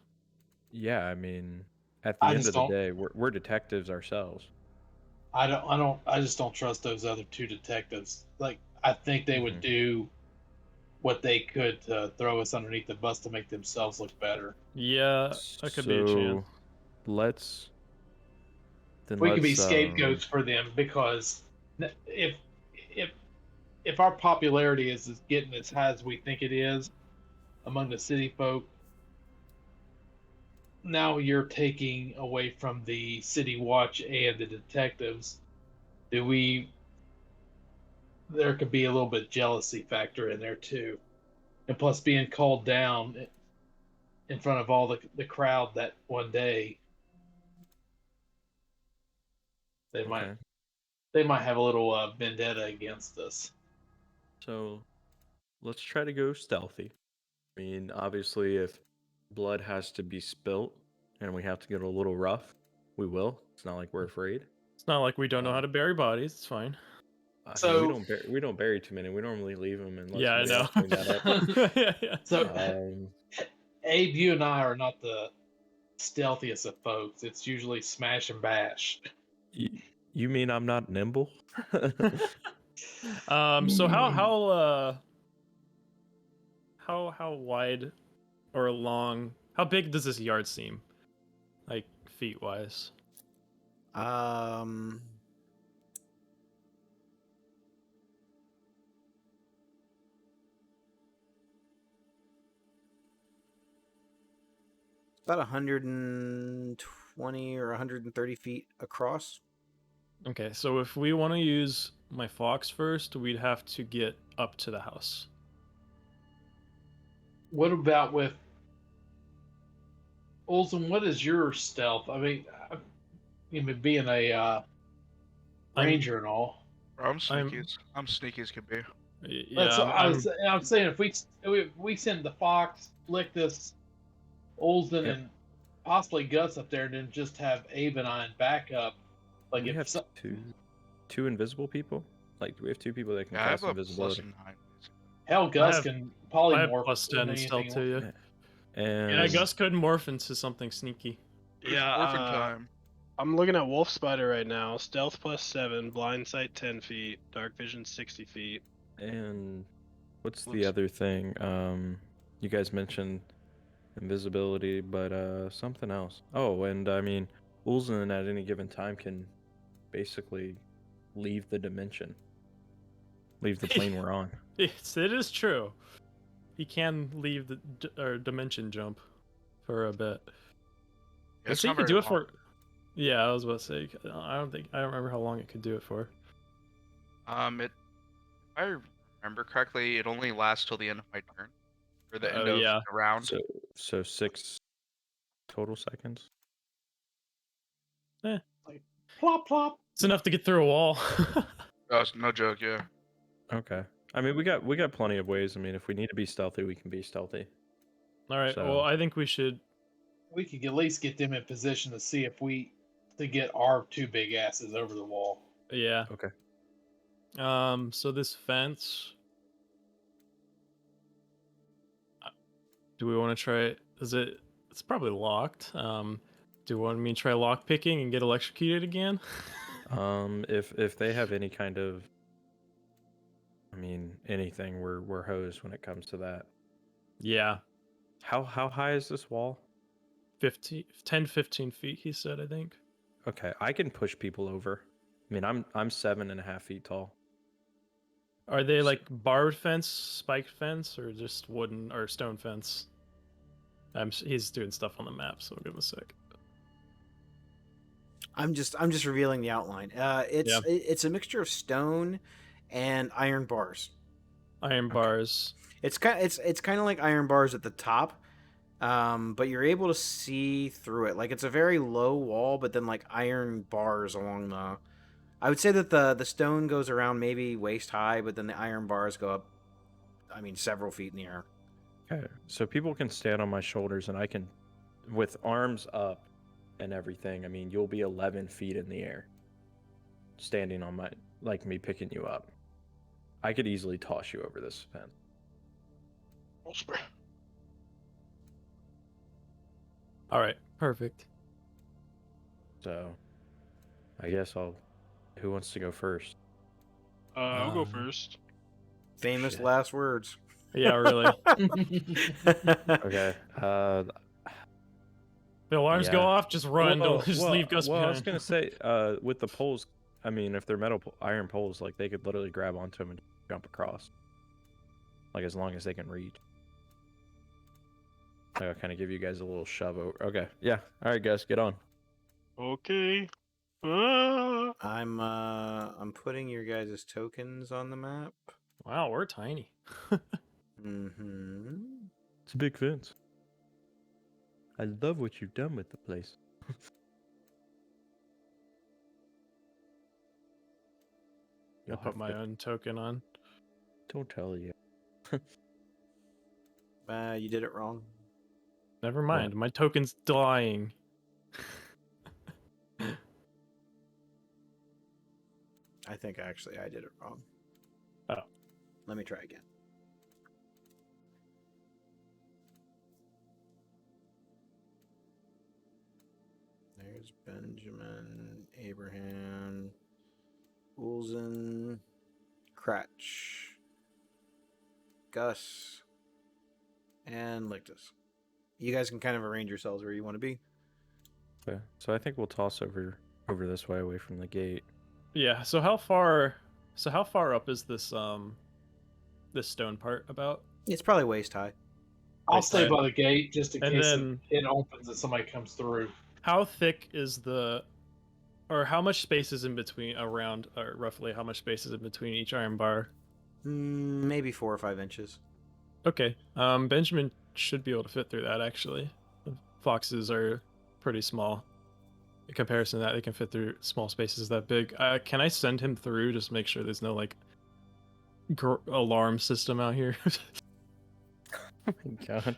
Speaker 5: Yeah, I mean, at the end of the day, we're detectives ourselves.
Speaker 3: I just don't trust those other two detectives. Like, I think they would do what they could to throw us underneath the bus to make themselves look better.
Speaker 4: Yeah, that could be a chance.
Speaker 3: We could be scapegoats for them, because if our popularity is getting as high as we think it is among the city folk, now you're taking away from the city watch and the detectives. There could be a little bit jealousy factor in there too, and plus being called down in front of all the crowd that one day, they might have a little vendetta against us.
Speaker 5: So let's try to go stealthy. I mean, obviously, if blood has to be spilt and we have to get a little rough, we will. It's not like we're afraid.
Speaker 4: It's not like we don't know how to bury bodies. It's fine.
Speaker 3: So
Speaker 5: we don't bury too many. We normally leave them unless
Speaker 4: yeah, I know.
Speaker 5: Clean that up.
Speaker 4: Yeah.
Speaker 3: So, Abe, you and I are not the stealthiest of folks. It's usually smash and bash.
Speaker 5: You mean I'm not nimble?
Speaker 4: So how how wide or long? How big does this yard seem? Like feet wise.
Speaker 2: Um, about 120 or 130 feet across.
Speaker 4: Okay, so if we want to use my fox first, we'd have to get up to the house.
Speaker 3: What about with Olsen? What is your stealth? I mean, even being a
Speaker 4: I'm-
Speaker 3: ranger and all.
Speaker 6: I'm sneaky as can be.
Speaker 3: That's
Speaker 4: Yeah,
Speaker 3: I'm saying if we send the fox, Lictus, Olsen,
Speaker 5: Yep.
Speaker 3: and possibly Gus up there, and then just have Abe and I in backup. Like
Speaker 5: We
Speaker 3: if
Speaker 5: have two invisible people. Like, do we have two people that can
Speaker 6: Yeah, I have
Speaker 5: cast
Speaker 6: a
Speaker 5: invisibility?
Speaker 6: +9.
Speaker 3: hell, Gus
Speaker 4: have-
Speaker 3: can
Speaker 4: I have
Speaker 3: polymorph
Speaker 4: plus 10
Speaker 3: into
Speaker 4: stealth
Speaker 3: anything.
Speaker 4: to you.
Speaker 5: Yeah. And
Speaker 4: Yeah, Gus could morph into something sneaky.
Speaker 6: It's
Speaker 1: Yeah,
Speaker 6: morphin' time.
Speaker 1: I'm looking at Wolf Spider right now. Stealth +7, blind sight 10 feet, dark vision 60 feet.
Speaker 5: and what's the
Speaker 1: Looks-
Speaker 5: other thing? You guys mentioned invisibility, but something else. Oh, and I mean, Ulzan at any given time can basically leave the dimension, leave the plane we're on.
Speaker 4: It is true. He can leave the dimension jump for a bit.
Speaker 6: Yeah,
Speaker 4: Let's
Speaker 6: it's
Speaker 4: see,
Speaker 6: not
Speaker 4: you could
Speaker 6: very
Speaker 4: do it
Speaker 6: long.
Speaker 4: for. Yeah, I was about to say. I don't remember how long it could do it for.
Speaker 6: If I remember correctly, it only lasts till the end of my turn, or the end
Speaker 4: Oh,
Speaker 6: of
Speaker 4: yeah.
Speaker 6: the round.
Speaker 5: So 6 total seconds.
Speaker 3: Plop plop.
Speaker 4: It's enough to get through a wall.
Speaker 6: Oh, it's no joke. Yeah.
Speaker 5: Okay. I mean, we got plenty of ways. I mean, if we need to be stealthy, we can be stealthy.
Speaker 4: All right.
Speaker 5: So-
Speaker 4: Well, I think we should.
Speaker 3: We could at least get them in position to see if to get our two big asses over the wall.
Speaker 4: Yeah.
Speaker 5: Okay.
Speaker 4: So this fence. Do we want to try it? It's probably locked. Do you want me to try lock picking and get electrocuted again?
Speaker 5: If they have any kind of, I mean, anything, we're hosed when it comes to that.
Speaker 4: Yeah.
Speaker 5: How high is this wall?
Speaker 4: 10, 15 feet, he said, I think.
Speaker 5: Okay, I can push people over. I mean, I'm 7.5 feet tall.
Speaker 4: Are they like barbed fence, spiked fence, or just wooden or stone fence? He's doing stuff on the map, so I'll give him a sec.
Speaker 2: I'm just revealing the outline. It's a mixture of stone and iron bars.
Speaker 4: Iron bars.
Speaker 2: It's kind of like iron bars at the top, but you're able to see through it. Like it's a very low wall, but then like iron bars along the. I would say that the stone goes around maybe waist high, but then the iron bars go up. I mean, several feet in the air.
Speaker 5: Okay, so people can stand on my shoulders, and I can, with arms up and everything. I mean, you'll be 11 feet in the air, standing on like me picking you up. I could easily toss you over this fence.
Speaker 1: Wolf Spider.
Speaker 4: All right, perfect.
Speaker 5: So, I guess Who wants to go first?
Speaker 1: I'll go first.
Speaker 2: Famous
Speaker 5: Shit.
Speaker 2: last words.
Speaker 4: Yeah, really.
Speaker 5: Okay.
Speaker 4: The alarms go
Speaker 5: Yeah.
Speaker 4: off, just run. Don't just leave Gus
Speaker 5: well, I
Speaker 4: behind.
Speaker 5: was gonna say, with the poles, I mean, if they're iron poles, like they could literally grab onto them and jump across. Like as long as they can reach. I'll kind of give you guys a little shove over. Okay. Yeah. All right, guys, get on.
Speaker 1: Okay. Ah!
Speaker 2: I'm putting your guys' tokens on the map.
Speaker 4: Wow, we're tiny.
Speaker 2: Mm-hmm.
Speaker 5: It's a big fence. I love what you've done with the place.
Speaker 4: I put my own token on.
Speaker 5: Don't tell you.
Speaker 2: You did it wrong.
Speaker 4: Never mind, my token's dying.
Speaker 2: I think actually I did it wrong.
Speaker 4: Oh.
Speaker 2: Let me try again. There's Benjamin, Abraham, Ulzen, Cratch, Gus, and Lictus. You guys can kind of arrange yourselves where you want to be.
Speaker 5: Okay. So I think we'll toss over this way, away from the gate.
Speaker 4: Yeah. So how far up is this this stone part about?
Speaker 2: It's probably waist high.
Speaker 3: I'll stay
Speaker 4: Okay.
Speaker 3: by the gate just in
Speaker 4: And
Speaker 3: case
Speaker 4: then-
Speaker 3: it opens and somebody comes through.
Speaker 4: How thick is or how much space is in between around, or roughly how much space is in between each iron bar?
Speaker 2: Maybe 4 or 5 inches.
Speaker 4: Okay. Benjamin should be able to fit through that actually. Foxes are pretty small. In comparison to that, they can fit through small spaces that big. Can I send him through? Just make sure there's no like alarm system out here.
Speaker 5: Oh my god.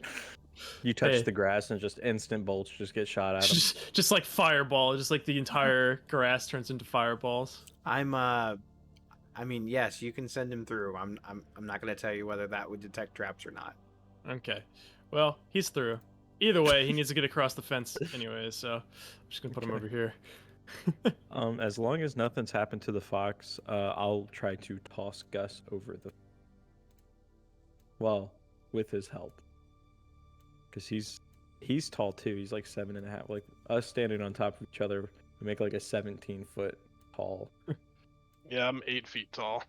Speaker 5: You touch
Speaker 4: Hey.
Speaker 5: the grass and just instant bolts just get shot at him.
Speaker 4: just like fireball, just like the entire grass turns into fireballs.
Speaker 2: I mean, yes, you can send him through. I'm not going to tell you whether that would detect traps or not.
Speaker 4: Okay. Well, he's through. Either way, he needs to get across the fence anyway, so I'm just gonna put him over here.
Speaker 5: As long as nothing's happened to the fox, I'll try to toss Gus over the. Well, with his help, because he's tall too. He's like 7.5. Like us standing on top of each other, we make like a 17-foot tall.
Speaker 1: Yeah, I'm 8 feet tall.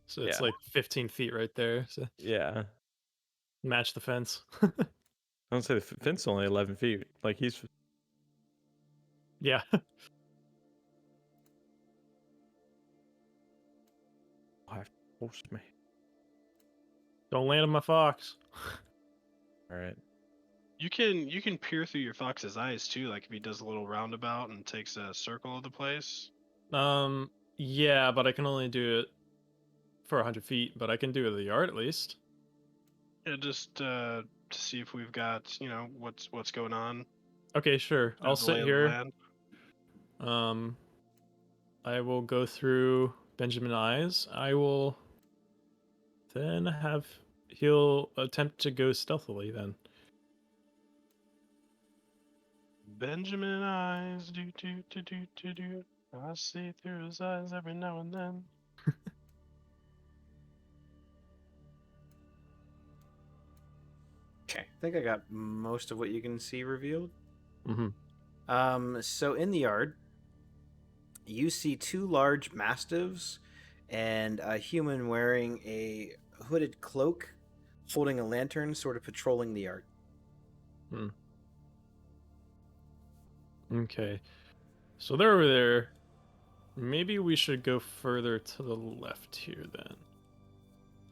Speaker 4: So it's
Speaker 5: Yeah.
Speaker 4: like 15 feet right there. So
Speaker 5: Yeah,
Speaker 4: match the fence.
Speaker 5: I don't say the fence is only 11 feet. Like he's.
Speaker 4: Yeah.
Speaker 5: Force me.
Speaker 4: Don't land on my fox.
Speaker 5: All right.
Speaker 1: You can peer through your fox's eyes too, like if he does a little roundabout and takes a circle of the place.
Speaker 4: Yeah, but I can only do it for 100 feet, but I can do it at the yard at least.
Speaker 1: Yeah, just to see if we've got, what's going on.
Speaker 4: Okay, sure. I'll
Speaker 1: the lay
Speaker 4: sit
Speaker 1: of the
Speaker 4: here.
Speaker 1: land.
Speaker 4: I will go through Benjamin Eyes. I will then he'll attempt to go stealthily then.
Speaker 1: Benjamin eyes, do do do do do do. I see through his eyes every now and then.
Speaker 2: Okay. I think I got most of what you can see revealed.
Speaker 4: Mm-hmm.
Speaker 2: So in the yard, you see 2 large mastiffs and a human wearing a hooded cloak, holding a lantern, sort of patrolling the yard.
Speaker 4: Okay. So they're over there. Maybe we should go further to the left here then.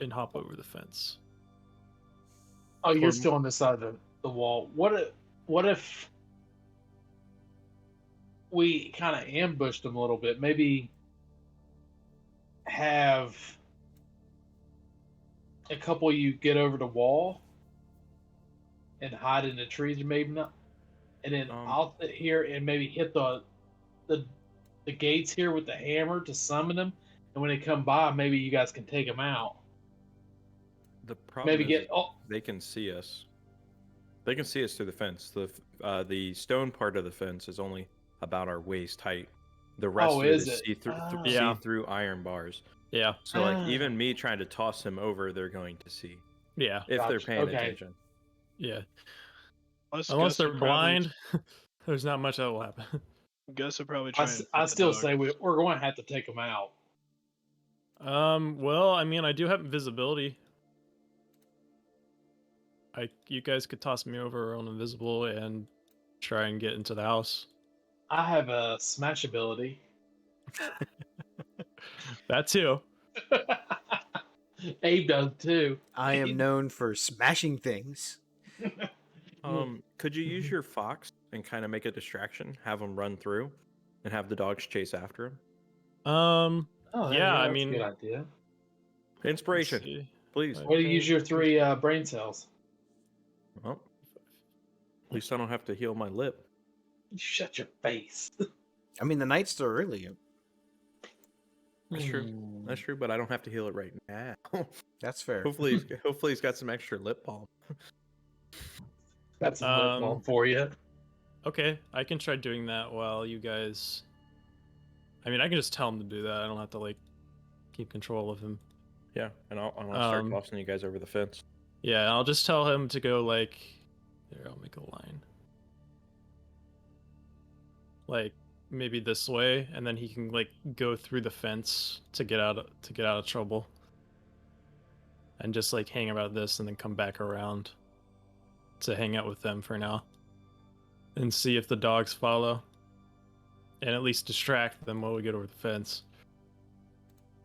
Speaker 4: And hop over the fence.
Speaker 3: Oh, you're
Speaker 4: Or-
Speaker 3: still on this side of the wall. What if we kind of ambushed them a little bit? Maybe have a couple of you get over the wall and hide in the trees, or maybe not. And then I'll sit here and maybe hit the gates here with the hammer to summon them. And when they come by, maybe you guys can take them out.
Speaker 5: The problem
Speaker 3: Maybe
Speaker 5: is
Speaker 3: get oh,
Speaker 5: they can see us. They can see us through the fence. The stone part of the fence is only about our waist height. The rest
Speaker 3: Oh,
Speaker 5: of it
Speaker 3: is
Speaker 5: is
Speaker 3: it?
Speaker 5: see-through,
Speaker 3: Ah.
Speaker 4: Yeah.
Speaker 5: see-through iron bars.
Speaker 4: Yeah.
Speaker 5: So like even me trying to toss him over, they're going to see
Speaker 4: Yeah.
Speaker 5: if they're
Speaker 3: Gotcha.
Speaker 5: paying
Speaker 3: Okay.
Speaker 5: attention.
Speaker 4: Yeah.
Speaker 1: Plus,
Speaker 4: Unless
Speaker 1: Gus
Speaker 4: they're
Speaker 1: would probably-
Speaker 4: blind, there's not much that will happen.
Speaker 1: Gus would probably try. and
Speaker 3: I
Speaker 1: fit the
Speaker 3: still
Speaker 1: dog.
Speaker 3: say we're going to have to take them out.
Speaker 4: Well, I mean, I do have invisibility. You guys could toss me over on invisible and try and get into the house.
Speaker 3: I have a smash ability.
Speaker 4: That too.
Speaker 3: Abe does too.
Speaker 2: I am known for smashing things.
Speaker 5: Could you use your fox and kind of make a distraction, have them run through, and have the dogs chase after him?
Speaker 3: Oh,
Speaker 4: Yeah, I
Speaker 3: that's
Speaker 4: mean,
Speaker 3: a good idea.
Speaker 4: let's
Speaker 5: Inspiration,
Speaker 4: see.
Speaker 5: please.
Speaker 4: Like-
Speaker 3: Way to use your 3 brain cells.
Speaker 5: Well, at least I don't have to heal my lip.
Speaker 3: You shut your face.
Speaker 2: I mean, the night's still early.
Speaker 5: That's true. That's true, but I don't have to heal it right now.
Speaker 2: That's fair.
Speaker 5: hopefully he's got some extra lip balm.
Speaker 3: That's a lip balm for you.
Speaker 4: Okay, I can try doing that while you guys. I mean, I can just tell him to do that. I don't have to like keep control of him.
Speaker 5: Yeah, and I'll start tossing you guys over the fence.
Speaker 4: Yeah, I'll just tell him to go like. There, I'll make a line. Like maybe this way, and then he can like go through the fence to get out of trouble. And just like hang about this, and then come back around to hang out with them for now, and see if the dogs follow, and at least distract them while we get over the fence.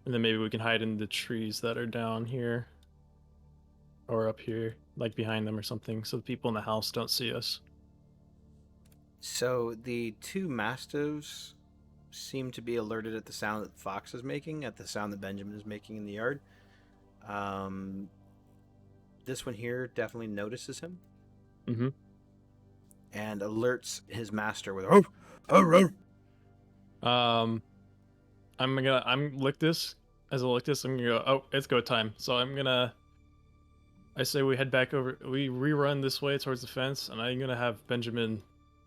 Speaker 4: And then maybe we can hide in the trees that are down here. Or up here, like behind them or something, so the people in the house don't see us.
Speaker 2: So the two mastiffs seem to be alerted at the sound that the fox is making, at the sound that Benjamin is making in the yard. This one here definitely notices him.
Speaker 4: Mm-hmm.
Speaker 2: And alerts his master with "Oh, oh, oh."
Speaker 4: I'm lick this. As I lick this, I'm gonna go, oh, it's go time. So I say we head back over, we rerun this way towards the fence, and I'm gonna have Benjamin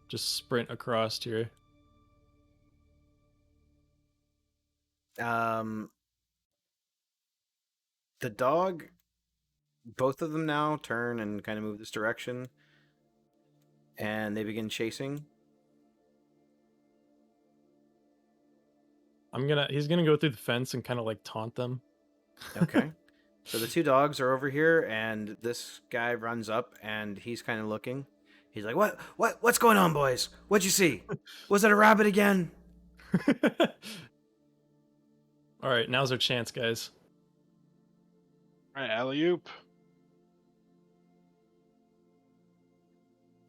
Speaker 4: just sprint across here.
Speaker 2: The dog, both of them now turn and kind of move this direction, and they begin chasing.
Speaker 4: He's gonna go through the fence and kind of like taunt them.
Speaker 2: Okay. So the two dogs are over here, and this guy runs up, and he's kind of looking. He's like, what's going on, boys? What'd you see? Was it a rabbit again?"
Speaker 4: All right, now's our chance, guys.
Speaker 1: All right, alley-oop.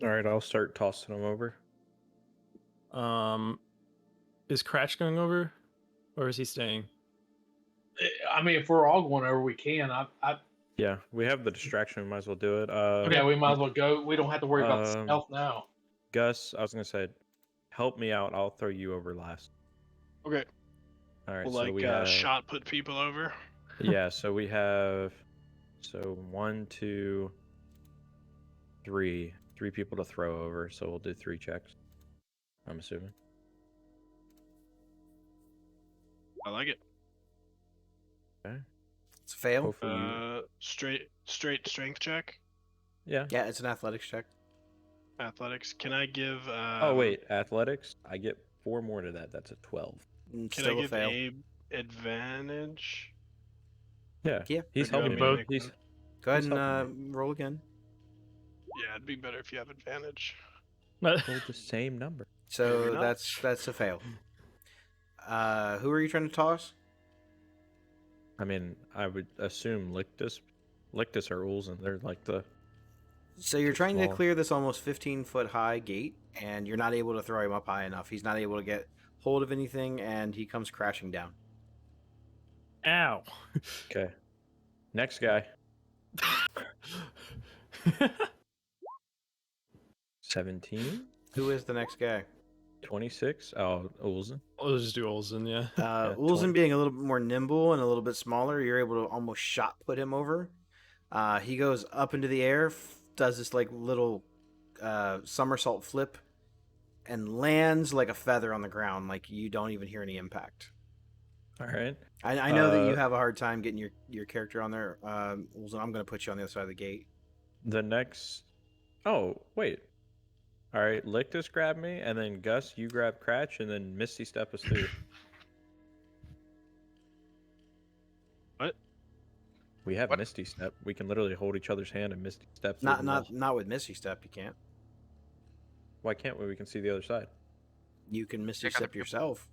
Speaker 5: All right, I'll start tossing them over.
Speaker 4: Is Cratch going over, or is he staying?
Speaker 3: I mean, if we're all going over, we can.
Speaker 5: Yeah, we have the distraction. We might as well do it.
Speaker 3: Okay, we might as well go. We don't have to worry about the stealth now.
Speaker 5: Gus, I was gonna say, help me out. I'll throw you over last.
Speaker 1: Okay.
Speaker 5: All right.
Speaker 1: Well,
Speaker 5: So
Speaker 1: like
Speaker 5: we have
Speaker 1: shot put people over.
Speaker 5: yeah. So we have 1, 2, 3 people to throw over. So we'll do 3 checks. I'm assuming.
Speaker 1: I like it.
Speaker 5: Okay.
Speaker 2: It's a fail.
Speaker 5: Hopefully you...
Speaker 1: Straight strength check.
Speaker 5: Yeah.
Speaker 2: Yeah, it's an athletics check.
Speaker 1: Athletics. Can I give?
Speaker 5: Oh wait, athletics. I get 4 more to that. That's a 12.
Speaker 1: Can
Speaker 2: Still
Speaker 1: I
Speaker 2: a
Speaker 1: give
Speaker 2: fail.
Speaker 1: Abe advantage?
Speaker 5: Yeah.
Speaker 2: Yeah.
Speaker 5: He's
Speaker 1: Or do you want
Speaker 5: helping
Speaker 1: me
Speaker 5: me.
Speaker 1: to
Speaker 4: both.
Speaker 1: make
Speaker 5: He's
Speaker 1: one?
Speaker 2: Go ahead
Speaker 5: He's
Speaker 2: and
Speaker 5: helping
Speaker 2: roll again.
Speaker 1: Yeah, it'd be better if you have advantage.
Speaker 5: rolled the same number.
Speaker 2: So
Speaker 1: Maybe not.
Speaker 2: that's a fail. Who are you trying to toss?
Speaker 5: I mean, I would assume Lictus or Ulzen. They're like the...
Speaker 2: So you're trying to
Speaker 5: small.
Speaker 2: clear this almost 15-foot high gate, and you're not able to throw him up high enough. He's not able to get hold of anything, and he comes crashing down.
Speaker 4: Ow.
Speaker 5: Okay. Next guy. 17.
Speaker 2: Who is the next guy?
Speaker 5: 26. Oh, Ulzen.
Speaker 4: We'll just do Olsen, yeah.
Speaker 2: Ulzen
Speaker 5: 20.
Speaker 2: being a little bit more nimble and a little bit smaller, you're able to almost shot put him over. He goes up into the air, does this like little somersault flip, and lands like a feather on the ground. Like you don't even hear any impact.
Speaker 5: All right.
Speaker 2: I know that you have a hard time getting your character on there, Ulzen. I'm going to put you on the other side of the gate.
Speaker 5: The next... Oh, wait. All right, Lictus grab me, and then Gus, you grab Cratch, and then Misty step us through.
Speaker 1: What?
Speaker 5: We have
Speaker 6: What?
Speaker 5: Misty step. We can literally hold each other's hand and Misty step. through
Speaker 2: Not
Speaker 5: the
Speaker 2: not
Speaker 5: wall.
Speaker 2: not with Misty Step. You can't.
Speaker 5: Why can't we? We can see the other side.
Speaker 2: You can Misty
Speaker 6: Check out
Speaker 2: Step
Speaker 6: the-
Speaker 2: yourself.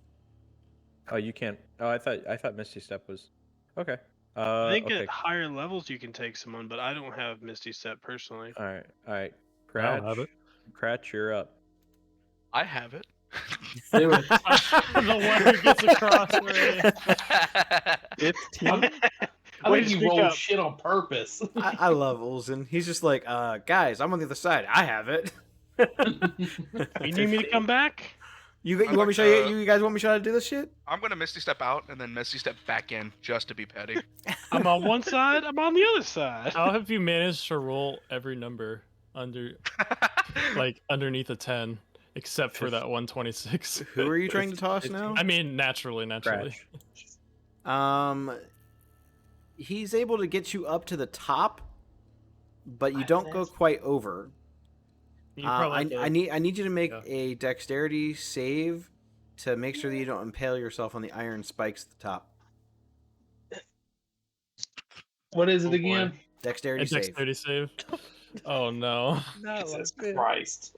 Speaker 5: Oh, you can't. Oh, I thought Misty step was. Okay.
Speaker 1: I think
Speaker 5: okay.
Speaker 1: at higher levels you can take someone, but I don't have Misty Step personally.
Speaker 5: All right. All right.
Speaker 4: I don't have it.
Speaker 5: Cratch, you're up.
Speaker 6: I have it.
Speaker 3: Do it.
Speaker 4: The wire gets across already.
Speaker 5: 15.
Speaker 3: I
Speaker 1: Way
Speaker 3: think
Speaker 1: to
Speaker 3: you
Speaker 1: speak
Speaker 3: rolled
Speaker 1: up.
Speaker 3: shit on purpose.
Speaker 2: I love Ulzen. He's just like, guys, I'm on the other side. I have it.
Speaker 1: You need me to come back?
Speaker 2: You
Speaker 6: I'd
Speaker 2: want me
Speaker 6: like
Speaker 2: to show you?
Speaker 6: to-
Speaker 2: You guys want me to show you how to do this shit?
Speaker 6: I'm gonna Misty step out and then Misty step back in just to be petty.
Speaker 1: I'm on one side. I'm on the other side.
Speaker 4: How have you managed to roll every number underneath a 10, except for that 126?
Speaker 2: Who are you trying to toss now?
Speaker 4: I mean, naturally.
Speaker 5: Cratch.
Speaker 2: He's able to get you up to the top, but you don't go quite over.
Speaker 4: You probably have to,
Speaker 2: I need you to make
Speaker 4: yeah.
Speaker 2: a dexterity save to make sure that you don't impale yourself on the iron spikes at the top.
Speaker 3: What is it
Speaker 1: Oh, boy.
Speaker 3: again?
Speaker 2: Dexterity
Speaker 4: a
Speaker 2: save.
Speaker 4: dexterity save. Oh no.
Speaker 5: Not
Speaker 3: Jesus
Speaker 5: like this.
Speaker 3: Christ.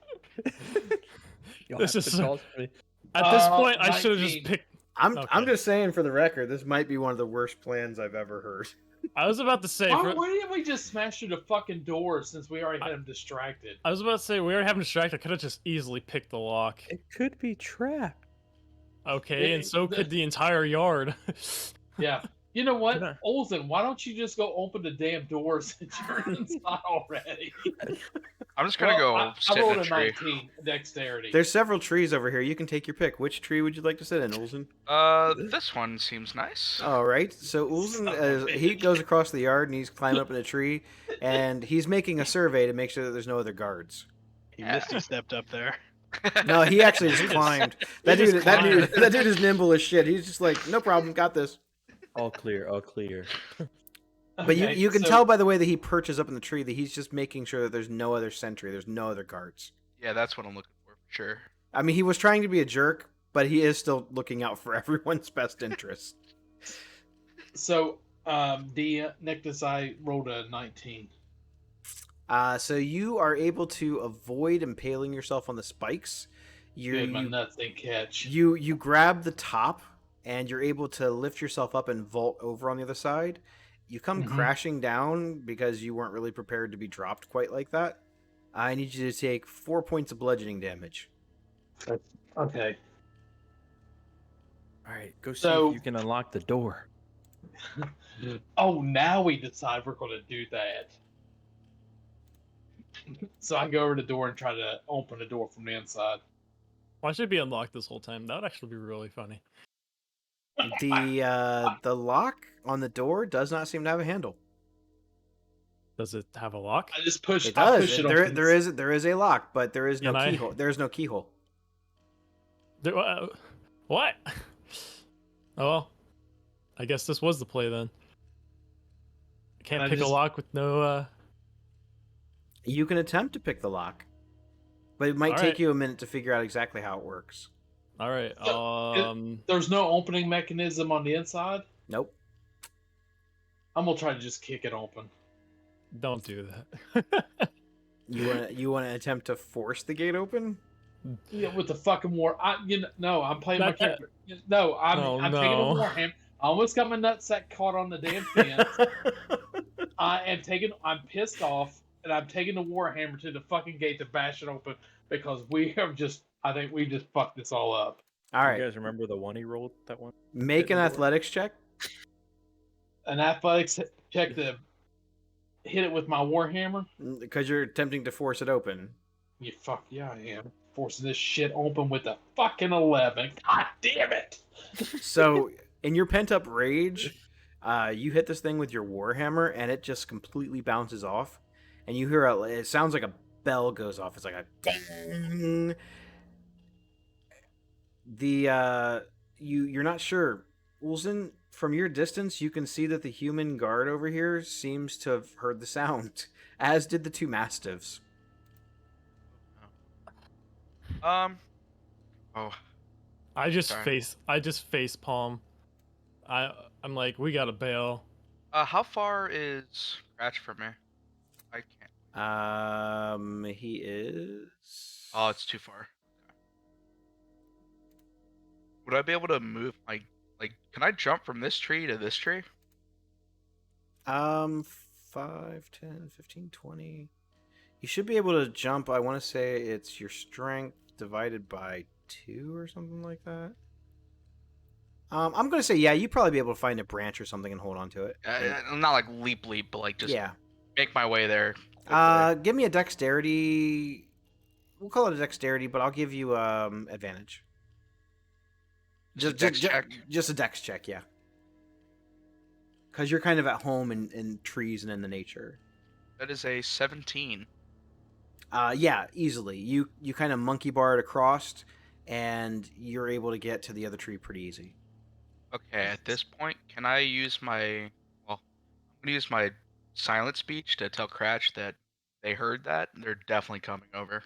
Speaker 5: You'll
Speaker 4: This
Speaker 5: have
Speaker 4: is
Speaker 5: to
Speaker 4: so-
Speaker 5: toss me.
Speaker 4: At this point, I should have
Speaker 3: 19.
Speaker 4: just picked.
Speaker 2: I'm
Speaker 4: Okay.
Speaker 2: just saying for the record, this might be one of the worst plans I've ever heard.
Speaker 4: I was about to say.
Speaker 3: Why didn't we just smash through the fucking door since we already had him distracted?
Speaker 4: I was about to say we already have him distracted. I could have just easily picked the lock.
Speaker 5: It could be trapped.
Speaker 4: Okay, and so could the entire yard.
Speaker 3: Yeah. You know what?
Speaker 5: Can I-
Speaker 3: Olsen, why don't you just go open the damn door since you're inside already?
Speaker 6: I'm just gonna
Speaker 3: Well,
Speaker 6: go sit
Speaker 3: I rolled
Speaker 6: in a
Speaker 3: a
Speaker 6: tree.
Speaker 3: 19 dexterity.
Speaker 2: There's several trees over here. You can take your pick. Which tree would you like to sit in, Ulzen?
Speaker 6: This one seems nice.
Speaker 2: All right. So Ulzen, he goes across the yard and he's climbing up in a tree, and he's making a survey to make sure that there's no other guards.
Speaker 1: He Misty stepped up there.
Speaker 2: No, he actually just climbed. That
Speaker 4: just
Speaker 2: dude,
Speaker 4: climbed.
Speaker 2: that dude is nimble as shit. He's just like, no problem, got this.
Speaker 5: All clear, all clear.
Speaker 2: But
Speaker 3: Okay,
Speaker 2: you can
Speaker 3: so-
Speaker 2: tell by the way that he perches up in the tree that he's just making sure that there's no other sentry, there's no other guards.
Speaker 6: Yeah, that's what I'm looking for sure.
Speaker 2: I mean, he was trying to be a jerk, but he is still looking out for everyone's best interest.
Speaker 3: So, Nictus, I rolled a 19.
Speaker 2: So you are able to avoid impaling yourself on the spikes.
Speaker 3: Good, my nuts didn't catch.
Speaker 2: You grab the top, and you're able to lift yourself up and vault over on the other side. You come
Speaker 3: Mhm.
Speaker 2: crashing down because you weren't really prepared to be dropped quite like that. I need you to take 4 points of bludgeoning damage.
Speaker 3: Okay.
Speaker 5: All right, go see
Speaker 3: So-
Speaker 5: if you can unlock the door.
Speaker 3: Oh, now we decide we're going to do that. So I go over the door and try to open the door from the inside.
Speaker 4: Why should it be unlocked this whole time? That would actually be really funny.
Speaker 2: The lock on the door does not seem to have a handle.
Speaker 4: Does it have a lock?
Speaker 3: I just push.
Speaker 2: It
Speaker 3: I
Speaker 2: does.
Speaker 3: push it
Speaker 2: There,
Speaker 3: open.
Speaker 2: there is a lock, but there is no
Speaker 4: Can I-
Speaker 2: keyhole. There is no keyhole.
Speaker 4: What? Oh well. I guess this was the play then. I can't
Speaker 3: I
Speaker 4: pick
Speaker 3: just-
Speaker 4: a lock with no.
Speaker 2: You can attempt to pick the lock, but it might
Speaker 4: All
Speaker 2: take
Speaker 4: right.
Speaker 2: you a minute to figure out exactly how it works.
Speaker 4: All right.
Speaker 3: So, There's no opening mechanism on the inside.
Speaker 2: Nope.
Speaker 3: I'm gonna try to just kick it open.
Speaker 4: Don't do that.
Speaker 2: You want to attempt to force the gate open?
Speaker 3: Yeah, with the fucking war. No, I'm playing my
Speaker 4: Not that-
Speaker 3: character. No, I'm
Speaker 4: Oh,
Speaker 3: taking a
Speaker 4: no.
Speaker 3: warhammer. I almost got my nutsack caught on the damn fence. I'm pissed off, and I'm taking the warhammer to the fucking gate to bash it open because I think we just fucked this all up.
Speaker 2: All
Speaker 5: You
Speaker 2: right.
Speaker 5: guys remember the one he rolled that one?
Speaker 2: Make an
Speaker 5: Door?
Speaker 2: athletics check.
Speaker 3: An athletics check to hit it with my warhammer.
Speaker 2: Because you're attempting to force it open.
Speaker 3: You fuck yeah, I am forcing this shit open with a fucking 11. God damn it!
Speaker 2: So, in your pent up rage, you hit this thing with your warhammer, and it just completely bounces off. And you hear it sounds like a bell goes off. It's like a ding. You're not sure, Ulzen. From your distance, you can see that the human guard over here seems to have heard the sound, as did the two mastiffs.
Speaker 6: Oh,
Speaker 4: I just
Speaker 6: Sorry.
Speaker 4: face palm. I'm like, we gotta bail.
Speaker 6: how far is Scratch from me? I can't.
Speaker 2: He is.
Speaker 6: Oh, it's too far. Would I be able to move my can I jump from this tree to this tree?
Speaker 2: 5, 10, 15, 20. You should be able to jump. I want to say it's your strength divided by 2 or something like that. I'm going to say, yeah, you'd probably be able to find a branch or something and hold on to it.
Speaker 6: Not like leap, but like just
Speaker 2: Yeah.
Speaker 6: make my way there. quickly.
Speaker 2: Give me a dexterity. We'll call it a dexterity, but I'll give you advantage.
Speaker 6: Just a dex check?
Speaker 2: Just a dex check, yeah. Because you're kind of at home in trees and in the nature.
Speaker 6: That is a 17.
Speaker 2: Yeah, easily. You kind of monkey bar it across, and you're able to get to the other tree pretty easy.
Speaker 6: Okay, at this point, can I use my I'm gonna use my silent speech to tell Cratch that they heard that. They're definitely coming over.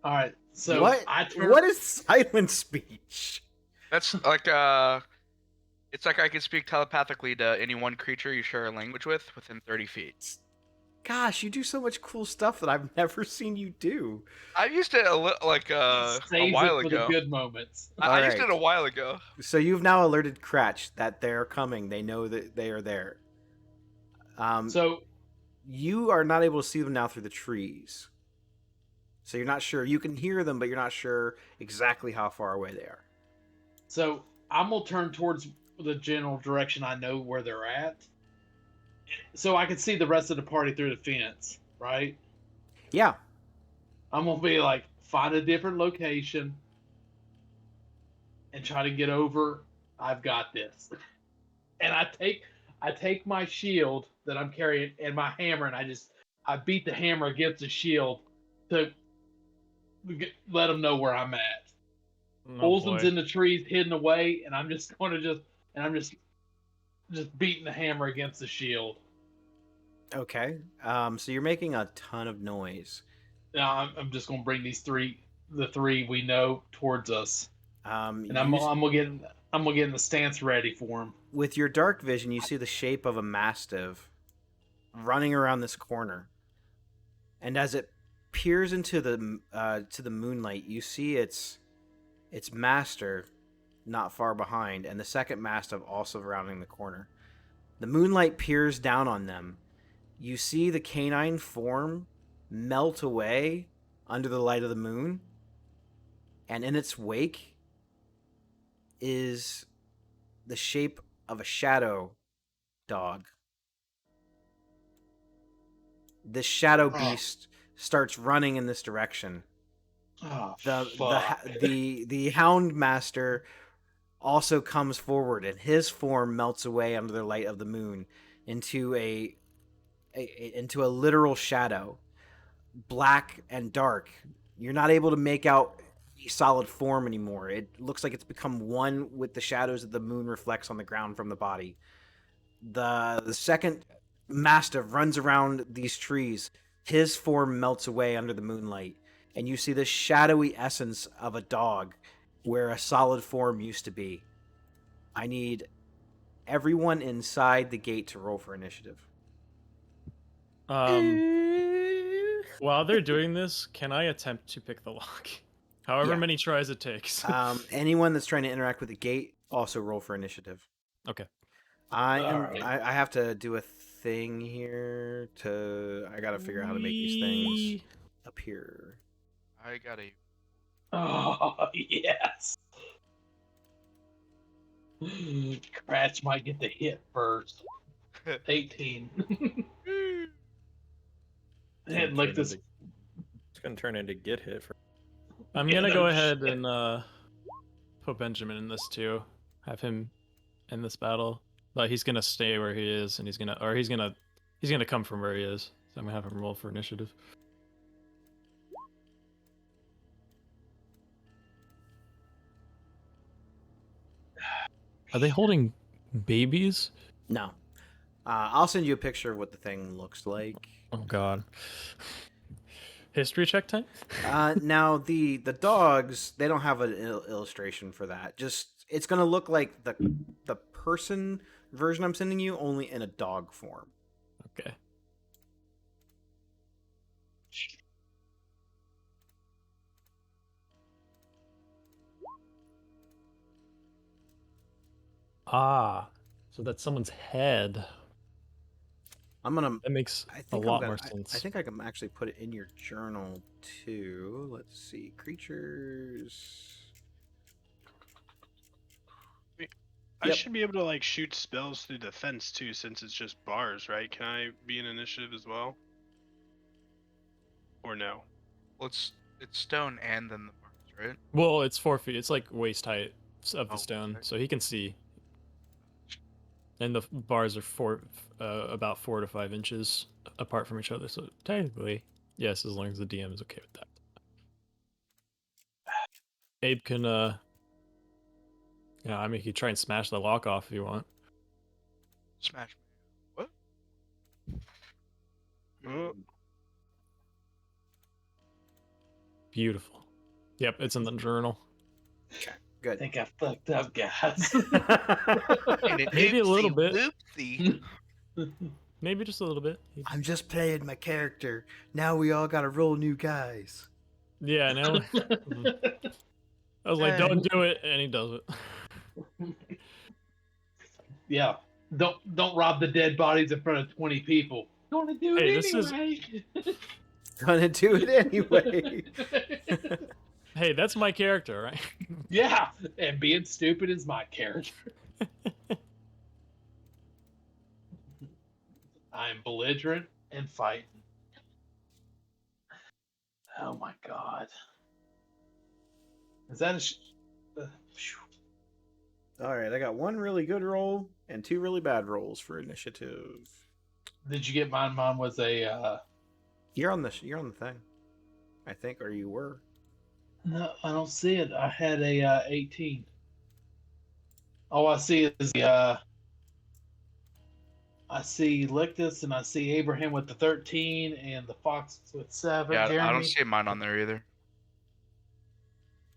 Speaker 3: All right. So
Speaker 2: what?
Speaker 3: I turn.
Speaker 2: What is silent speech?
Speaker 6: That's like it's like I can speak telepathically to any one creature you share a language with within 30 feet.
Speaker 2: Gosh, you do so much cool stuff that I've never seen you do.
Speaker 6: I used it a
Speaker 3: Saves
Speaker 6: while
Speaker 3: it for the
Speaker 6: ago.
Speaker 3: good moments.
Speaker 6: I used
Speaker 2: Alright.
Speaker 6: it a while ago.
Speaker 2: So you've now alerted Cratch that they're coming. They know that they are there.
Speaker 3: So
Speaker 2: You are not able to see them now through the trees. So you're not sure. You can hear them, but you're not sure exactly how far away they are.
Speaker 3: So I'm gonna turn towards the general direction I know where they're at, so I can see the rest of the party through the fence. Right?
Speaker 2: Yeah.
Speaker 3: I'm gonna be like, find a different location and try to get over. I've got this. And I take my shield that I'm carrying and my hammer, and I beat the hammer against the shield to let them know where I'm at.
Speaker 4: Oh,
Speaker 3: Olsen's
Speaker 4: boy.
Speaker 3: in the trees, hidden away, and I'm just beating the hammer against the shield.
Speaker 2: Okay. So you're making a ton of noise.
Speaker 3: Now I'm just gonna bring the three we know towards us, and I'm
Speaker 2: You,
Speaker 3: gonna get in the stance ready for them.
Speaker 2: with your dark vision, you see the shape of a mastiff running around this corner, and as it peers into the moonlight, you see its master not far behind, and the second mastiff also rounding the corner. The moonlight peers down on them. You see the canine form melt away under the light of the moon, and in its wake is the shape of a shadow dog. This shadow beast starts running in this direction.
Speaker 3: Oh,
Speaker 2: The hound master also comes forward, and his form melts away under the light of the moon into into a literal shadow, black and dark. You're not able to make out a solid form anymore. It looks like it's become one with the shadows that the moon reflects on the ground from the body. The second mastiff runs around these trees. His form melts away under the moonlight, and you see the shadowy essence of a dog where a solid form used to be. I need everyone inside the gate to roll for initiative.
Speaker 4: While they're doing this, can I attempt to pick the lock? However
Speaker 2: Yeah.
Speaker 4: many tries it takes.
Speaker 2: Anyone that's trying to interact with the gate also roll for initiative.
Speaker 4: Okay.
Speaker 3: Alright.
Speaker 2: I have to do a thing here I gotta figure out how to make these things appear.
Speaker 6: I got a
Speaker 3: Oh, yes. Cratch might get the hit first. 18. And like this.
Speaker 5: It's gonna turn into get hit for.
Speaker 4: I'm gonna go ahead and put Benjamin in this too. Have him in this battle, but he's gonna stay where he is, and he's gonna come from where he is. So I'm gonna have him roll for initiative. Are they holding babies?
Speaker 2: No. I'll send you a picture of what the thing looks like.
Speaker 4: Oh God. History check time.
Speaker 2: Now the dogs, they don't have an illustration for that. Just it's gonna look like the person version I'm sending you, only in a dog form.
Speaker 4: Okay. Ah, so that's someone's head. That makes a lot more sense.
Speaker 2: I think I can actually put it in your journal too. Let's see, creatures.
Speaker 1: I should be able to like shoot spells through the fence too, since it's just bars, right? Can I be in initiative as well? Or no?
Speaker 6: Well, it's stone and then the bars, right?
Speaker 4: Well, it's 4 feet. It's like waist height of the
Speaker 6: Oh,
Speaker 4: stone,
Speaker 6: okay.
Speaker 4: so he can see. And the bars are about 4 to 5 inches apart from each other. So technically, yes, as long as the DM is okay with that. Abe can, I mean, he could try and smash the lock off if you want.
Speaker 6: Smash. What?
Speaker 1: Oh,
Speaker 4: Beautiful. Yep, it's in the journal.
Speaker 2: Okay,
Speaker 3: I
Speaker 2: good.
Speaker 3: think I fucked up, guys.
Speaker 6: And an
Speaker 4: Maybe a little
Speaker 6: oopsie
Speaker 4: bit.
Speaker 6: whoopsie.
Speaker 4: Maybe just a little bit.
Speaker 2: I'm just playing my character. Now we all gotta roll new guys.
Speaker 4: Yeah, now I was like, don't do it, and he does it.
Speaker 3: Yeah. Don't rob the dead bodies in front of 20 people. Gonna do
Speaker 4: Hey,
Speaker 3: it
Speaker 4: this is-
Speaker 3: anyway.
Speaker 2: Gonna do it anyway.
Speaker 4: Hey, that's my character, right?
Speaker 3: Yeah, and being stupid is my character. I'm belligerent and fighting. Oh my god. Is that a phew.
Speaker 2: All right, I got one really good roll and two really bad rolls for initiative.
Speaker 3: Did you get mine? Mine was a
Speaker 2: You're on the thing, I think, or you were.
Speaker 3: no, I don't see it. I had a 18. All I see is the I see Lictus and I see Abraham with the 13 and the Fox with 7.
Speaker 6: Yeah,
Speaker 3: Jeremy?
Speaker 6: I don't see mine on there either.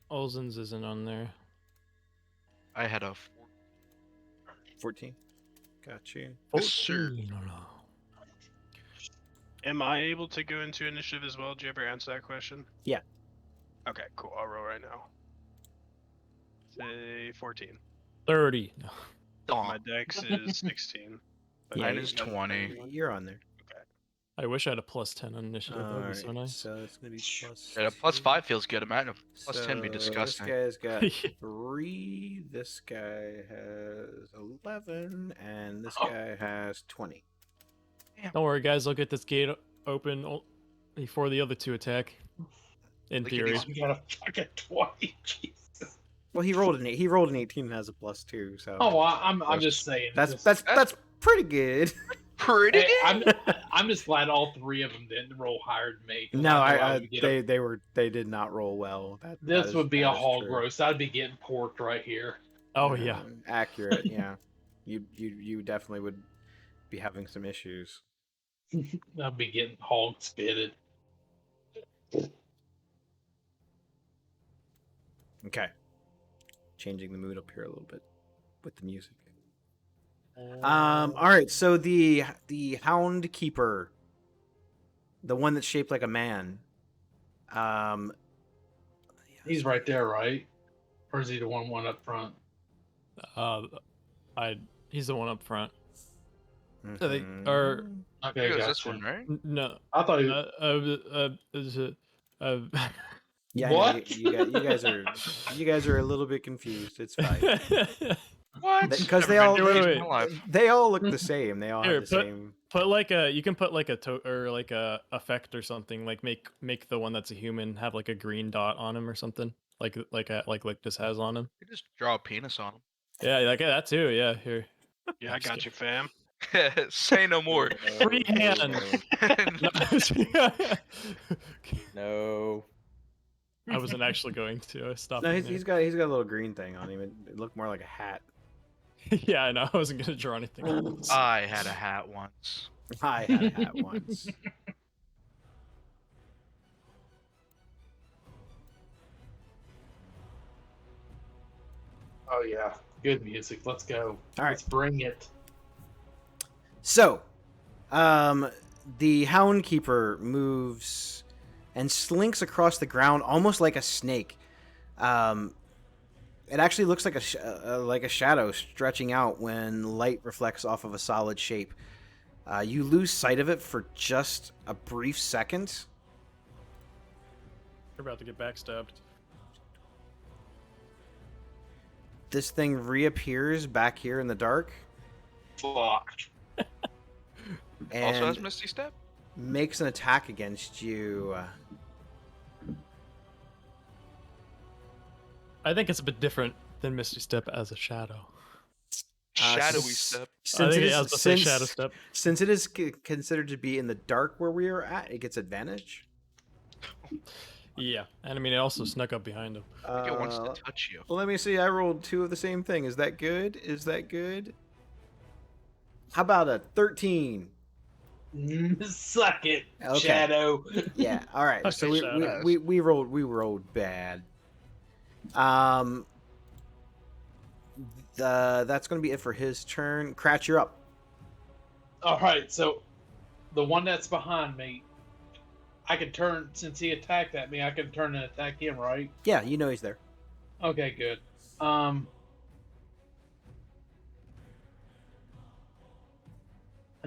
Speaker 4: Olsen's isn't on there.
Speaker 6: I had a
Speaker 2: 14. Got you.
Speaker 6: Yes, sir.
Speaker 4: 14. No.
Speaker 1: am I able to go into initiative as well? Did you ever answer that question?
Speaker 2: Yeah.
Speaker 1: Okay, cool. I'll roll right now. Say 14.
Speaker 4: 30. No.
Speaker 1: My dex is 16. But
Speaker 2: Yeah,
Speaker 6: Mine
Speaker 1: you-
Speaker 6: is 20.
Speaker 2: You're on there.
Speaker 4: I wish I had a +10 on initiative. That would be so
Speaker 2: Alright,
Speaker 4: nice.
Speaker 2: so it's gonna be plus.
Speaker 6: Yeah, a +5 feels good. Imagine a +10 be
Speaker 2: So
Speaker 6: disgusting.
Speaker 2: This guy's got 3. This guy has 11, and this guy has 20.
Speaker 4: Don't worry, guys. I'll get this gate open before the other two attack. In
Speaker 6: Look at
Speaker 4: theory.
Speaker 6: these-
Speaker 3: You got a fucking 20. Jesus.
Speaker 2: Well, he rolled an 8. He rolled an 18 and has a +2. So
Speaker 3: Oh, well, I'm just saying.
Speaker 2: that's pretty good.
Speaker 6: Pretty
Speaker 3: Hey,
Speaker 6: good.
Speaker 3: I'm just glad all 3 of them didn't roll higher than me. 'Cause
Speaker 2: No,
Speaker 3: I know
Speaker 2: I
Speaker 3: would get
Speaker 2: they did not roll well.
Speaker 3: this would be a hog
Speaker 2: true.
Speaker 3: roast. I'd be getting porked right here.
Speaker 4: Oh, yeah.
Speaker 2: Accurate. Yeah, you definitely would be having some issues.
Speaker 3: I'd be getting hog spitted.
Speaker 2: Okay, changing the mood up here a little bit with the music. All right, so the Hound Keeper, the one that's shaped like a man.
Speaker 3: He's right there, right? Or is he the one up front?
Speaker 4: He's the one up front.
Speaker 2: Mhm.
Speaker 4: Or
Speaker 3: Okay,
Speaker 6: It was
Speaker 3: gotcha.
Speaker 6: this one, right?
Speaker 4: no.
Speaker 3: I thought he
Speaker 4: Is it?
Speaker 2: Yeah, I know,
Speaker 6: What?
Speaker 2: you guys are a little bit confused. It's fine.
Speaker 6: What?
Speaker 2: Because
Speaker 6: Never
Speaker 2: they
Speaker 6: been
Speaker 2: all
Speaker 6: confused in
Speaker 4: wait.
Speaker 6: my life.
Speaker 2: they all look the same. They all
Speaker 4: Here,
Speaker 2: have the same.
Speaker 4: Put like a you can put like a or like a effect or something, like make the one that's a human have like a green dot on him or something, like this has on him.
Speaker 6: You just draw a penis on
Speaker 4: Yeah, like that too. Yeah, here.
Speaker 1: Yeah, I got you, fam.
Speaker 6: him. Say no more.
Speaker 4: Free hand.
Speaker 5: No.
Speaker 4: I wasn't actually going to. I stopped.
Speaker 2: No,
Speaker 4: him
Speaker 2: he's got a little green thing on him. It looked more like a hat.
Speaker 4: there. Yeah, I know. I wasn't gonna draw anything else.
Speaker 6: I had a hat once.
Speaker 2: I had a hat once.
Speaker 3: Oh yeah, good music. Let's go.
Speaker 2: All right.
Speaker 3: Let's bring it.
Speaker 2: So, the Hound Keeper moves and slinks across the ground almost like a snake. It actually looks like a shadow stretching out when light reflects off of a solid shape. You lose sight of it for just a brief second.
Speaker 4: You're about to get backstabbed.
Speaker 2: This thing reappears back here in the dark
Speaker 3: Fuck.
Speaker 2: and
Speaker 6: Also has Misty Step?
Speaker 2: makes an attack against you.
Speaker 4: I think it's a bit different than Misty Step as a shadow.
Speaker 6: Shadowy
Speaker 2: s-
Speaker 6: Step.
Speaker 4: I
Speaker 2: Since
Speaker 4: think
Speaker 2: it
Speaker 4: it has
Speaker 2: is,
Speaker 4: to say
Speaker 2: since,
Speaker 4: Shadow Step.
Speaker 2: since it is considered to be in the dark where we are at, it gets advantage.
Speaker 4: Yeah, and I mean it also snuck up behind him.
Speaker 6: I think it wants to touch you.
Speaker 2: Well, let me see. I rolled 2 of the same thing. Is that good? Is that good? How about a 13?
Speaker 3: Suck it,
Speaker 2: Okay.
Speaker 3: Shadow.
Speaker 2: Yeah. All right.
Speaker 4: Okay,
Speaker 2: So we
Speaker 4: Shadow.
Speaker 2: we rolled bad. That's gonna be it for his turn. Cratch, you're up.
Speaker 3: All right, so the one that's behind me, I can turn since he attacked at me. I can turn and attack him, right?
Speaker 2: Yeah, you know he's there.
Speaker 3: Okay, good. I'm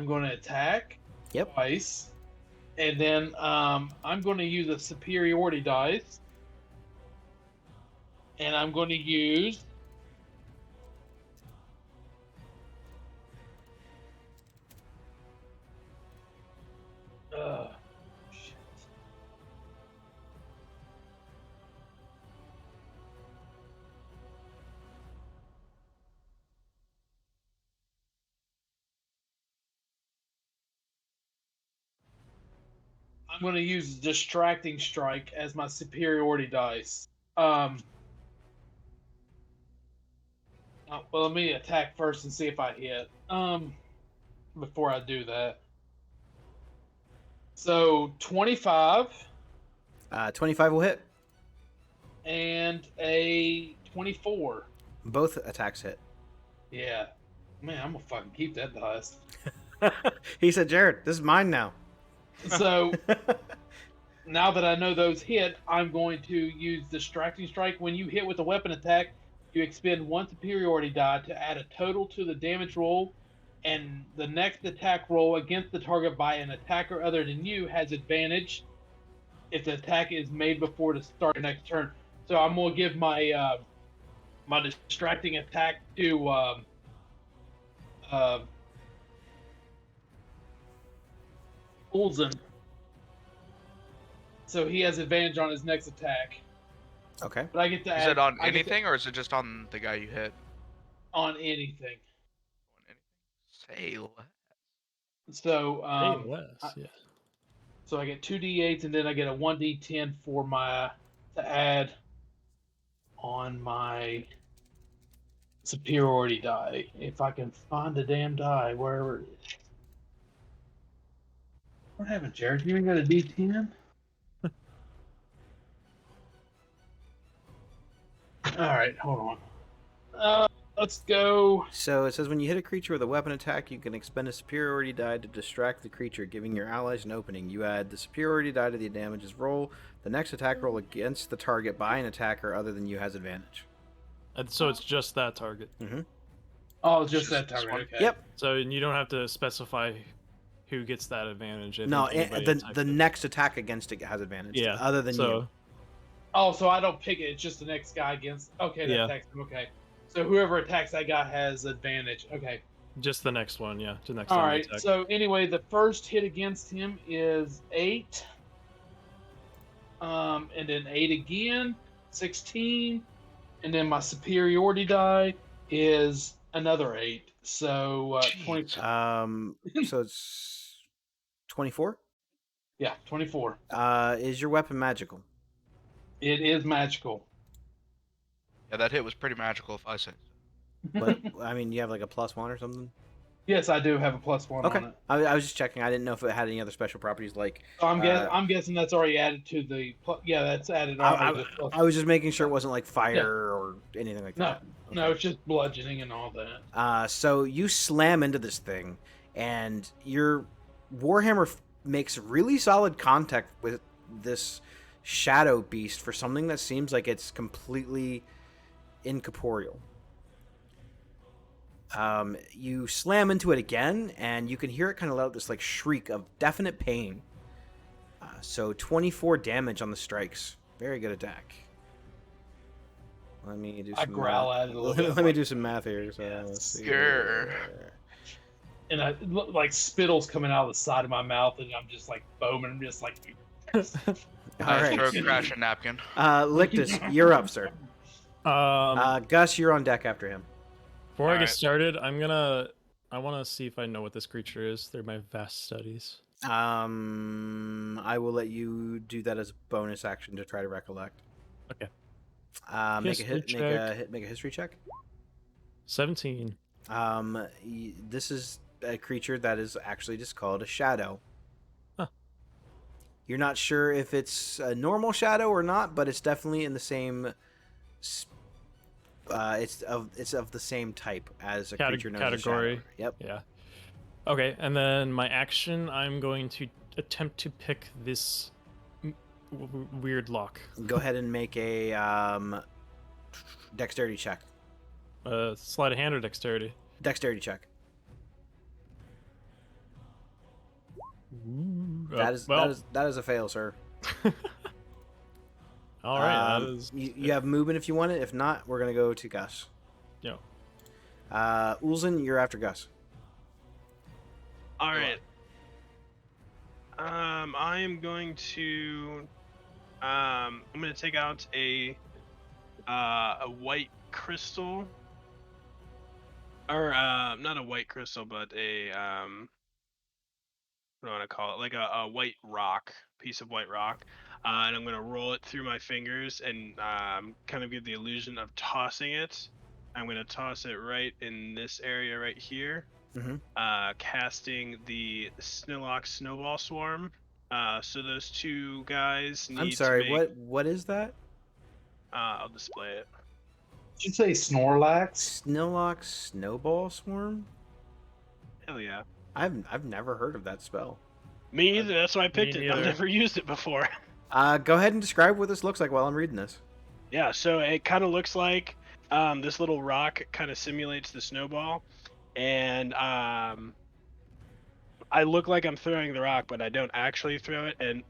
Speaker 3: going to attack
Speaker 2: Yep.
Speaker 3: twice, and then I'm going to use a superiority dice, and I'm going to use. Shit. I'm going to use distracting strike as my superiority dice. Well, let me attack first and see if I hit. Before I do that. So 25
Speaker 2: 25 will hit.
Speaker 3: and a 24.
Speaker 2: Both attacks hit.
Speaker 3: Yeah. Man, I'm gonna fucking keep that dice.
Speaker 2: He said, "Jared, this is mine now."
Speaker 3: So now that I know those hit, I'm going to use distracting strike. When you hit with a weapon attack, you expend one superiority die to add a total to the damage roll, and the next attack roll against the target by an attacker other than you has advantage if the attack is made before the start of the next turn. So I'm gonna give my my distracting attack to Olsen. So he has advantage on his next attack.
Speaker 2: Okay.
Speaker 3: But I get to
Speaker 6: Is
Speaker 3: add.
Speaker 6: it on
Speaker 3: I get to-
Speaker 6: anything, or is it just on the guy you hit?
Speaker 3: on anything.
Speaker 6: On anything? Say less.
Speaker 3: So
Speaker 4: Hey, less, yeah.
Speaker 3: so I get 2d8s and then I get a 1d10 for my to add on my superiority die. If I can find the damn die, wherever it is. What happened, Jared? You ain't got a d10? All right, hold on. Let's go.
Speaker 2: So it says when you hit a creature with a weapon attack, you can expend a superiority die to distract the creature, giving your allies an opening. You add the superiority die to the damages roll. The next attack roll against the target by an attacker other than you has advantage.
Speaker 4: And so it's just that target.
Speaker 3: Oh, just
Speaker 6: Just
Speaker 3: that
Speaker 6: this
Speaker 3: target.
Speaker 6: one?
Speaker 3: Okay.
Speaker 2: Yep.
Speaker 4: So you don't have to specify who gets that advantage. I
Speaker 2: No,
Speaker 4: think anybody
Speaker 2: the
Speaker 4: attacks it.
Speaker 2: next attack against it has advantage.
Speaker 4: Yeah.
Speaker 2: Other than
Speaker 4: so,
Speaker 2: you.
Speaker 3: Oh, so I don't pick it. It's just the next guy against. Okay, that
Speaker 4: Yeah.
Speaker 3: attacks him. Okay. So whoever attacks that guy has advantage. Okay.
Speaker 4: Just the next one, yeah. The next
Speaker 3: All
Speaker 4: time you
Speaker 3: right.
Speaker 4: attack.
Speaker 3: So anyway, the first hit against him is 8. And then 8 again, 16, and then my superiority die is another 8. So 20.
Speaker 6: Jeez.
Speaker 2: So it's 24.
Speaker 3: Yeah, 24.
Speaker 2: Is your weapon magical?
Speaker 3: It is magical.
Speaker 6: Yeah, that hit was pretty magical, if I say so.
Speaker 2: But I mean, you have like a +1 or something.
Speaker 3: Yes, I do have a +1
Speaker 2: Okay.
Speaker 3: on it.
Speaker 2: I was just checking. I didn't know if it had any other special properties like.
Speaker 3: So I'm guessing that's already added to the. Yeah, that's added already.
Speaker 2: I was just making sure it wasn't like fire
Speaker 3: Yeah.
Speaker 2: or anything like
Speaker 3: No,
Speaker 2: that.
Speaker 3: no, it's just bludgeoning and all that.
Speaker 2: So you slam into this thing, and your Warhammer makes really solid contact with this shadow beast for something that seems like it's completely incorporeal. You slam into it again, and you can hear it kind of let out this like shriek of definite pain. So 24 damage on the strikes. Very good attack. Let me do some
Speaker 3: I growl
Speaker 2: math.
Speaker 3: at it a little bit.
Speaker 2: Let me do some math here. So
Speaker 3: Yeah,
Speaker 2: let's see.
Speaker 6: Grr.
Speaker 2: here.
Speaker 3: And I like spittle's coming out of the side of my mouth, and I'm just like foaming. I'm just like.
Speaker 2: All
Speaker 6: Throw
Speaker 2: right.
Speaker 6: Crash a napkin.
Speaker 2: Lictus, you're up, sir. Gus, you're on deck after him.
Speaker 4: Before I get
Speaker 6: alright.
Speaker 4: started, I want to see if I know what this creature is through my vast studies.
Speaker 2: I will let you do that as a bonus action to try to recollect.
Speaker 4: Okay.
Speaker 2: Make a
Speaker 4: History
Speaker 2: hit. Make a history check.
Speaker 4: 17.
Speaker 2: This is a creature that is actually just called a shadow.
Speaker 4: Huh.
Speaker 2: You're not sure if it's a normal shadow or not, but it's definitely in the same. It's of the same type as a creature known as a shadow.
Speaker 4: Category.
Speaker 2: Yep.
Speaker 4: Yeah. Okay, and then my action, I'm going to attempt to pick this weird lock.
Speaker 2: Go ahead and make a dexterity check.
Speaker 4: Sleight of hand or dexterity?
Speaker 2: Dexterity check.
Speaker 4: Well,
Speaker 2: That is a fail, sir.
Speaker 4: all right. That is.
Speaker 2: You have movement if you want it. If not, we're gonna go to Gus.
Speaker 4: Yeah.
Speaker 2: Ulzen, you're after Gus.
Speaker 1: All right. I am going to. I'm going to take out a white crystal, or not a white crystal, but a what do I want to call it? Like a white rock, piece of white rock, and I'm going to roll it through my fingers and kind of give the illusion of tossing it. I'm going to toss it right in this area right here.
Speaker 2: Mm-hmm.
Speaker 1: Casting the Snillock Snowball Swarm. So those two guys need
Speaker 2: I'm sorry.
Speaker 1: to make...
Speaker 2: What is that?
Speaker 1: I'll display it.
Speaker 3: Did you say Snorlax?
Speaker 2: Snillock Snowball Swarm?
Speaker 1: Hell yeah.
Speaker 2: I've never heard of that spell.
Speaker 1: Me either. That's why I picked it. I've
Speaker 4: neither.
Speaker 1: never used it before.
Speaker 2: Go ahead and describe what this looks like while I'm reading this.
Speaker 1: Yeah. So it kind of looks like this little rock kind of simulates the snowball, and I look like I'm throwing the rock, but I don't actually throw it. And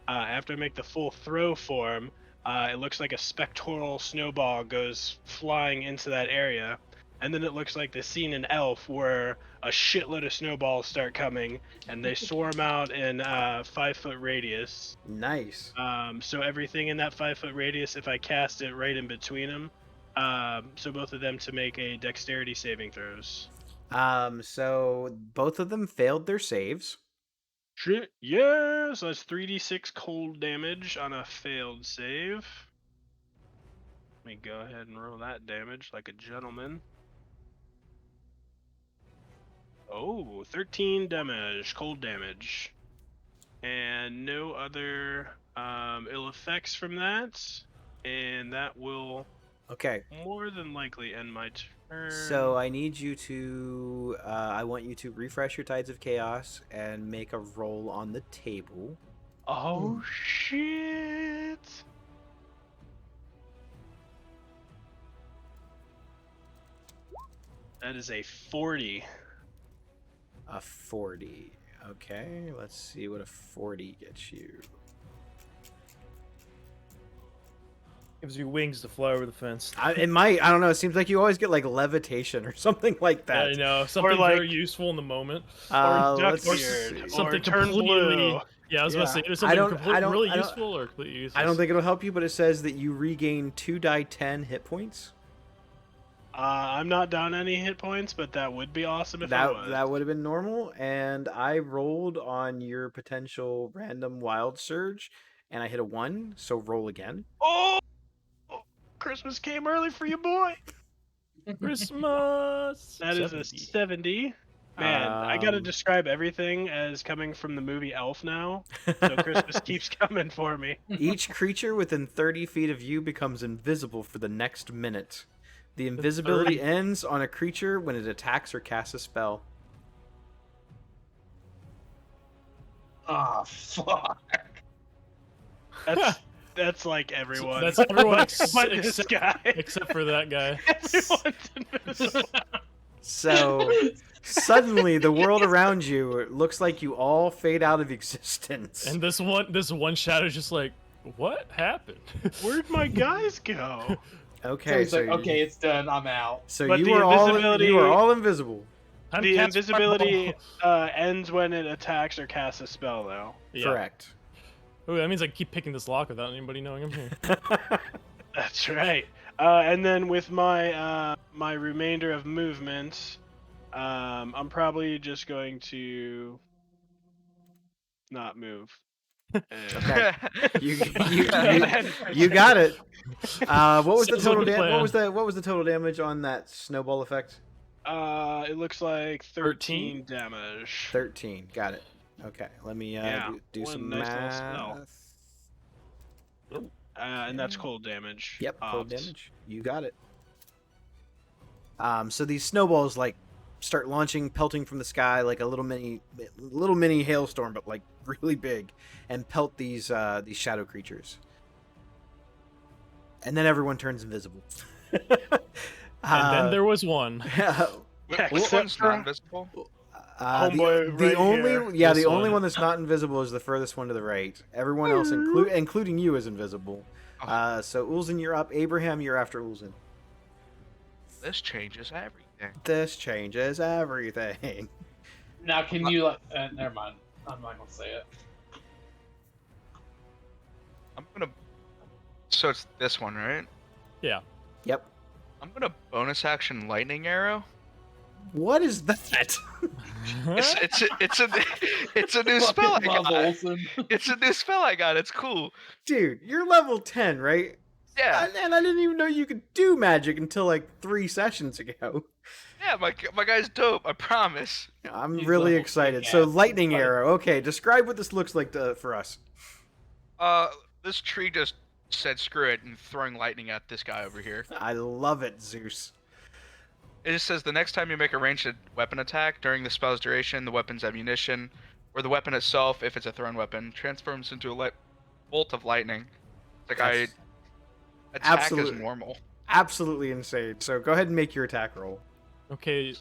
Speaker 1: after I make the full throw form, it looks like a spectral snowball goes flying into that area. And then it looks like the scene in Elf where a shitload of snowballs start coming and they swarm out in 5-foot radius.
Speaker 2: Nice.
Speaker 1: So everything in that 5-foot radius, if I cast it right in between them, so both of them to make a dexterity saving throws.
Speaker 2: So both of them failed their saves.
Speaker 1: Shit, yeah, so that's 3d6 cold damage on a failed save. Let me go ahead and roll that damage like a gentleman. Oh, 13 damage, cold damage. And no other ill effects from that. And that will
Speaker 2: Okay.
Speaker 1: more than likely end my turn.
Speaker 2: So I need you to. I want you to refresh your Tides of Chaos and make a roll on the table.
Speaker 1: Oh, shit. That is a 40.
Speaker 2: A 40. Okay, let's see what a 40 gets you.
Speaker 4: Gives you wings to fly over the fence.
Speaker 2: It might. I don't know. It seems like you always get like levitation or something like that.
Speaker 4: I know, something
Speaker 1: like-
Speaker 4: very useful in the moment.
Speaker 1: Or
Speaker 2: Let's
Speaker 1: duck-beard,
Speaker 2: see.
Speaker 1: or
Speaker 4: Something
Speaker 1: turn
Speaker 4: completely.
Speaker 1: blue.
Speaker 4: Yeah, I was about to say
Speaker 1: Yeah.
Speaker 4: either something really
Speaker 2: I don't-
Speaker 4: useful or completely useless.
Speaker 2: I don't think it'll help you, but it says that you regain 2 die 10 hit points.
Speaker 1: I'm not down any hit points, but that would be awesome if I was.
Speaker 2: That would have been normal, and I rolled on your potential random wild surge, and I hit a 1. So roll again.
Speaker 1: Oh! Christmas came early for you, boy.
Speaker 4: Christmas.
Speaker 1: That is a 70. Man, I gotta describe everything as coming from the movie Elf now, so Christmas keeps coming for me.
Speaker 2: Each creature within 30 feet of you becomes invisible for the next minute. The invisibility ends on a creature when it attacks or casts a spell.
Speaker 3: Ah, fuck.
Speaker 1: That's like everyone.
Speaker 4: That's everyone
Speaker 1: but this
Speaker 4: except,
Speaker 1: guy.
Speaker 4: except for that guy.
Speaker 1: Everyone's invisible.
Speaker 2: So suddenly, the world around you looks like you all fade out of existence.
Speaker 4: And this one shadow's just like, what happened?
Speaker 1: Where'd my guys go?
Speaker 2: Okay,
Speaker 3: So he's like, okay, it's done. I'm out.
Speaker 2: So
Speaker 1: But
Speaker 2: you
Speaker 1: the
Speaker 2: were all
Speaker 1: invisibility-
Speaker 2: invisible.
Speaker 4: Time
Speaker 1: The
Speaker 4: to cast
Speaker 1: invisibility
Speaker 4: Fireball.
Speaker 1: ends when it attacks or casts a spell, though.
Speaker 4: Yeah.
Speaker 2: Correct.
Speaker 4: Ooh, that means I can keep picking this lock without anybody knowing I'm here.
Speaker 1: That's right. And then with my my remainder of movement, I'm probably just going to not move.
Speaker 2: Okay. You
Speaker 1: And-
Speaker 2: you got it. What was the
Speaker 4: Sounds
Speaker 2: total
Speaker 4: like a
Speaker 2: damage?
Speaker 4: plan.
Speaker 2: What was the total damage on that snowball effect?
Speaker 1: It looks like
Speaker 4: 13?
Speaker 1: 13 damage.
Speaker 2: 13. Got it. Okay, let me
Speaker 1: Yeah,
Speaker 2: do
Speaker 1: one
Speaker 2: some
Speaker 1: nice little spell.
Speaker 2: math.
Speaker 1: And that's cold damage.
Speaker 2: Yep, cold
Speaker 1: Obs.
Speaker 2: damage. You got it. So these snowballs like start launching, pelting from the sky like a little mini hailstorm, but like really big, and pelt these shadow creatures. And then everyone turns invisible.
Speaker 4: And then there was one.
Speaker 6: Which
Speaker 1: Except
Speaker 6: one's
Speaker 1: for-
Speaker 6: not invisible?
Speaker 1: Homeboy
Speaker 2: the
Speaker 1: right
Speaker 2: only
Speaker 1: here.
Speaker 2: yeah,
Speaker 4: This
Speaker 2: the only
Speaker 4: one.
Speaker 2: one that's not invisible is the furthest one to the right. Everyone else, including you, is invisible. So Ulzin, you're up. Abraham, you're after Ulzin.
Speaker 6: This changes everything.
Speaker 2: This changes everything.
Speaker 3: Now, can you? Never mind. I'm not gonna say it.
Speaker 6: I'm gonna. So it's this one, right?
Speaker 4: Yeah.
Speaker 2: Yep.
Speaker 6: I'm gonna bonus action lightning arrow.
Speaker 2: What is that?
Speaker 6: It's a new spell I
Speaker 3: Fucking love
Speaker 6: got.
Speaker 3: Olsen.
Speaker 6: It's a new spell I got. It's cool.
Speaker 2: Dude, you're level 10, right?
Speaker 6: Yeah,
Speaker 2: And I didn't even know you could do magic until like 3 sessions ago.
Speaker 6: yeah. My guy's dope. I promise.
Speaker 2: I'm
Speaker 3: He's
Speaker 2: really
Speaker 3: level
Speaker 2: excited.
Speaker 3: kick-ass.
Speaker 2: So,
Speaker 3: It's
Speaker 2: lightning
Speaker 3: like-
Speaker 2: arrow. Okay, describe what this looks like for us.
Speaker 6: This tree just said screw it and throwing lightning at this guy over here.
Speaker 2: I love it, Zeus.
Speaker 6: It just says the next time you make a ranged weapon attack during the spell's duration, the weapon's ammunition, or the weapon itself, if it's a thrown weapon, transforms into a bolt of lightning. It's like
Speaker 2: That's
Speaker 6: attack
Speaker 2: absolute-
Speaker 6: is normal.
Speaker 2: absolutely insane. So go ahead and make your attack roll.
Speaker 4: Okay,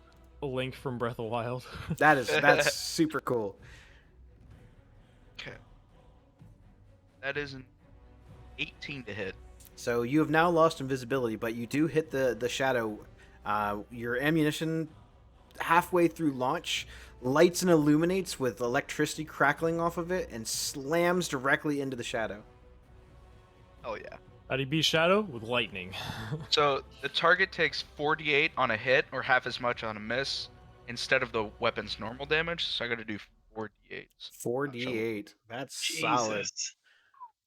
Speaker 4: a Link from Breath of the Wild.
Speaker 2: That's super cool.
Speaker 6: Okay. That is an 18 to hit.
Speaker 2: So you have now lost invisibility, but you do hit the shadow. Your ammunition, halfway through launch, lights and illuminates with electricity crackling off of it and slams directly into the shadow.
Speaker 6: Oh yeah.
Speaker 4: How do you beat Shadow? With lightning.
Speaker 6: So the target takes 48 on a hit or half as much on a miss instead of the weapon's normal damage. So I got to do 4d8.
Speaker 2: 4d8. That's solid.
Speaker 3: Jesus.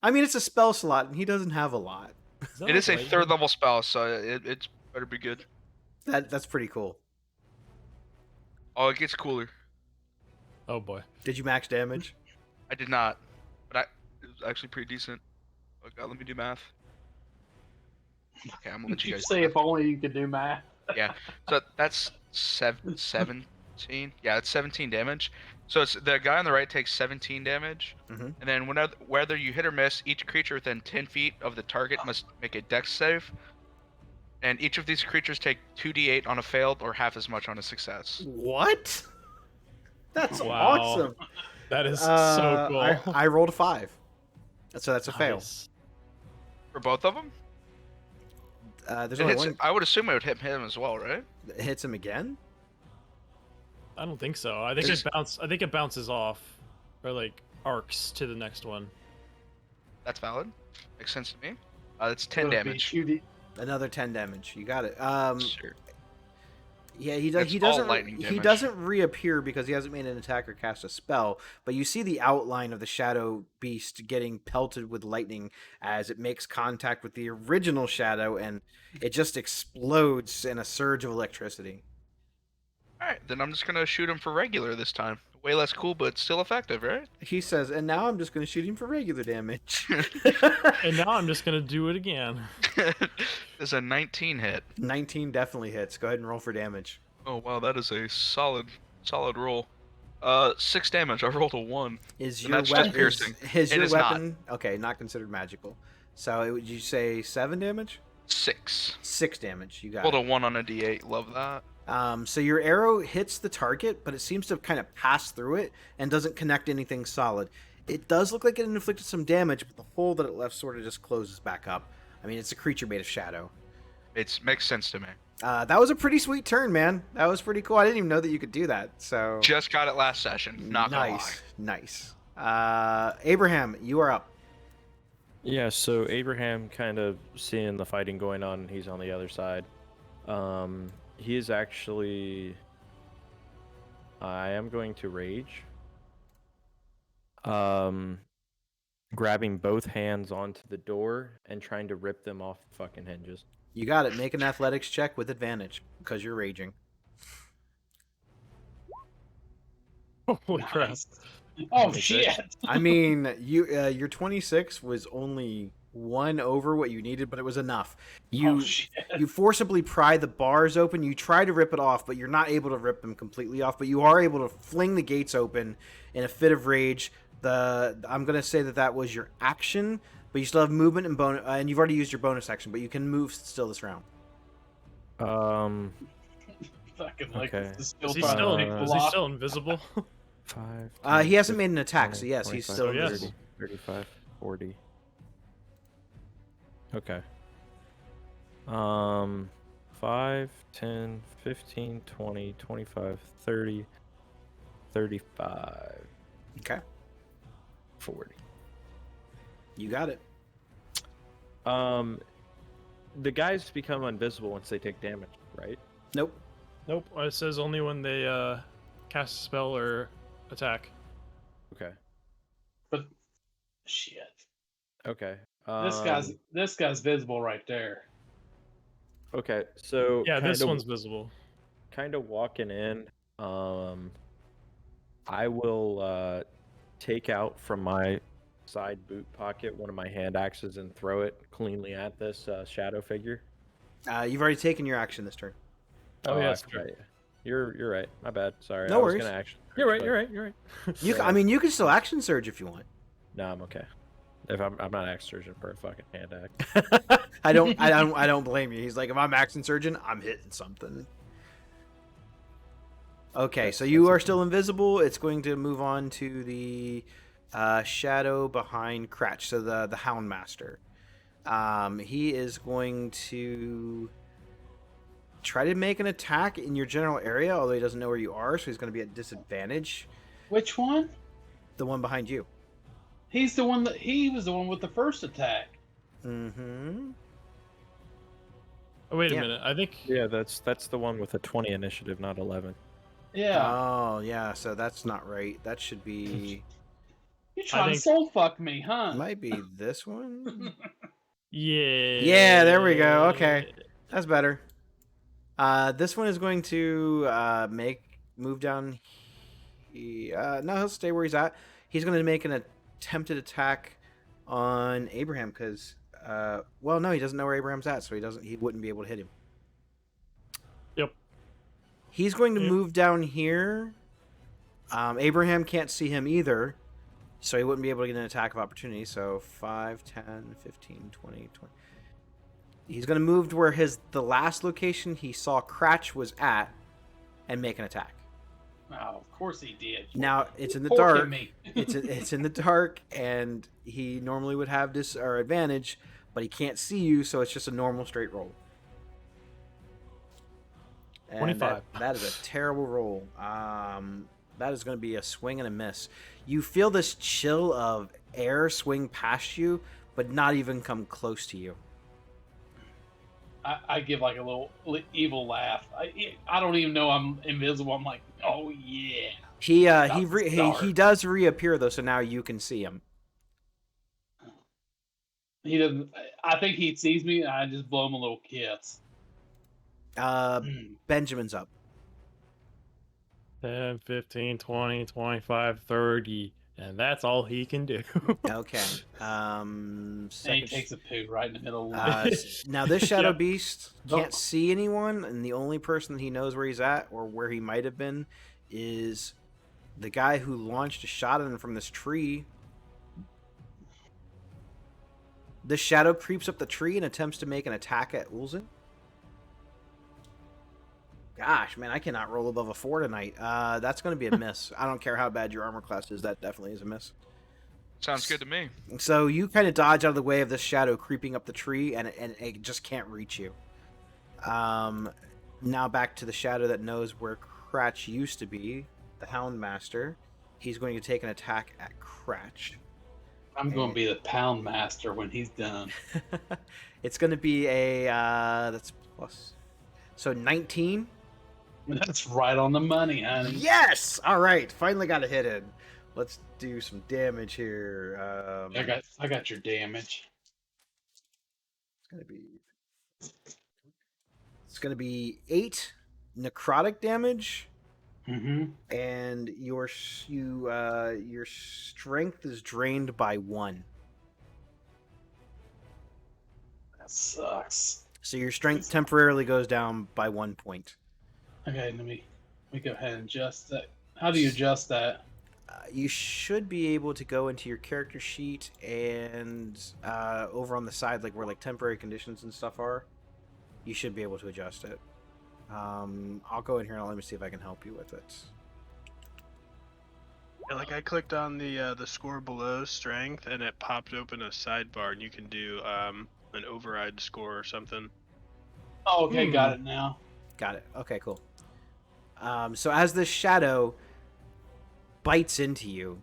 Speaker 2: I mean, it's a spell slot, and he doesn't have a lot.
Speaker 6: It is a third level spell, so it's better be good.
Speaker 2: That's pretty cool.
Speaker 6: Oh, it gets cooler.
Speaker 4: Oh boy.
Speaker 2: Did you max damage?
Speaker 6: I did not, but it was actually pretty decent. Oh god, let me do math. Okay, I'm gonna let you
Speaker 3: You
Speaker 6: guys.
Speaker 3: say if only you could do math.
Speaker 6: Yeah, so that's 17. Yeah, it's 17 damage. So it's the guy on the right takes 17 damage,
Speaker 2: Mhm.
Speaker 6: and then whether you hit or miss, each creature within 10 feet of the target must make a dex save. And each of these creatures take 2d8 on a failed or half as much on a success.
Speaker 2: What? That's
Speaker 4: Wow.
Speaker 2: awesome.
Speaker 4: That is so cool.
Speaker 2: I rolled a 5. So that's a fail.
Speaker 4: Nice.
Speaker 6: For both of them?
Speaker 2: There's
Speaker 6: It
Speaker 2: only
Speaker 6: hits,
Speaker 2: one
Speaker 6: I would assume it would hit him as well, right?
Speaker 2: that hits him again?
Speaker 4: I don't think so. I think it bounces off, or like arcs to the next one.
Speaker 6: That's valid. Makes sense to me. That's 10
Speaker 3: It'll be
Speaker 6: damage.
Speaker 3: shooty-
Speaker 2: Another 10 damage. You got it.
Speaker 6: Sure.
Speaker 2: Yeah, he does.
Speaker 6: It's
Speaker 2: He
Speaker 6: all
Speaker 2: doesn't.
Speaker 6: lightning
Speaker 2: He
Speaker 6: damage.
Speaker 2: doesn't reappear because he hasn't made an attack or cast a spell. But you see the outline of the shadow beast getting pelted with lightning as it makes contact with the original shadow, and it just explodes in a surge of electricity.
Speaker 6: Alright, then I'm just gonna shoot him for regular this time. Way less cool, but still effective, right?
Speaker 2: He says, "And now I'm just going to shoot him for regular damage."
Speaker 4: And now I'm just gonna do it again.
Speaker 6: There's a 19 hit.
Speaker 2: 19 definitely hits. Go ahead and roll for damage.
Speaker 6: Oh wow, that is a solid roll. 6 damage. I rolled a 1.
Speaker 2: Is
Speaker 6: And
Speaker 2: your
Speaker 6: that's just
Speaker 2: weapon?
Speaker 6: piercing.
Speaker 2: Is
Speaker 6: It
Speaker 2: your
Speaker 6: is not.
Speaker 2: weapon okay? Not considered magical. So would you say 7 damage?
Speaker 6: 6.
Speaker 2: 6 damage. You got
Speaker 6: Rolled
Speaker 2: it.
Speaker 6: a 1 on a d8. Love that.
Speaker 2: So your arrow hits the target, but it seems to kind of pass through it and doesn't connect anything solid. It does look like it inflicted some damage, but the hole that it left sort of just closes back up. I mean, it's a creature made of shadow.
Speaker 6: It makes sense to me.
Speaker 2: That was a pretty sweet turn, man. That was pretty cool. I didn't even know that you could do that. So
Speaker 6: Just got it last session. Not gonna lie.
Speaker 2: nice. Abraham, you are up.
Speaker 5: Yeah, so Abraham kind of seeing the fighting going on, he's on the other side. He is actually... I am going to rage. Grabbing both hands onto the door and trying to rip them off the fucking hinges.
Speaker 2: You got it. Make an athletics check with advantage because you're raging.
Speaker 4: Holy crap!
Speaker 3: Nice. Oh
Speaker 5: 26.
Speaker 3: shit!
Speaker 2: I mean, your 26 was only one over what you needed, but it was enough.
Speaker 3: Oh shit!
Speaker 2: You forcibly pry the bars open. You try to rip it off, but you're not able to rip them completely off. But you are able to fling the gates open in a fit of rage. I'm gonna say that was your action, but you still have movement and bonus, and you've already used your bonus action, but you can move still this round.
Speaker 3: Fucking like
Speaker 5: Okay.
Speaker 3: this still
Speaker 4: Is he
Speaker 3: trying
Speaker 4: still
Speaker 3: to pick the
Speaker 4: is he
Speaker 3: lock.
Speaker 4: still invisible?
Speaker 5: 5.
Speaker 2: He hasn't made an attack, so yes, he's
Speaker 5: 25,
Speaker 2: still
Speaker 4: So yes.
Speaker 2: 30.
Speaker 5: 35, 40. Okay. 5, 10, 15, 20, 25, 30, 35,
Speaker 2: Okay,
Speaker 5: 40.
Speaker 2: you got it.
Speaker 5: The guys become invisible once they take damage, right?
Speaker 2: Nope.
Speaker 4: Nope. It says only when they cast a spell or attack.
Speaker 5: Okay.
Speaker 3: But shit,
Speaker 5: Okay.
Speaker 3: this guy's visible right there.
Speaker 5: Okay. So
Speaker 4: Yeah, this
Speaker 5: kinda-
Speaker 4: one's visible.
Speaker 5: kind of walking in. I will take out from my side boot pocket one of my hand axes and throw it cleanly at this shadow figure.
Speaker 2: You've already taken your action this turn.
Speaker 4: Oh,
Speaker 5: I
Speaker 4: yes.
Speaker 5: forgot. You're right. My bad. Sorry.
Speaker 2: No
Speaker 5: I was
Speaker 2: worries.
Speaker 5: gonna action.
Speaker 4: You're right.
Speaker 5: but-
Speaker 4: You're right. You're right.
Speaker 2: I mean, you can still action surge if you want.
Speaker 5: No, I'm okay. If I'm not action surgeon for a fucking hand axe.
Speaker 2: I don't blame you. He's like, if I'm action surgeon, I'm hitting something. Okay, so you
Speaker 5: That's
Speaker 2: are
Speaker 5: okay.
Speaker 2: still invisible. It's going to move on to the shadow behind Cratch, so the Hound Master. He is going to try to make an attack in your general area, although he doesn't know where you are, so he's going to be at disadvantage.
Speaker 3: Which one?
Speaker 2: The one behind you.
Speaker 3: He was the one with the first attack.
Speaker 2: Mm-hmm.
Speaker 4: Oh, wait a
Speaker 2: Yeah.
Speaker 4: minute. I think.
Speaker 5: Yeah, that's the one with a 20 initiative, not 11.
Speaker 3: Yeah.
Speaker 2: Oh, yeah, so that's not right. That should be...
Speaker 3: You trying to
Speaker 4: think-
Speaker 3: soul fuck me, huh?
Speaker 2: might be this one?
Speaker 4: Yeah.
Speaker 2: Yeah, there we go. Okay. That's better. This one is going to move down. No, he'll stay where he's at. He's going to make an attempted attack on Abraham because, well, no, he doesn't know where Abraham's at, so he wouldn't be able to hit him.
Speaker 4: Yep.
Speaker 2: He's going to
Speaker 4: Yep.
Speaker 2: move down here. Abraham can't see him either, so he wouldn't be able to get an attack of opportunity. So 5, 10, 15, 20, 20. He's going to move to where the last location he saw Cratch was at and make an attack.
Speaker 3: Oh, of course he did.
Speaker 2: Now, it's in the
Speaker 3: Porking
Speaker 2: dark.
Speaker 3: me.
Speaker 2: It's in the dark, and he normally would have advantage, but he can't see you, so it's just a normal straight roll. And
Speaker 4: 25.
Speaker 2: That is a terrible roll. That is going to be a swing and a miss. You feel this chill of air swing past you, but not even come close to you.
Speaker 3: I give like a little evil laugh. I don't even know I'm invisible. I'm like, oh yeah.
Speaker 2: He does reappear though, so now you can see him.
Speaker 3: He doesn't. I think he sees me, and I just blow him a little kiss.
Speaker 2: Benjamin's up.
Speaker 4: 10, 15, 20, 25, 30. And that's all he can do.
Speaker 2: Okay.
Speaker 3: And he
Speaker 2: Second
Speaker 3: takes a poo right in the middle.
Speaker 2: now this shadow
Speaker 4: Yep.
Speaker 2: beast can't see anyone, and the only person that he knows where he's at or where he might have been is the guy who launched a shot at him from this tree. The shadow creeps up the tree and attempts to make an attack at Ulzen. Gosh, man, I cannot roll above a 4 tonight. That's going to be a miss. I don't care how bad your armor class is. That definitely is a miss.
Speaker 6: Sounds good to me.
Speaker 2: So you kind of dodge out of the way of this shadow creeping up the tree, and it just can't reach you. Now back to the shadow that knows where Cratch used to be, the Hound Master. He's going to take an attack at Cratch.
Speaker 3: I'm going to be the pound master when he's done.
Speaker 2: It's going to be a that's plus. So 19.
Speaker 3: That's right on the money, honey.
Speaker 2: Yes. All right. Finally got a hit in. Let's do some damage here.
Speaker 3: I got your damage.
Speaker 2: It's gonna be 8 necrotic damage
Speaker 3: Mm-hmm.
Speaker 2: and your strength is drained by 1.
Speaker 3: That sucks.
Speaker 2: So your strength temporarily goes down by 1 point.
Speaker 3: Okay, let me go ahead and adjust that. How do you adjust that?
Speaker 2: You should be able to go into your character sheet and over on the side, like where like temporary conditions and stuff are, you should be able to adjust it. I'll go in here and let me see if I can help you with it.
Speaker 1: Yeah, like I clicked on the score below strength, and it popped open a sidebar, and you can do an override score or something.
Speaker 3: Oh, okay, got it now.
Speaker 2: Got it. Okay, cool. So as this shadow bites into you,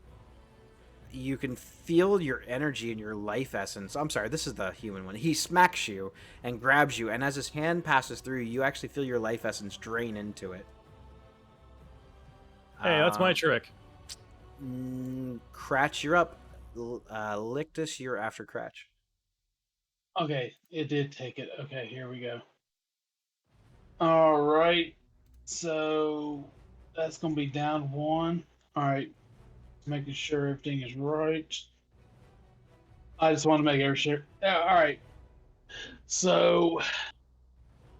Speaker 2: you can feel your energy and your life essence. I'm sorry, this is the human one. He smacks you and grabs you, and as his hand passes through, you actually feel your life essence drain into it.
Speaker 4: Hey, that's my trick.
Speaker 2: Cratch, you're up. Lictus, you're after Cratch.
Speaker 3: Okay, it did take it. Okay, here we go. All right, so that's gonna be down 1. All right, making sure everything is right. I just want to make sure. Yeah, all right, so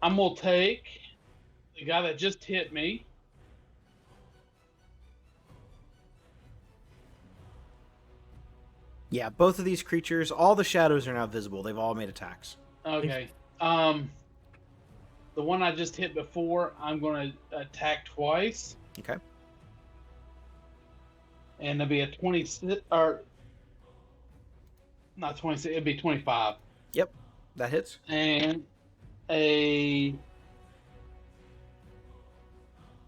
Speaker 3: I'm gonna take the guy that just hit me.
Speaker 2: Yeah, both of these creatures, all the shadows are now visible. They've all made attacks.
Speaker 3: Okay. The one I just hit before, I'm going to attack twice.
Speaker 2: Okay.
Speaker 3: And it'll be a 26, or not 26, it'll be 25.
Speaker 2: Yep, that hits.
Speaker 3: And a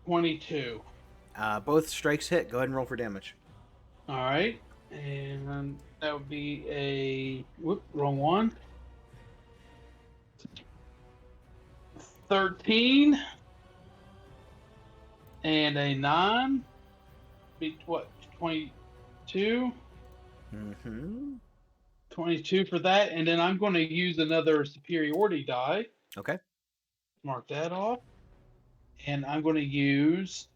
Speaker 3: 22.
Speaker 2: Both strikes hit. Go ahead and roll for damage.
Speaker 3: All right. And that would be a, wrong one. 13 and a 9. Be what, 22?
Speaker 2: Mm-hmm.
Speaker 3: 22 for that, and then I'm going to use another superiority die.
Speaker 2: Okay.
Speaker 3: Mark that off. And I'm going to use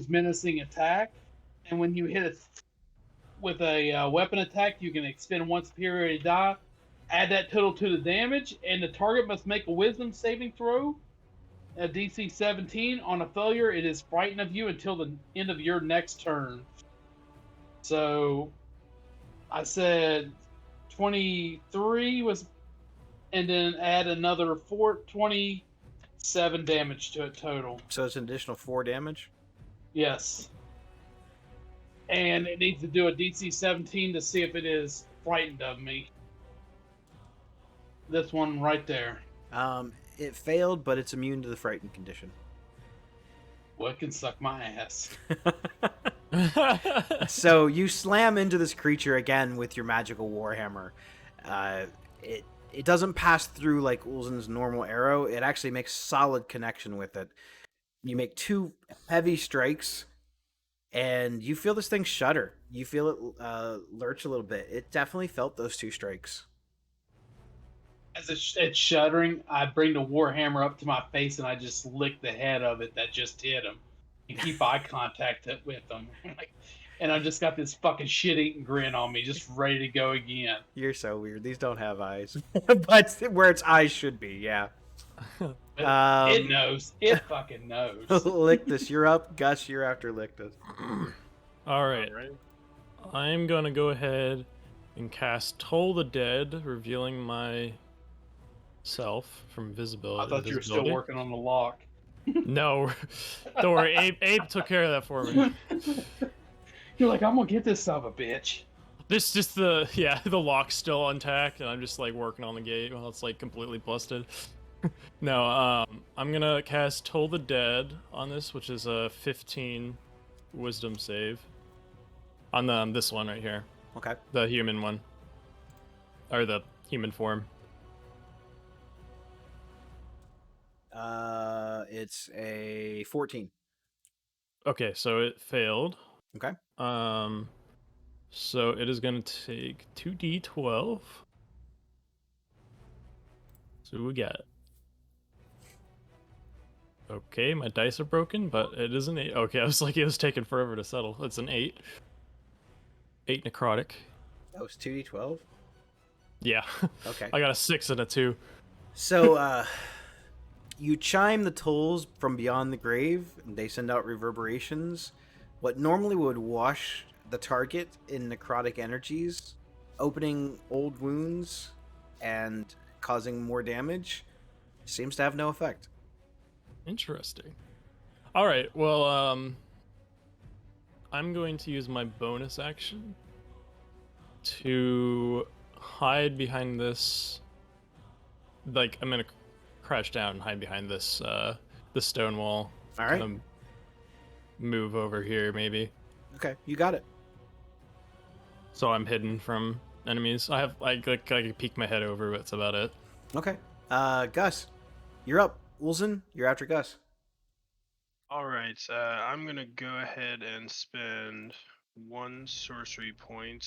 Speaker 3: menacing attack, and when you hit it with a weapon attack, you can expend 1 superiority die. Add that total to the damage, and the target must make a Wisdom saving throw. A DC 17. On a failure, it is frightened of you until the end of your next turn. So, I said 23 was, and then add another 27 damage to it total.
Speaker 2: So it's an additional 4 damage?
Speaker 3: Yes. And it needs to do a DC 17 to see if it is frightened of me. This one right there.
Speaker 2: It failed, but it's immune to the frightened condition.
Speaker 3: Well, it can suck my ass.
Speaker 2: So you slam into this creature again with your magical warhammer. It doesn't pass through like Ulzin's normal arrow. It actually makes solid connection with it. You make 2 heavy strikes, and you feel this thing shudder. You feel it lurch a little bit. It definitely felt those 2 strikes.
Speaker 3: As it's shuddering, I bring the warhammer up to my face and I just lick the head of it that just hit him, and keep eye contact with him. And I just got this fucking shit-eating grin on me, just ready to go again.
Speaker 2: You're so weird. These don't have eyes, but where its eyes should be, yeah.
Speaker 3: It knows. It fucking knows.
Speaker 2: Lictus, you're up. Gus, you're after Lictus.
Speaker 4: All right. I'm going to go ahead and cast Toll the Dead, revealing my self from visibility.
Speaker 3: I thought you were still working on the lock.
Speaker 4: No, don't worry. Abe took care of that for me.
Speaker 3: You're like, I'm gonna get this son of a bitch.
Speaker 4: This just the lock's still intact, and I'm just like working on the gate while it's like completely busted. No, I'm gonna cast Toll the Dead on this, which is a 15 Wisdom save. On this one right here.
Speaker 2: Okay.
Speaker 4: The human one. Or the human form.
Speaker 2: It's a 14.
Speaker 4: Okay, so it failed.
Speaker 2: Okay.
Speaker 4: So it is going to take 2d12. So what we got? Okay, my dice are broken, but it is an 8. Okay, I was like, it was taking forever to settle. It's an 8. 8 necrotic.
Speaker 2: That was 2d12.
Speaker 4: Yeah.
Speaker 2: Okay.
Speaker 4: I got a 6 and a 2.
Speaker 2: So, you chime the tolls from beyond the grave, and they send out reverberations. What normally would wash the target in necrotic energies, opening old wounds and causing more damage, seems to have no effect.
Speaker 4: Interesting. All right, well, I'm going to use my bonus action to hide behind this. Like, I'm gonna crouch down and hide behind this, the stone wall.
Speaker 2: All right.
Speaker 4: Kind of move over here, maybe.
Speaker 2: Okay, you got it.
Speaker 4: So I'm hidden from enemies. I can peek my head over, but that's about it.
Speaker 2: Okay. Gus, you're up. Ulzen, you're after Gus.
Speaker 1: All right, I'm gonna go ahead and spend 1 sorcery point,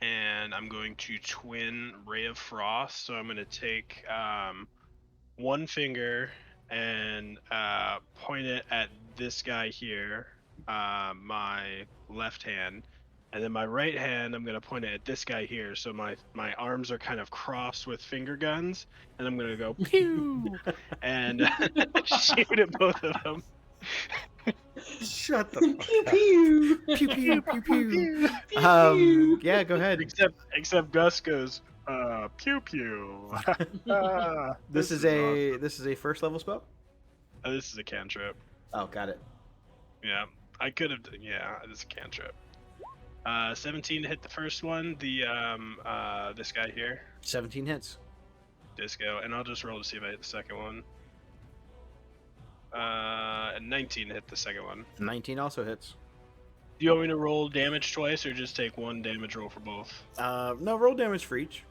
Speaker 1: and I'm going to twin Ray of Frost. So I'm gonna take one finger and point it at this guy here, my left hand, and then my right hand I'm gonna point it at this guy here. So my arms are kind of crossed with finger guns, and I'm gonna go pew and shoot at both of them.
Speaker 2: Shut the
Speaker 3: Pew
Speaker 2: fuck up.
Speaker 3: pew.
Speaker 2: Pew pew pew pew.
Speaker 3: Pew.
Speaker 2: Yeah, go ahead.
Speaker 1: Except Gus goes pew pew.
Speaker 2: This is a first level spell.
Speaker 1: This is a cantrip.
Speaker 2: Oh, got it.
Speaker 1: Yeah, I could have. Yeah, this is a cantrip. 17 to hit the first one. This guy here,
Speaker 2: 17 hits.
Speaker 1: Disco, and I'll just roll to see if I hit the second one. And 19 to hit the second one.
Speaker 2: 19 also hits.
Speaker 1: Do you want me to roll damage twice, or just take 1 damage roll for both?
Speaker 2: No, roll damage for each.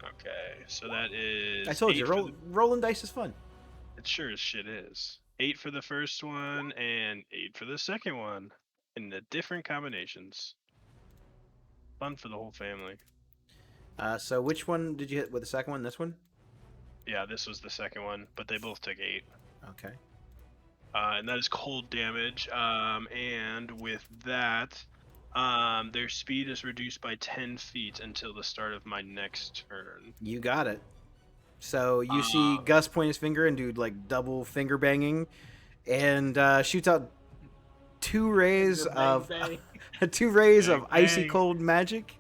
Speaker 1: Okay, so that is.
Speaker 2: I told you,
Speaker 1: 8 for
Speaker 2: rolling dice is fun.
Speaker 1: It sure as shit is. 8 for the first one and 8 for the second one, in the different combinations. Fun for the whole family.
Speaker 2: So which one did you hit with the second one? This one?
Speaker 1: Yeah, this was the second one, but they both took 8.
Speaker 2: Okay.
Speaker 1: And that is cold damage. And with that, their speed is reduced by 10 feet until the start of my next turn.
Speaker 2: You got it. So you see Gus point his finger and do like double finger banging, and shoots out 2 rays of icy cold magic.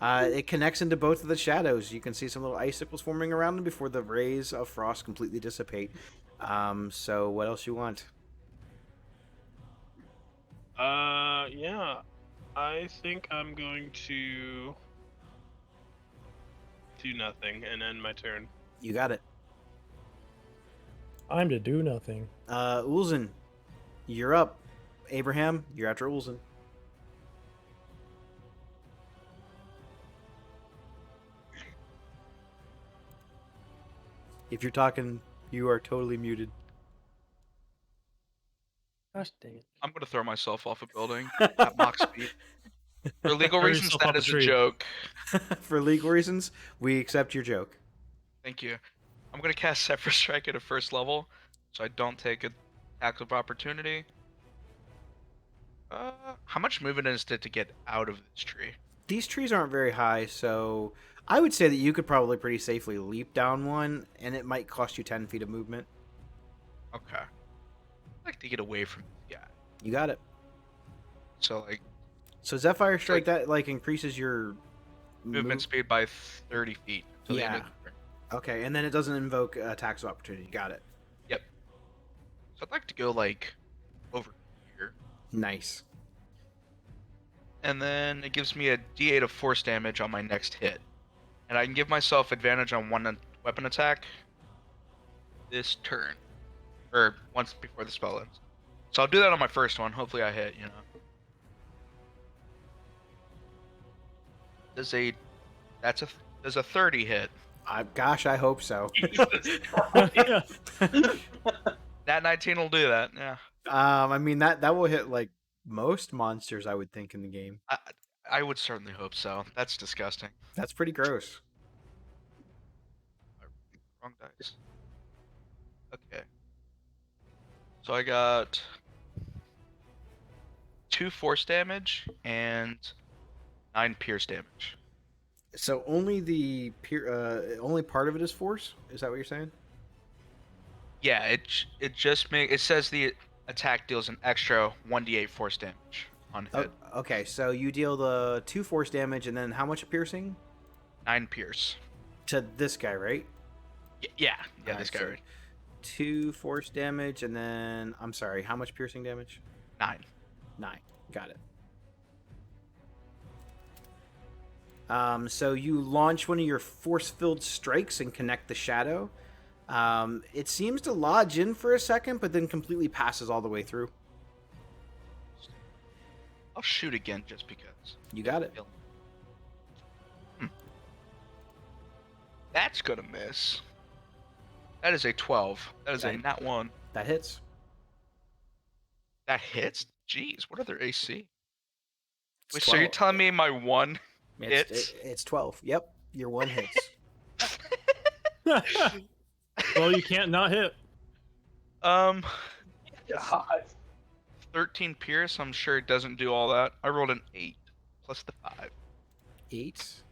Speaker 2: It connects into both of the shadows. You can see some little icicles forming around them before the rays of frost completely dissipate. So what else you want?
Speaker 1: Yeah, I think I'm going to do nothing and end my turn.
Speaker 2: You got it.
Speaker 4: I'm to do nothing.
Speaker 2: Ulzen, you're up. Abraham, you're after Ulzen. If you're talking, you are totally muted.
Speaker 4: Gosh dang it.
Speaker 6: I'm gonna throw myself off a building at Mach speed. For legal
Speaker 4: Throw
Speaker 6: reasons,
Speaker 4: yourself
Speaker 6: that
Speaker 4: off a
Speaker 6: is a
Speaker 4: tree.
Speaker 6: joke.
Speaker 2: For legal reasons, we accept your joke.
Speaker 6: Thank you. I'm gonna cast Zephyr Strike at a first level, so I don't take an attack of opportunity. How much movement is it to get out of this tree?
Speaker 2: These trees aren't very high, so I would say that you could probably pretty safely leap down one, and it might cost you 10 feet of movement.
Speaker 6: Okay. I'd like to get away from this guy.
Speaker 2: You got it.
Speaker 6: So like
Speaker 2: So Zephyr Strike, that like increases your
Speaker 6: movement speed by 30 feet until the end of
Speaker 2: Yeah.
Speaker 6: the turn.
Speaker 2: Okay, and then it doesn't invoke attacks of opportunity. Got it.
Speaker 6: So I'd like to go like over here.
Speaker 2: Nice.
Speaker 6: And then it gives me a D8 of force damage on my next hit. And I can give myself advantage on one weapon attack this turn. Or once before the spell ends. So I'll do that on my first one. Hopefully I hit, you know. Does a 30 hit?
Speaker 2: Gosh, I hope so.
Speaker 6: That 19 will do that, yeah.
Speaker 2: I mean that will hit like most monsters, I would think, in the game.
Speaker 6: I would certainly hope so. That's disgusting.
Speaker 2: That's pretty gross.
Speaker 6: Wrong dice. Okay. So I got 2 force damage and 9 pierce damage.
Speaker 2: So only only part of it is force. Is that what you're saying?
Speaker 6: Yeah, it just it says the attack deals an extra 1d8 force damage on hit.
Speaker 2: Okay, so you deal the 2 force damage and then how much piercing
Speaker 6: 9 pierce.
Speaker 2: to this guy, right?
Speaker 6: Yeah,
Speaker 2: Alright,
Speaker 6: this guy.
Speaker 2: so
Speaker 6: Right.
Speaker 2: 2 force damage and then I'm sorry, how much piercing damage?
Speaker 6: 9.
Speaker 2: 9. Got it. So you launch one of your force-filled strikes and connect the shadow. It seems to lodge in for a second, but then completely passes all the way through.
Speaker 6: I'll shoot again just because.
Speaker 2: You got it.
Speaker 6: That's gonna miss. That is a 12. That is a
Speaker 2: That-
Speaker 6: nat 1.
Speaker 2: That hits.
Speaker 6: That hits? Jeez, what are their AC?
Speaker 2: It's
Speaker 6: Wait, so you're
Speaker 2: 12.
Speaker 6: telling me my one hits?
Speaker 2: It's 12. Yep, your one hits.
Speaker 4: Well, you can't not hit.
Speaker 3: God.
Speaker 6: 13 pierce, I'm sure it doesn't do all that. I rolled an 8 plus the 5.
Speaker 2: 8.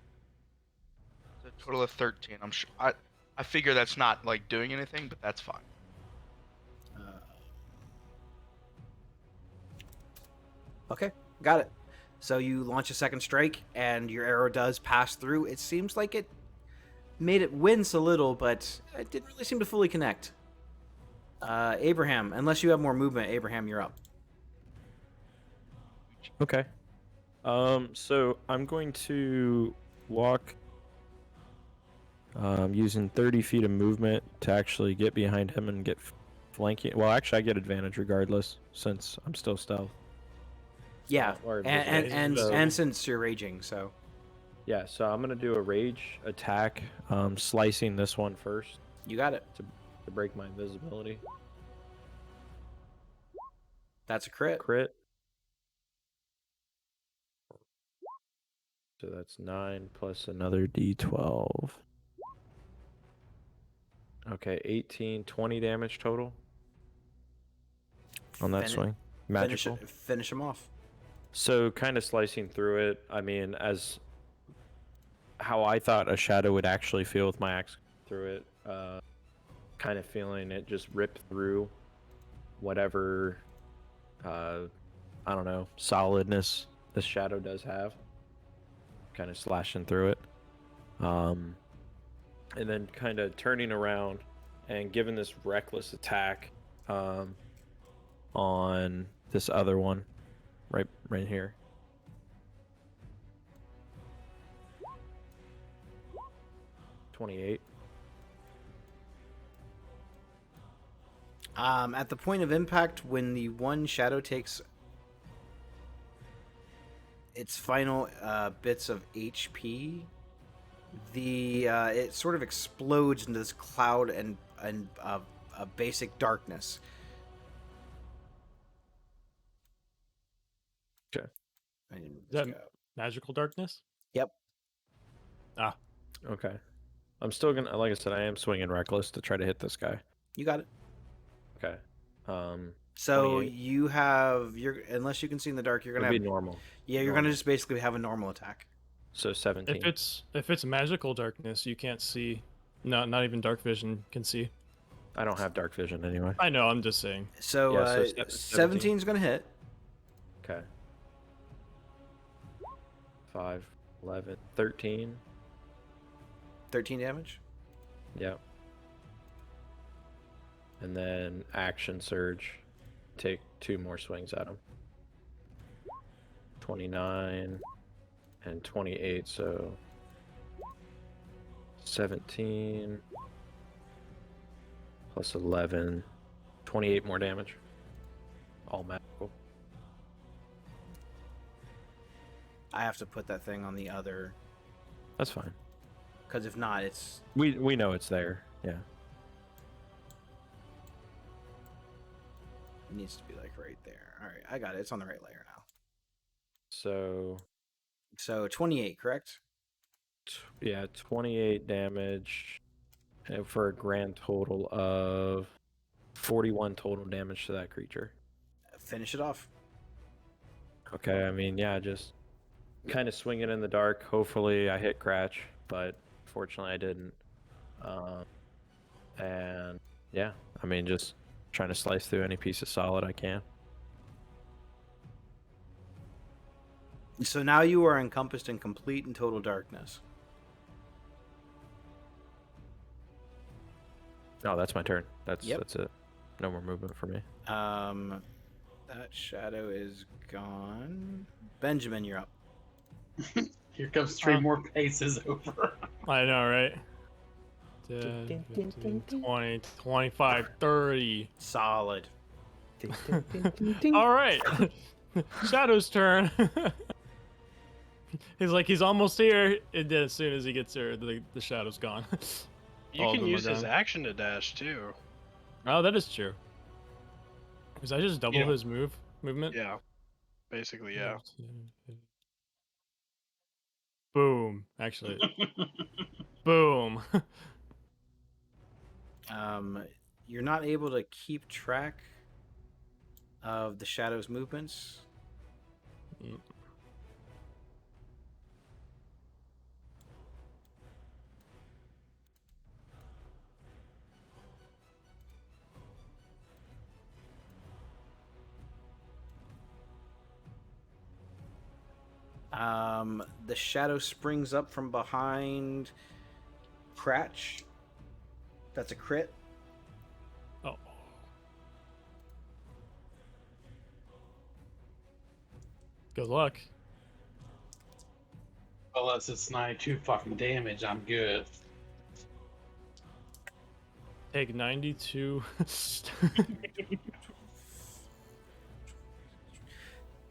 Speaker 6: A total of 13. I'm sure I figure that's not like doing anything, but that's fine.
Speaker 2: Okay, got it. So you launch a second strike, and your arrow does pass through. It seems like it made it wince a little, but it didn't really seem to fully connect. Abraham, unless you have more movement, Abraham, you're up.
Speaker 5: Okay. So I'm going to walk using 30 feet of movement to actually get behind him and get flanking. Well, actually, I get advantage regardless since I'm still stealth.
Speaker 2: Yeah,
Speaker 5: Or
Speaker 2: and since you're raging, so
Speaker 5: yeah, so I'm gonna do a rage attack, slicing this one first
Speaker 2: you got it.
Speaker 5: to break my invisibility.
Speaker 2: That's a crit.
Speaker 5: Crit. So that's 9 plus another d12. Okay, 18, 20 damage total on that
Speaker 2: Fini-
Speaker 5: swing. Magical.
Speaker 2: Finish him off.
Speaker 5: So kind of slicing through it. I mean, as how I thought a shadow would actually feel with my axe through it. Kind of feeling it just rip through whatever, I don't know, solidness this shadow does have. Kind of slashing through it. And then kind of turning around and giving this reckless attack on this other one right here. $28.
Speaker 2: At the point of impact, when the one shadow takes its final bits of HP, it sort of explodes into this cloud and a basic darkness.
Speaker 5: Okay.
Speaker 2: I didn't move
Speaker 4: Is
Speaker 2: this
Speaker 4: that
Speaker 2: guy up.
Speaker 4: magical darkness?
Speaker 2: Yep.
Speaker 4: Ah,
Speaker 5: Okay. I'm still gonna, like I said, I am swinging reckless to try to hit this guy.
Speaker 2: You got it.
Speaker 5: Okay.
Speaker 2: So
Speaker 5: 28.
Speaker 2: you have unless you can see in the dark, you're
Speaker 5: It'd
Speaker 2: gonna
Speaker 5: be
Speaker 2: have
Speaker 5: normal.
Speaker 2: yeah, you're
Speaker 5: normal.
Speaker 2: gonna just basically have a normal attack.
Speaker 5: So 17.
Speaker 4: if it's magical darkness, you can't see. No, not even dark vision can see.
Speaker 5: I don't have dark vision anyway.
Speaker 4: I know. I'm just saying.
Speaker 2: So,
Speaker 5: Yeah, so
Speaker 2: 17 is gonna hit.
Speaker 5: Okay. 5, 11, 13.
Speaker 2: 13 damage.
Speaker 5: Yep. And then action surge. Take 2 more swings at him. 29 and 28, so 17 plus 11, 28 more damage. All magical.
Speaker 2: I have to put that thing on the other,
Speaker 5: That's fine.
Speaker 2: because if not, it's
Speaker 5: We know it's there. Yeah.
Speaker 2: it needs to be like right there. All right, I got it. It's on the right layer now.
Speaker 5: So
Speaker 2: So 28, correct?
Speaker 5: Yeah, 28 damage for a grand total of 41 total damage to that creature.
Speaker 2: Finish it off.
Speaker 5: Okay, I mean, yeah, just kind of swing it in the dark. Hopefully I hit Cratch, but fortunately I didn't. And yeah, I mean, just trying to slice through any piece of solid I can.
Speaker 2: So now you are encompassed in complete and total darkness.
Speaker 5: Oh, that's my turn. That's
Speaker 2: Yep.
Speaker 5: that's it. No more movement for me.
Speaker 2: That shadow is gone. Benjamin, you're up.
Speaker 3: Here comes 3 more paces over.
Speaker 4: I know, right? 10, 15, 20, 25, 30.
Speaker 2: Solid.
Speaker 4: All right. Shadow's turn. He's almost here, and then as soon as he gets there, the shadow's gone.
Speaker 1: You
Speaker 4: All of
Speaker 1: can
Speaker 4: them are
Speaker 1: use his
Speaker 4: gone.
Speaker 1: action to dash too.
Speaker 4: Oh, that is true. Was I just double
Speaker 3: Yeah.
Speaker 4: his movement?
Speaker 1: Yeah. Basically, yeah.
Speaker 4: Boom. Actually. Boom.
Speaker 2: You're not able to keep track of the shadow's movements. The shadow springs up from behind Cratch. That's a crit.
Speaker 4: Oh. Good luck.
Speaker 3: Unless it's 92 fucking damage, I'm good.
Speaker 4: Take 92.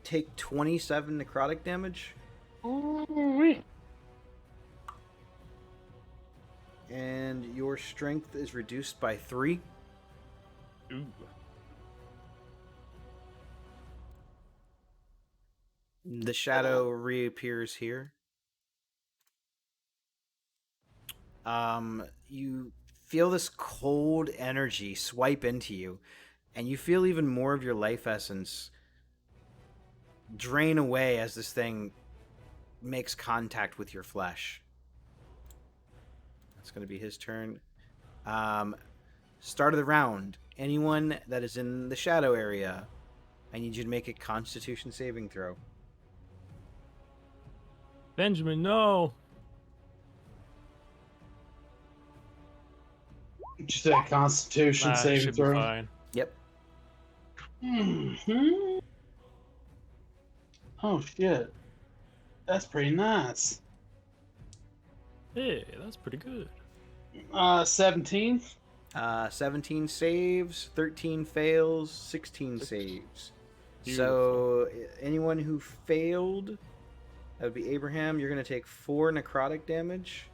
Speaker 2: Take 27 necrotic damage.
Speaker 3: Ooh-wee.
Speaker 2: And your strength is reduced by 3.
Speaker 4: Ooh.
Speaker 2: The shadow reappears here. You feel this cold energy swipe into you, and you feel even more of your life essence drain away as this thing makes contact with your flesh. That's going to be his turn. Start of the round. Anyone that is in the shadow area, I need you to make a Constitution saving throw.
Speaker 4: Benjamin, no.
Speaker 3: Did you say Constitution saving
Speaker 4: Should be
Speaker 3: throw?
Speaker 4: fine.
Speaker 2: Yep.
Speaker 3: Mm-hmm. Oh shit, that's pretty nice.
Speaker 4: Hey, that's pretty good.
Speaker 3: 17.
Speaker 2: 17 saves, 13 fails, 16 saves. So anyone who failed, that would be Abraham, you're going to take 4 necrotic damage.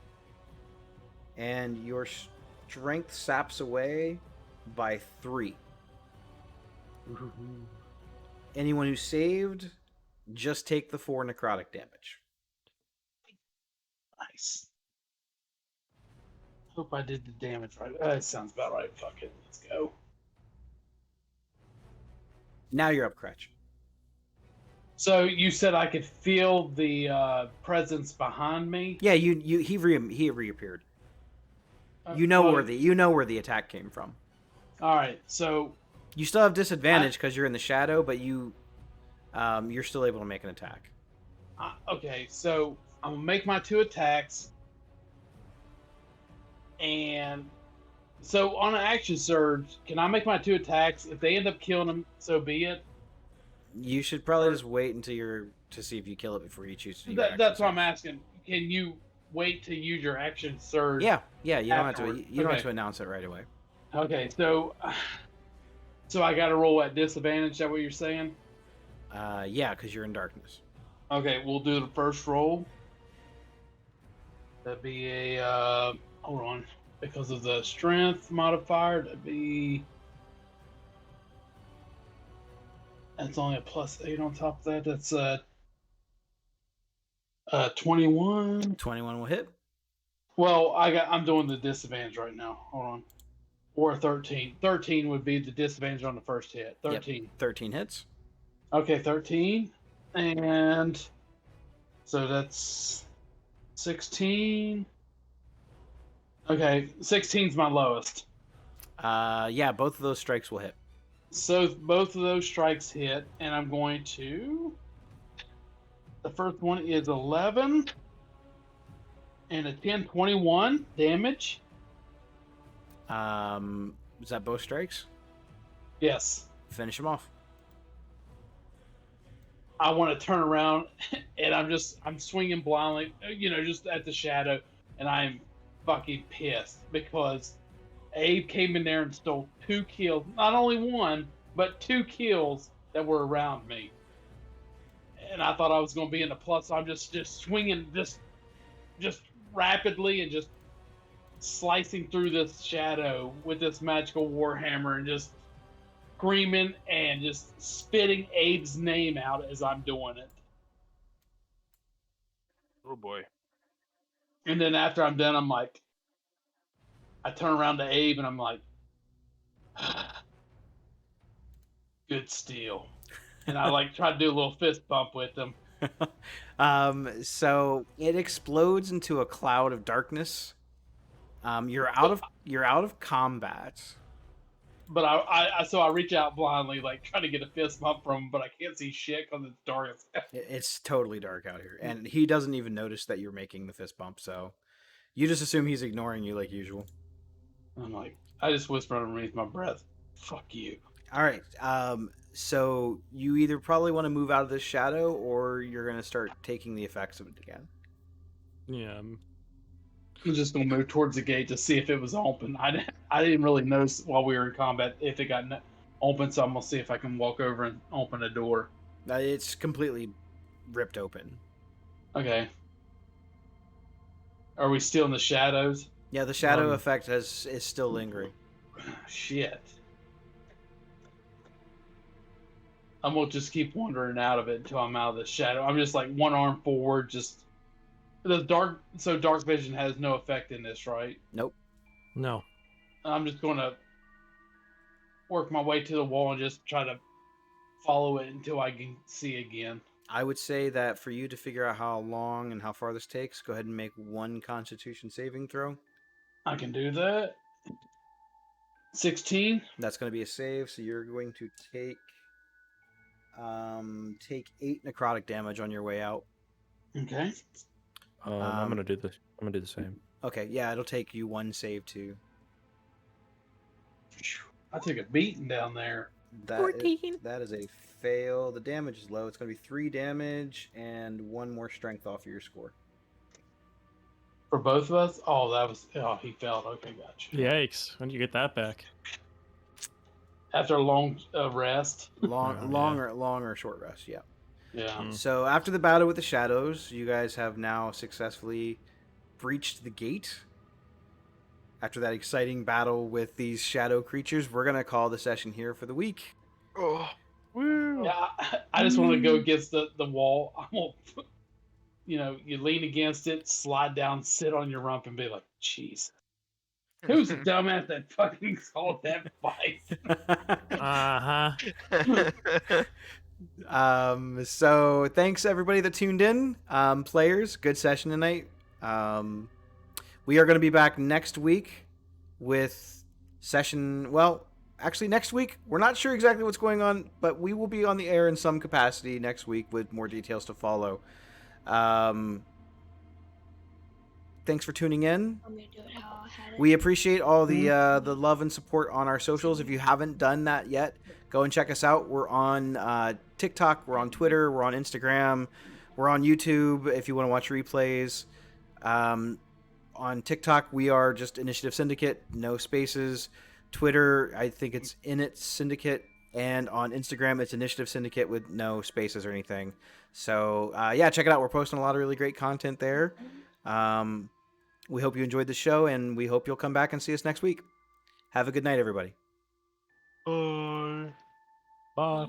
Speaker 2: And your strength saps away by 3. Anyone who saved, just take the 4 necrotic damage.
Speaker 3: Nice. Hope I did the damage right. That sounds about right. Fuck it. Let's go.
Speaker 2: Now you're up, Cratch.
Speaker 3: So you said I could feel the presence behind me.
Speaker 2: Yeah, he reappeared. You know where the attack came from.
Speaker 3: All right, so
Speaker 2: You still have disadvantage because you're in the shadow, but you're still able to make an attack.
Speaker 3: okay, so I'm gonna make my 2 attacks, and so on an action surge, can I make my 2 attacks? If they end up killing him, so be it.
Speaker 2: You should probably just wait until to see if you kill it before you choose to do your
Speaker 3: That's
Speaker 2: action
Speaker 3: what I'm
Speaker 2: surge.
Speaker 3: asking. Can you wait to use your action surge?
Speaker 2: Yeah. You don't have to.
Speaker 3: Afterward.
Speaker 2: You don't have
Speaker 3: Okay.
Speaker 2: to announce it right away.
Speaker 3: Okay, so I got to roll at disadvantage. Is that what you're saying?
Speaker 2: Yeah, because you're in darkness.
Speaker 3: Okay, we'll do the first roll. That'd be a hold on, because of the strength modifier. That's only a +8 on top of that. That's 21.
Speaker 2: 21 will hit.
Speaker 3: Well, I'm doing the disadvantage right now. Hold on. Or 13. 13 would be the disadvantage on the first hit. 13.
Speaker 2: Yep, 13 hits.
Speaker 3: Okay, 13. And so that's 16. Okay, 16's my lowest.
Speaker 2: Yeah, both of those strikes will hit.
Speaker 3: So both of those strikes hit, and I'm going to. The first one is 11 and a 10, 21 damage.
Speaker 2: Is that both strikes?
Speaker 3: Yes.
Speaker 2: Finish him off.
Speaker 3: I want to turn around, and I'm swinging blindly, just at the shadow, and I'm fucking pissed because Abe came in there and stole 2 kills, not only 1, but 2 kills that were around me, and I thought I was going to be in the plus. So I'm just swinging, just rapidly, and just slicing through this shadow with this magical warhammer, and just screaming and just spitting Abe's name out as I'm doing it.
Speaker 1: Oh boy.
Speaker 3: And then after I'm done, I turn around to Abe and I'm like, good steal. And I try to do a little fist bump with him.
Speaker 2: So it explodes into a cloud of darkness. You're out of combat.
Speaker 3: But I reach out blindly, trying to get a fist bump from him, but I can't see shit because it's dark.
Speaker 2: It's totally dark out here, and he doesn't even notice that you're making the fist bump. So you just assume he's ignoring you like usual.
Speaker 3: I'm I just whisper underneath my breath, "Fuck you."
Speaker 2: All right. So you either probably want to move out of this shadow, or you're gonna start taking the effects of it again.
Speaker 4: Yeah.
Speaker 3: I'm just gonna move towards the gate to see if it was open. I didn't really notice while we were in combat if it got open, so I'm gonna see if I can walk over and open a door.
Speaker 2: It's completely ripped open.
Speaker 3: Okay. Are we still in the shadows?
Speaker 2: Yeah, the shadow effect is still lingering.
Speaker 3: Shit. I'm gonna just keep wandering out of it until I'm out of the shadow. I'm just one arm forward, just dark vision has no effect in this, right?
Speaker 2: Nope.
Speaker 4: No.
Speaker 3: I'm just gonna work my way to the wall and just try to follow it until I can see again.
Speaker 2: I would say that for you to figure out how long and how far this takes, go ahead and make 1 Constitution saving throw.
Speaker 3: I can do that. 16.
Speaker 2: That's going to be a save, so you're going to take 8 necrotic damage on your way out.
Speaker 3: Okay.
Speaker 5: I'm gonna do this. I'm gonna do the same.
Speaker 2: Okay, yeah, it'll take you 1 save too.
Speaker 3: I took a beating down there.
Speaker 2: 14. That is a fail. The damage is low. It's going to be 3 damage and 1 more strength off of your score.
Speaker 3: For both of us? He failed. Okay, gotcha.
Speaker 4: Yikes! When do you get that back?
Speaker 3: After a long rest.
Speaker 2: Long or short rest, yeah.
Speaker 3: Yeah.
Speaker 2: So after the battle with the shadows, you guys have now successfully breached the gate. After that exciting battle with these shadow creatures, we're going to call the session here for the week.
Speaker 6: Oh.
Speaker 4: Woo!
Speaker 3: Yeah, I just want to go against the wall. I won't, you lean against it, slide down, sit on your rump, and be like, "Jeez, who's the dumbass that fucking called that fight?"
Speaker 2: So thanks everybody that tuned in. Players, good session tonight. We are going to be back next week with session. Well, actually, next week we're not sure exactly what's going on, but we will be on the air in some capacity next week with more details to follow. Thanks for tuning in.
Speaker 7: Want me to do it how I had it?
Speaker 2: We appreciate all the love and support on our socials. If you haven't done that yet, go and check us out. We're on TikTok, we're on Twitter, we're on Instagram, we're on YouTube if you want to watch replays. On TikTok, we are just Initiative Syndicate, no spaces. Twitter, I think it's Init Syndicate. And on Instagram, it's Initiative Syndicate with no spaces or anything. So, yeah, check it out. We're posting a lot of really great content there. We hope you enjoyed the show, and we hope you'll come back and see us next week. Have a good night, everybody.
Speaker 1: Bye.
Speaker 4: Bye.